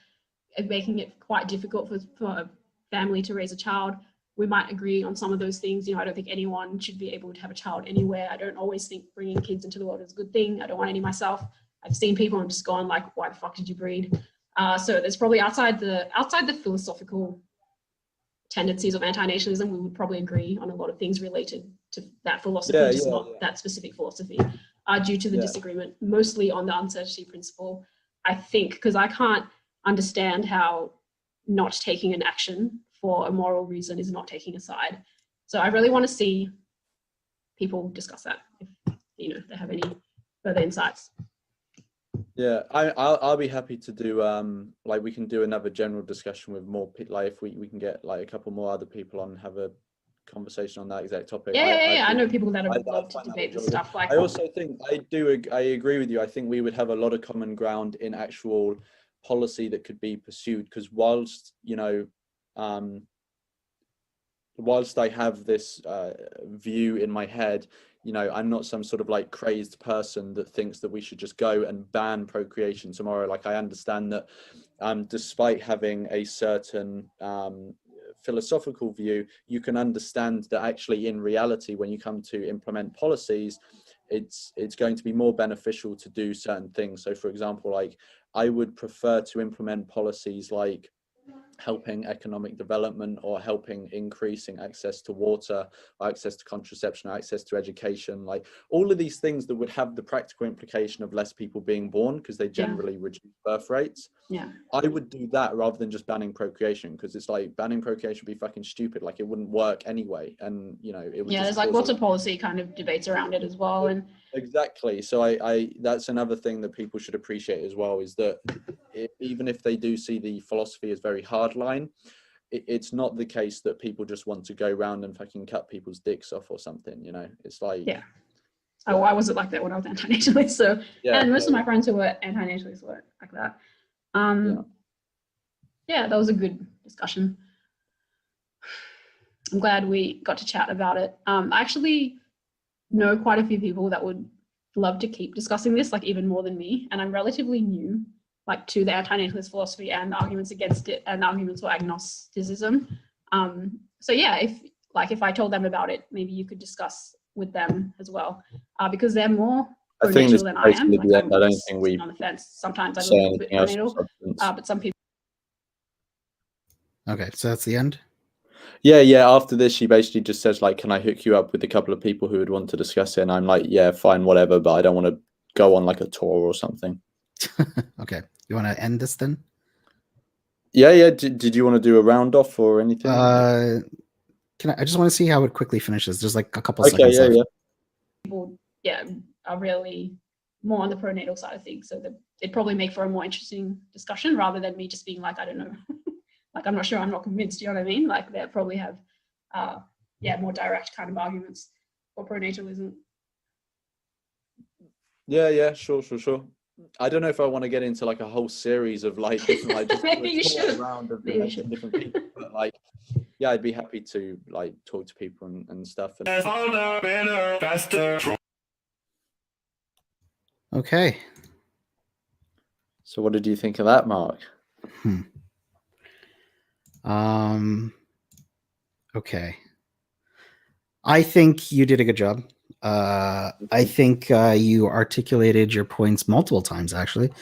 making it quite difficult for a family to raise a child. We might agree on some of those things. I don't think anyone should be able to have a child anywhere. I don't always think bringing kids into the world is a good thing. I don't want any myself. I've seen people and just gone like, why the fuck did you breed? So there's probably outside the philosophical tendencies of anti-natalism, we would probably agree on a lot of things related to that philosophy, not that specific philosophy, due to the disagreement, mostly on the uncertainty principle. I think, because I can't understand how not taking an action for a moral reason is not taking a side. So I really want to see people discuss that if they have any further insights. Yeah, I'll be happy to do like we can do another general discussion with more people, like if we can get like a couple more other people on and have a conversation on that exact topic. I know people that would love to debate this stuff. Like, I also think I agree with you. I think we would have a lot of common ground in actual policy that could be pursued, because whilst I have this view in my head, I'm not some sort of like crazed person that thinks that we should just go and ban procreation tomorrow. Like, I understand that despite having a certain philosophical view, you can understand that actually in reality, when you come to implement policies, it's going to be more beneficial to do certain things. So for example, like I would prefer to implement policies like helping economic development or helping increasing access to water, or access to contraception, or access to education, like all of these things that would have the practical implication of less people being born because they generally reduce birth rates. I would do that rather than just banning procreation, because it's like banning procreation would be fucking stupid. Like, it wouldn't work anyway, and it would there's like lots of policy kind of debates around it as well. And exactly, so I that's another thing that people should appreciate as well, is that even if they do see the philosophy as very hardline, it's not the case that people just want to go around and fucking cut people's dicks off or something. It's like I wasn't like that when I was anti-natalist. So and most of my friends who were anti-natalists were like that. That was a good discussion. I'm glad we got to chat about it. I actually know quite a few people that would love to keep discussing this, like even more than me. And I'm relatively new, like, to the anti-natalist philosophy and the arguments against it and the arguments for agnosticism. So yeah, if I told them about it, maybe you could discuss with them as well, because they're more pro-natal than I am. Like, I don't think we on the fence. Sometimes I look a bit pro-natal, but some people. Okay, so that's the end. Yeah. After this, she basically just says, like, can I hook you up with a couple of people who would want to discuss it? And I'm like, yeah, fine, whatever, but I don't want to go on like a tour or something. Okay, you want to end this then? Yeah. Did you want to do a round off or anything? I just want to see how it quickly finishes. There's like a couple seconds left. People, are really more on the pro-natal side of things, so it'd probably make for a more interesting discussion rather than me just being like, I don't know, like, I'm not sure, I'm not convinced. You know what I mean? Like, they probably have more direct kind of arguments for pro-natalism. Yeah, sure. I don't know if I want to get into like a whole series of like different, like, just Maybe you should. Round of different people, but like, yeah, I'd be happy to like talk to people and stuff. Okay. So what did you think of that, Mark? Okay. I think you did a good job. I think you articulated your points multiple times, actually.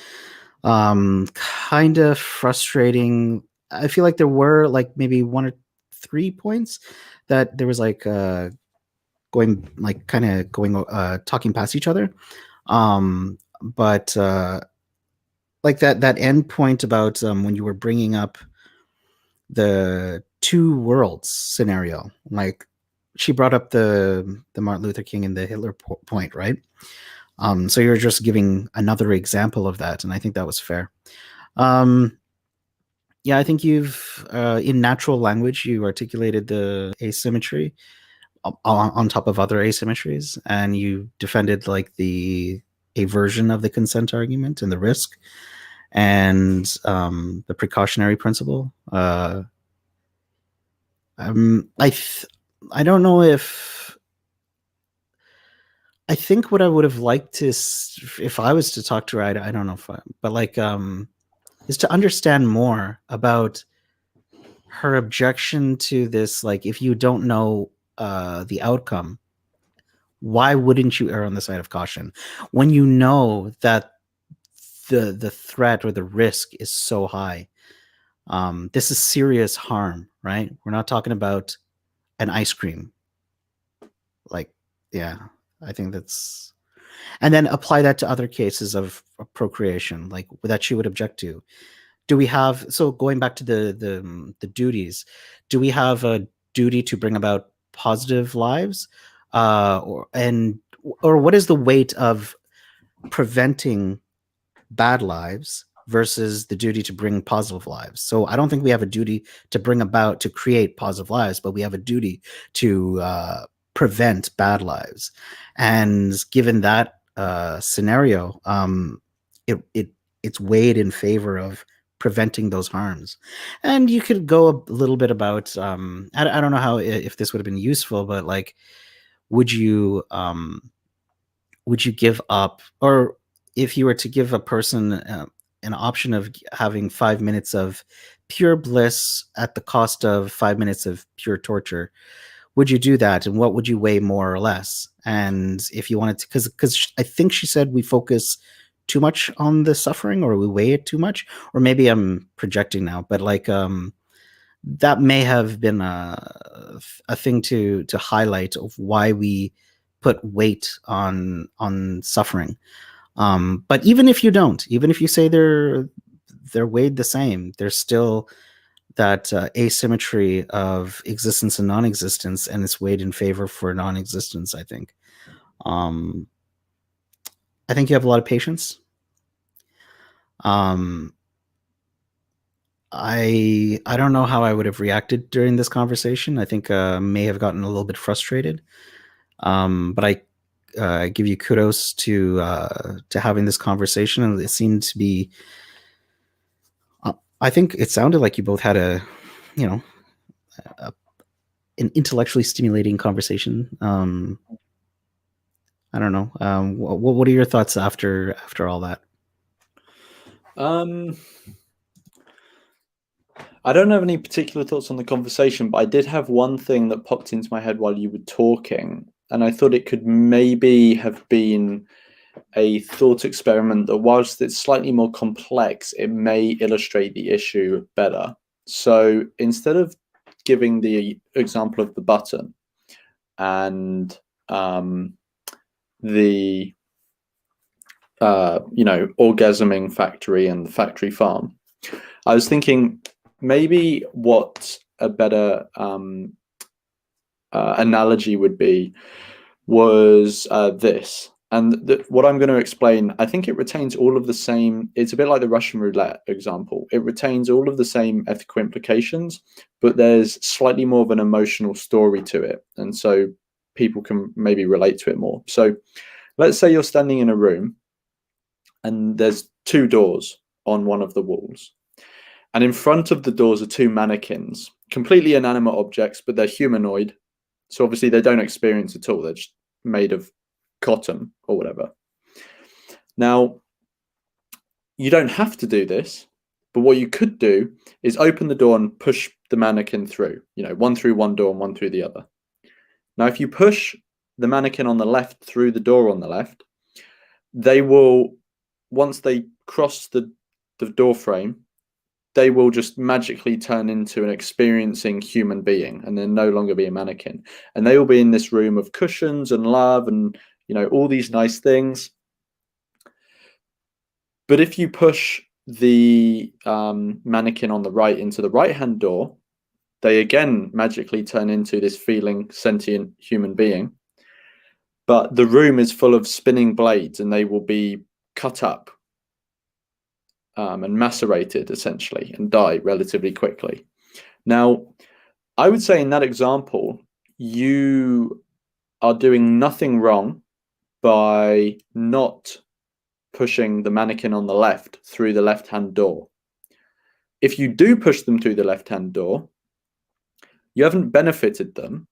Kind of frustrating. I feel like there were like maybe 1 or 3 points that there was like talking past each other. But like that end point about when you were bringing up the 2 worlds scenario, like she brought up the Martin Luther King and the Hitler point, right? So you're just giving another example of that, and I think that was fair. Yeah, I think you've in natural language you articulated the asymmetry on top of other asymmetries, and you defended like the a version of the consent argument and the risk and the precautionary principle. I don't know if I think what I would have liked to if I was to talk to her, I don't know if but like is to understand more about her objection to this. Like, if you don't know the outcome, why wouldn't you err on the side of caution when you know that the threat or the risk is so high? This is serious harm, right? We're not talking about an ice cream. Like, yeah, I think that's, and then apply that to other cases of procreation, like that she would object to. Do we have, so going back to the duties, do we have a duty to bring about positive lives, or what is the weight of preventing bad lives versus the duty to bring positive lives? So I don't think we have a duty to bring about, to create positive lives, but we have a duty to prevent bad lives. And given that scenario, it's weighed in favor of preventing those harms. And you could go a little bit about I don't know how, if this would have been useful, but like, would you give up, or if you were to give a person an option of having 5 minutes of pure bliss at the cost of 5 minutes of pure torture, would you do that? And what would you weigh more or less? And if you wanted to, because I think she said we focus too much on the suffering, or we weigh it too much, or maybe I'm projecting now, but like that may have been a thing to highlight of why we put weight on suffering. But even if you don't, even if you say they're weighed the same, there's still that asymmetry of existence and non-existence, and it's weighed in favor for non-existence. I think you have a lot of patience. I don't know how I would have reacted during this conversation. I think may have gotten a little bit frustrated. But I give you kudos to having this conversation, and it seemed to be. I think it sounded like you both had an intellectually stimulating conversation. I don't know. What are your thoughts after all that? I don't have any particular thoughts on the conversation, but I did have one thing that popped into my head while you were talking, and I thought it could maybe have been a thought experiment that, whilst it's slightly more complex, it may illustrate the issue better. So instead of giving the example of the button and the orgasming factory and the factory farm, I was thinking maybe what a better analogy would be was this. And what I'm going to explain, I think it retains all of the same. It's a bit like the Russian roulette example. It retains all of the same ethical implications, but there's slightly more of an emotional story to it. And so people can maybe relate to it more. So let's say you're standing in a room and there's two doors on one of the walls. And in front of the doors are two mannequins, completely inanimate objects, but they're humanoid. So obviously they don't experience at all. They're just made of cotton or whatever. Now, you don't have to do this, but what you could do is open the door and push the mannequin through, one through one door and one through the other. Now, if you push the mannequin on the left through the door on the left, they will, once they cross the door frame, they will just magically turn into an experiencing human being, and they'll no longer be a mannequin. And they will be in this room of cushions and love and, all these nice things. But if you push the mannequin on the right into the right-hand door, they again magically turn into this feeling, sentient human being. But the room is full of spinning blades, and they will be cut up and macerated essentially and die relatively quickly. Now, I would say in that example, you are doing nothing wrong by not pushing the mannequin on the left through the left-hand door. If you do push them through the left-hand door, you haven't benefited them.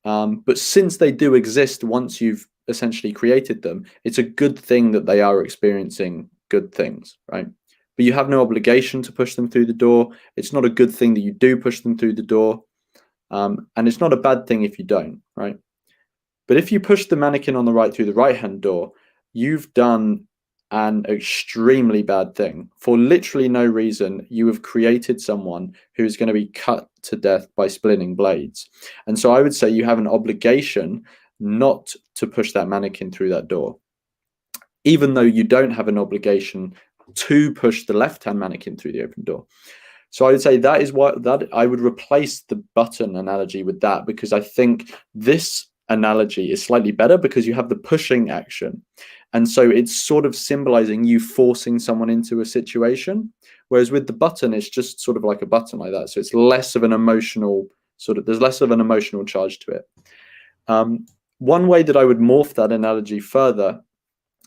But since they do exist once you've essentially created them, it's a good thing that they are experiencing good things, right? But you have no obligation to push them through the door. It's not a good thing that you do push them through the door. And it's not a bad thing if you don't, right? But if you push the mannequin on the right through the right-hand door, you've done an extremely bad thing. For literally no reason, you have created someone who is going to be cut to death by splitting blades. And so I would say you have an obligation not to push that mannequin through that door, even though you don't have an obligation to push the left-hand mannequin through the open door. So I would say that is what that I would replace the button analogy with that, because I think this analogy is slightly better because you have the pushing action. And so it's sort of symbolizing you forcing someone into a situation. Whereas with the button, it's just sort of like a button like that. So it's less of an emotional there's less of an emotional charge to it. One way that I would morph that analogy further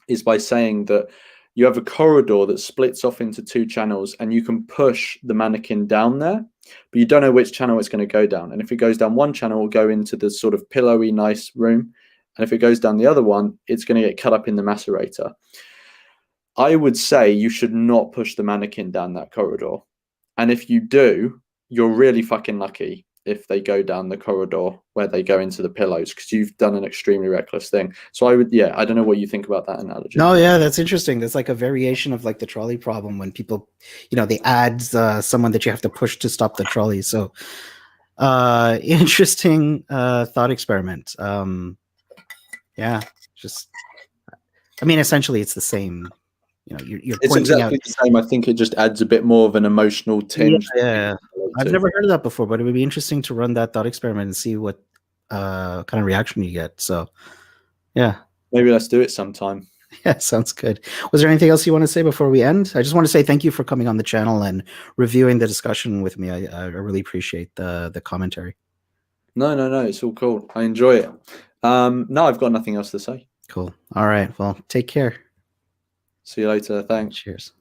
is by saying that you have a corridor that splits off into two channels and you can push the mannequin down there, but you don't know which channel it's going to go down. And if it goes down one channel, it will go into the sort of pillowy, nice room. And if it goes down the other one, it's going to get cut up in the macerator. I would say you should not push the mannequin down that corridor. And if you do, you're really fucking lucky if they go down the corridor where they go into the pillows, because you've done an extremely reckless thing. So I would, I don't know what you think about that analogy. No, yeah, that's interesting. That's like a variation of like the trolley problem when people, they add someone that you have to push to stop the trolley. So interesting thought experiment. Essentially it's the same. You're it's exactly the same. I think it just adds a bit more of an emotional tinge. Yeah. I've never heard of that before, but it would be interesting to run that thought experiment and see what kind of reaction you get. So, yeah. Maybe let's do it sometime. Yeah, sounds good. Was there anything else you want to say before we end? I just want to say thank you for coming on the channel and reviewing the discussion with me. I really appreciate the commentary. No, it's all cool. I enjoy it. No, I've got nothing else to say. Cool. All right. Well, take care. See you later. Thanks. Cheers.